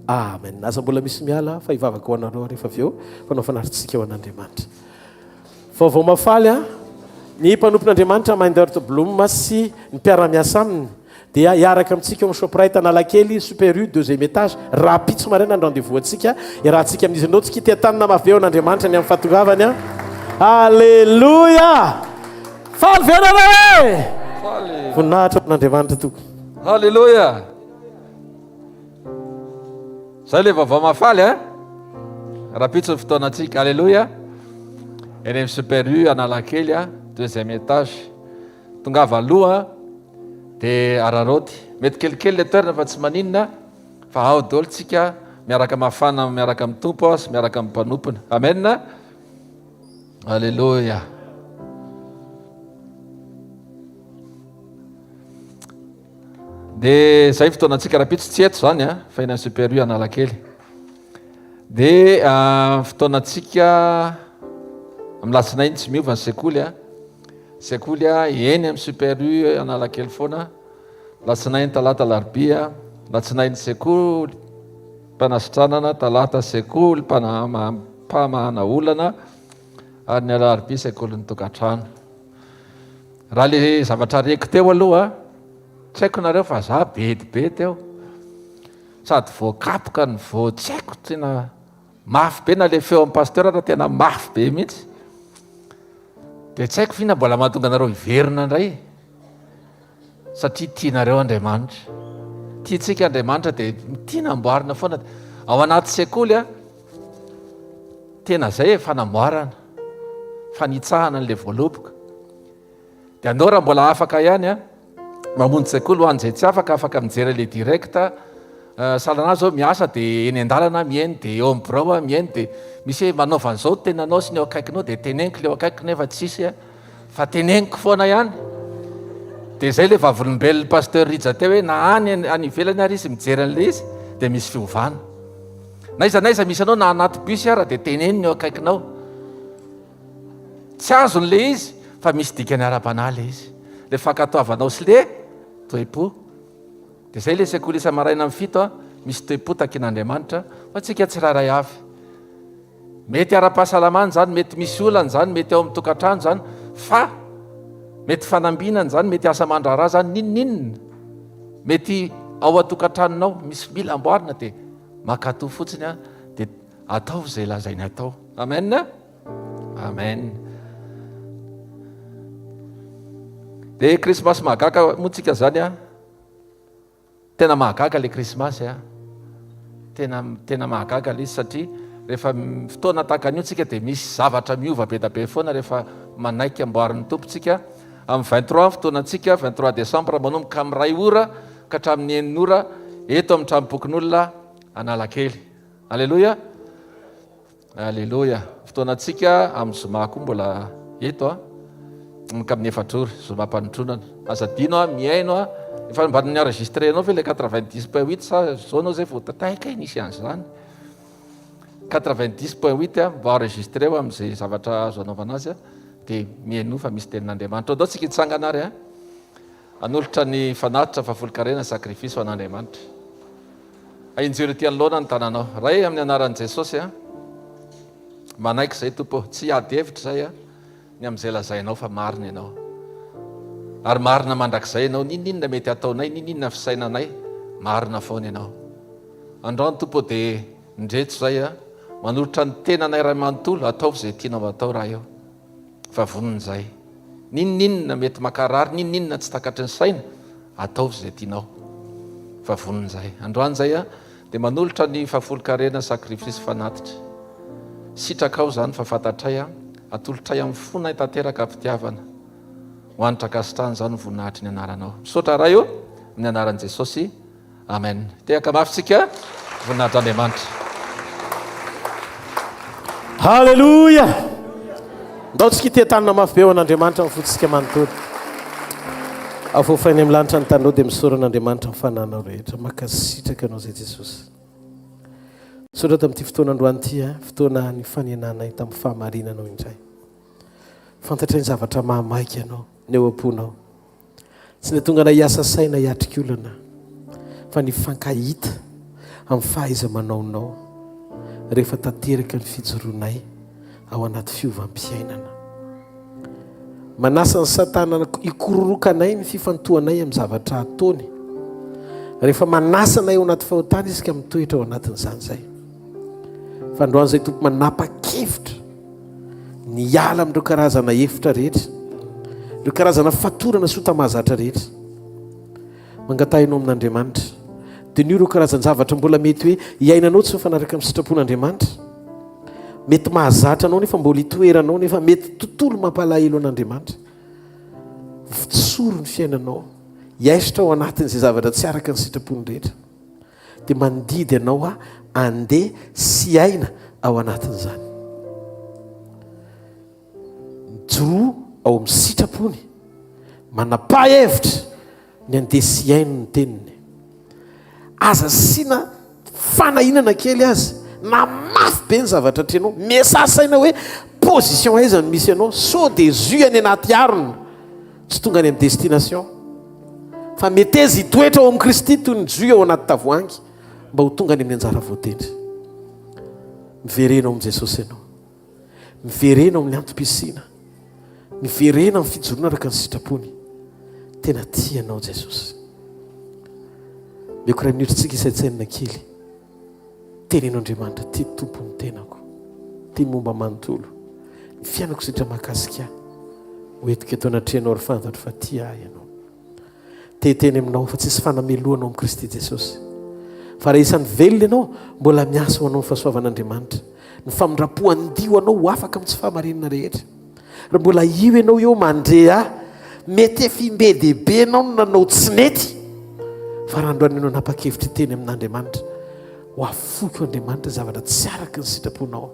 Amen. Aza mbola misy miala fa hivavaka ho anareo rehefa avy eo fanao fanaritsika ao an'Andriamanitra. Vaovao mafaly ny mpanompon'Andriamanitra Maindert Blom sy ny mpiara-miasa aminy dia hiaraka amintsika amin'ny Shoprite Analakely Super U 2e étage rapitso maraina ny rendez-vous antsika iarahantsika amin'izy anao tsika tia tanana maveo an'Andriamanitra ny amin'ny fahatongavany. Alleluia. Faly venareo. Voninahitra amin'Andriamanitra toko. Alleluia. Zay le vaovao mafaly rapitso ny fotoanantsika. Alleluia. Eny amin'ny Super U Analakely 2e étage tongava aloha dia araroty mety kelikely le toerana fa tsy maninona fa ao dolo tsika miaraka mafana miaraka amin'ny tompo sy miaraka amin'ny mpanompona. Amen. Alleluia. Dia zay fotoanantsika rapitso tsy eto zany fa eny amin'ny Super U Analakely. Dia fotoanantsika amin'ny lasinainy tsy miova ny sekoly sekoly eny amin'ny Super U Analakely foana. Lasinainy talata larobia, lasinainy sekoly mpanasitranana, talata sekoly mpamahana olana ary ny alarobia sekoly ny tokantrano. Raha le zavatra reko teo aloha tsy haiko nareo fa za bedibe teo sady voakapoka ny vo tsy haiko tena mafy be na le feo amin'ny pasteur raha tena mafy be mihitsy. Dia tsy haiko fina mbola mahatonga anareo hiverina indray satria tianareo Andriamanitra. Tiantsika Andriamanitra dia tiana amboarina foana. Ao anaty sekoly tena zay fanamboarana, fanitsahana n'ilay voaloboka. Dia andao raha mbola afaka ihany mamonjy sekoly ho an'izay tsy afaka mijery le directa salana zao miasa dia eny an-dalana mihainy dia eo amin'ny birao mihainy dia misy hoe manaovan'izao tenanao sy ny eo akaikinao dia teneniko le eo akaiko nefa tsisy fa teneniko foana ihany dia zay le vavolombelon'ny pasteur rija teo hoe na any ivelany ary izy mijery an'le izy dia misy fiovana naizanaiza misy anao na anaty bus ara dia teneniny eo akaikinao tsy azon'le izy fa misy dikany ara-panahy le izy le fankatoavanao sy le toe-po dia zay le sekoly isa maraina amin'ny fito misy toe-po takin'Andriamanitra fa tsika tsy raray avy mety ara-pahasalamana zany mety misy olana zany mety ao amin'ny tokantrano zany fa mety fanambinana zany mety asa mandrara zany ninoninona mety ao atokantranonao misy mila amboarina dia makato fotsiny dia atao zay lazainy atao amen amen dia krismasy mahagaga moa tsika zany tena mahagaga le krismasy tena mahagaga le izy satria rehefa fotoana takan'io tsika dia misy zavatra miova be da be foana rehefa manaiky amboarin'ny tompontsika amin'ny 23 fotoanantsika 23 décembre manomboka amin'ny 2 ora ka hatramin'ny 9 ora eto amin'ny tranombokin'olona Analakely alleloia alleloia fotoanantsika amin'ny Zoma koa mbola eto ka amin'ny 4 ora Zoma fanontronana azadino miaino efa mba nienregistré anao ve le 90.8 sa zao anao zay voatataika nisy an'izany 90.8 mba enregistré amin'izay zavatra azo anaovana azy dia miaino fa misy tenin'Andriamanitra dao tsika hitsangana ary anolotra ny fanatitra fa volon-karena sakrifisy ho an'Andriamanitra ainjero ty anoloana ny tananao ray amin'ny anaran'i Jesosy manaiky zay tompo tsy ady hevitra zay ny amin'izay lazainao fa marina ianao ary marina mandrakizay ianao nininona mety ataonay nininona fisainanay marina foana ianao androany tompo dia ndretso zay manolotra ny tenanay ray manontolo ataovy zay tianao atao raha eo fa vonony zay nininona mety makarary nininona tsy takatry ny saina ataovy zay tianao fa vonony zay androany zay dia manolotra ny fafolon-karena sakrifisy fanatitra sitrakao zany fa fantatray atolotray amin'ny fonay tanteraka fitiavana hoanitra kasitrany zany voninahitry ny anaranao misaotra raha eo amin'ny anaran'i Jesosy amen tehaka mafitsika voninahitr'Andriamanitra halleloia ndao tsika ity tanana mafy be ho an'Andriamanitra mifotsika manontolo afofainy amin'ny lanitra ny tanao dia misoran'Andriamanitra mifananao rehetra makasitraka anao zay Jesosy misaotra tamin'ity fotoana androany ity fotoana ny fanenanay tamin'ny fahamarinanao indray fantatray ny zavatra mahamaiky ianao ny eo am-ponao tsy ny tonga na hiasa saina hiatrikolana fa ny fankahita amin'ny fahaiza-manaonao rehefa tanteraka ny fijoronay ao anaty fiovam-piainana manasa ny satana ikororokanay ny fifantohanay amin'ny zavatra ataony rehefa manasanay ao anaty fahotana izy ka mitoetra ao anatin'izany zay fa androany zay tompo manapa-kevitra ny ala amin'ireo karazana hevitra rehetra ireo karazana fatorana sota mahazatra rehetra mangatahinao amin'Andriamanitra dia nio ireo karazana zavatra mbola mety hoe hiainanao tsy mifanaraka amin'ny sitrapon'Andriamanitra mety mahazatra anao nefa mbola hitoeranao nefa mety tontolo mampalahelo an'Andriamanitra vitsoro ny fiainanao hiaisitra ao anatin'izay zavatra tsy araka ny sitrapony rehetra dia mandidy ianao andeha sy aina ao anatin'izany joro ao amin'ny sitrapony manapa-hevitra ny andeha sy aino ny teniny aza sina fanahinana kely azy na mafy be ny zavatra trenao misasaina hoe position aizany misy ianao so dia zu any anaty arona tsy tonga any amin'ny destination fa mety ezy hitoetra ao amin'ny Kristy toy ny zu ao anaty tavoangy mba ho tonga any amin'ny anjara voatendry miverenao amin'i Jesosy ianao miverenao amin'ny antom-pisina miverena amin'ny fijorona araka ny sitrapony tena tianao Jesosy meko ray minitra-tsika isaitsainina kely tenenao Andriamanitra ty tompony tenako ty momba manontolo ny fiainako sitra mahakasika hoetika eto anatrehanao ry fantatro fa ty ahy ianao teteny aminao fa tsisy fanameloanao amin'ny Kristy Jesosy fa raha isan'ny velona ianao mbola miasa ho anao ny fahasoavan'Andriamanitra ny famindrapo-andio anao ho afaka amin'ny tsy fahamarinana rehetra raha mbola io ianao eo mandre mety efimbe dehibe anao no nanao tsy nety fa raha androany anao napakevitra teny amin'Andriamanitra ho afoko Andriamanitra zavatra tsy araka ny sitraponao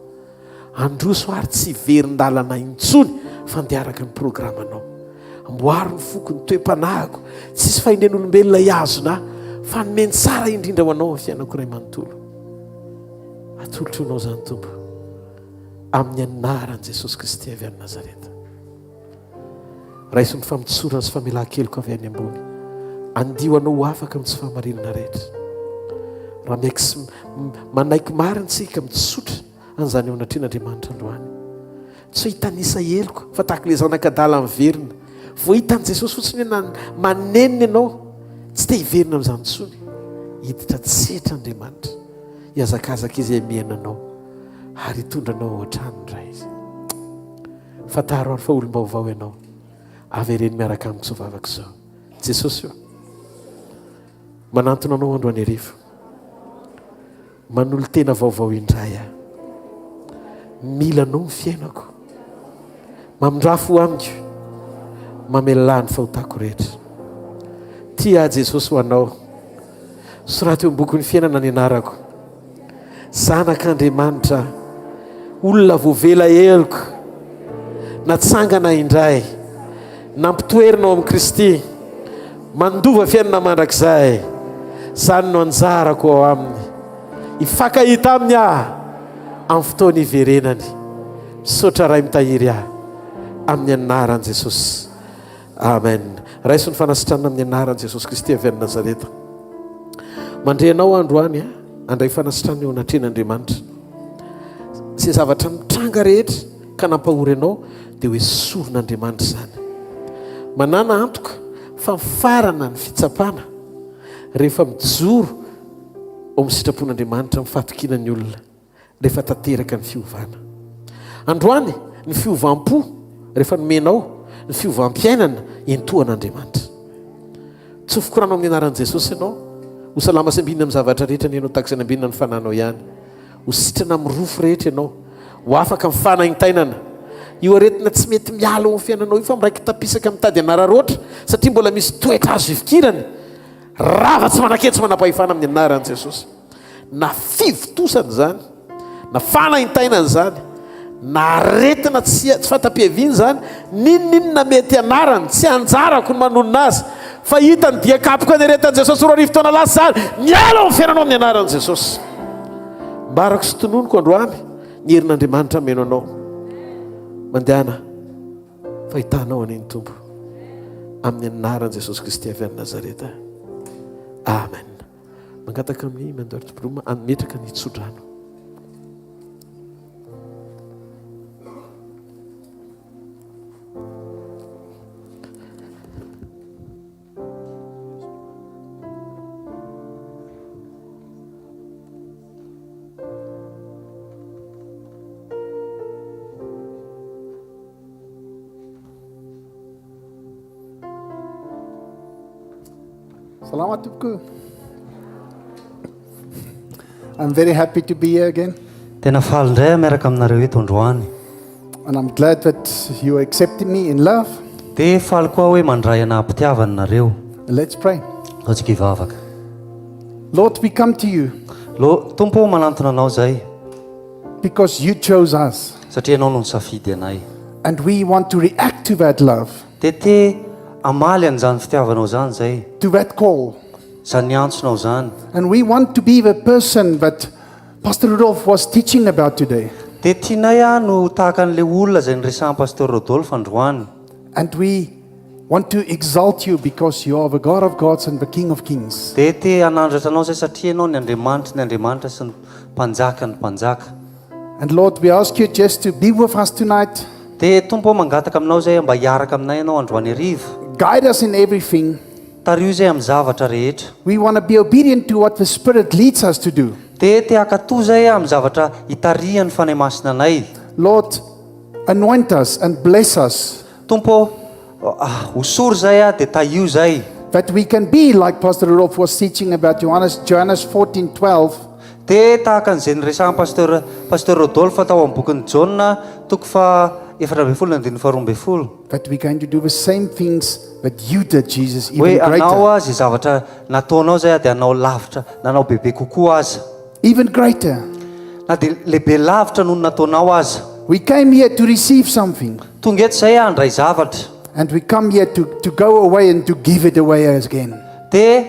androso ary tsy verin-dalana intsony fa ndia araka ny programanao amboary ny foko ny toe-panahiko tsisy fahinen'olombelona iazona fa nomeny tsara indrindra ho anao amin'ny fiainako iray manontolo atolotro anao zany tombo amin'ny anaran'i Jesosy Kristy avy any Nazareta raiso ny famitsorana sy famelan-keloko avy any ambony andio anao ho afaka amin'ny tsy fahamarinana rehetra raha maiky sy manaiky mariny tsika mitsotra an'izany eo anatrian'Andriamanitra androany tsy hitanisa heloko fa tahaka le zanakadala miverina vo hitan'i Jesosy fotsiny hoe maneniny ianao tsy te hiverina amin'izany tsony hiditra tsetra Andriamanitra hiazakazaka izy amienanao ary hitondranao ao an-trano ndray izy fataro ary fa olom-baovao ianao avy ireny miaraka amiko zao vavaka izao Jesosy io manantona anao androany arivo manolo tena vaovao indray aho mila anao ny fiainako mamondrafo amiko mamelany fahotako rehetra tia Jesosy ho anao soraty eo amboky ny fiainana ny anarako zanak'Andriamanitra olona voavela heloko natsangana indray nampitoerinao amin'ny Kristy mandova fiainana mandrakizay zany no anjarako ao aminy hifankahita aminy aho amin'ny fotoana hiverenany misaotra ray mitahiry aho amin'ny anaran'i Jesosy amen raiso ny fanasitrana amin'ny anaran'i Jesosy Kristy avy any Nazareta mandrenao androany andray fanasitrana eo anatren'Andriamanitra zay zavatra mitranga rehetra ka nampahory anao dia hoe soron'Andriamanitra zany manana antoka fa mifarana ny fitsapana rehefa mijoro ao amin'ny sitrapon'Andriamanitra mifatokina ny olona rehefa tanteraka ny fiovana androany ny fiovam-po rehefa nomenao ny fiovam-piainana entoan'Andriamanitra tsofokorano amin'ny anaran'i Jesosy ianao ho salama sy ambinina amin'ny zavatra rehetra ny ianao tahaka izay ambinina ny fananao ihany ho sitrana amin'ny rofo rehetra ianao ho afaka mifanagnintainana io aretina tsy mety miala ao amin'ny fiainanao io fa miraiky tapisaka mitady anararoatra satria mbola misy toetra azo ivikirany rava tsy manaketsy manam-pahefana amin'ny anaran'i Jesosy na fivitosany zany na fanagnintainany zany na aretina tsy fatapiaviany zany ninninona mety anarany tsy anjarako ny manonona azy fa hitany dia kapoka ny aretan'i Jesosy roa arivo taona lasa zany miala amin'ny fiainanao amin'ny anaran'i Jesosy mbarako sy tononoko androany ny herin'Andriamanitra meno anao mandehana fahitanao an'iny tombo amin'ny anaran'i Jesosy Kristy avy any Nazareta amen mangataka amin'ny mandoaritoboroma metraka ny tsodrano Salamat tompoko. I'm very happy to be here again. Tena faly indray miaraka aminareo eto androany. And I'm glad that you accepted me in love. Dia faly koa hoe mandray anahy-pitiavana nareo. Let's pray. Tatsika hivavaka. Lord, we come to you Tompo manantona anao zay because you chose us. satria anao no nisafidy anay. And we want to react to that love, Dia amaly an'izany fitiavanao zany zay. to that call. Zany antsonao zany. And we want to be the person that Pastor Rudolph was teaching about today. Dia tianay no tahaka an'ilay olona zay niresahan'i Pasteur Rodolphe androany. And we want to exalt you because you are the God of gods and the King of kings. Dia anandratra anao zay satria anao ny Andriamanitra sy ny mpanjaka ny mpanjaka. And Lord, we ask you just to be with us tonight. Dia Tompo mangataka aminao zay mba hiaraka aminay ianao androany hariva. Guide us in everything. Tario zay amin'ny zavatra rehetra. We want to be obedient to what the Spirit leads us to do. Dia hakatoa zay amin'ny zavatra hitarihan'ny fanahy masina anay. Lord, anoint us and bless us, Tompo, hosory zay dia taio zay. that we can be like Pastor Rudolph was teaching about Johannes 14:12. dia tahaka an'izay nyresahan'ny pasteur Rodolphe tao amin'ny bokin'ny Jauna toko fa 14:12. That we're going to do the same things that you did, Jesus, hoe even anao greater. zay zavatra nataonao zay dia anao lavitra nanao bebe kokoa aza Even greater. na dia lehibe lavitra noho nataonao aza. We came here to receive something. Tonga eto izay handray zavatra And we come here to go away and to give it away again. dia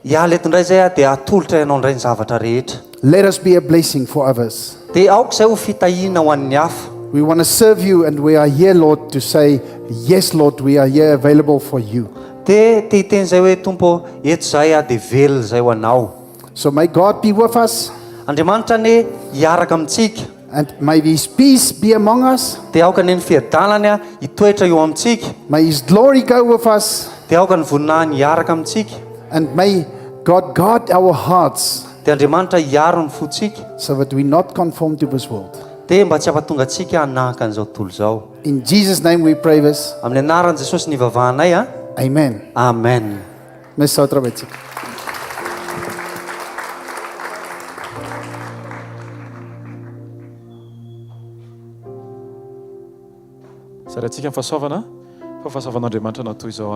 hiala eto indray zay dia atolotra ianao indray ny zavatra rehetra. Let us be a blessing for others. Dia aoka izay ho fitahiana ho an'ny hafa. We want to serve you, and we are here, Lord, to say, yes, Lord, we are here available for you. Dia teny izay hoe tompo eto izay dia velona izay ho anao. So may God be with us, Andriamanitra ne hiaraka amintsika and may His peace be among us. dia aoka ne ny fiadanany hitoetra eo amintsika. May His glory go with us, Dia aoka ny voninahiny hiaraka amintsika. and may God guard our hearts Dia Andriamanitra hiaro ny fotsika so that we not conform to this world. dia mba tsy hampatonga antsika hanahaka an'izao tontolo izao. In Jesus' name we pray this. Amin'ny anaran'i Jesosy ny ivavahanay a. Amen. Amen. Mes outra vez. Sary antsika ny fahasoavana fa fahasoavan'Andriamanitra natoy izao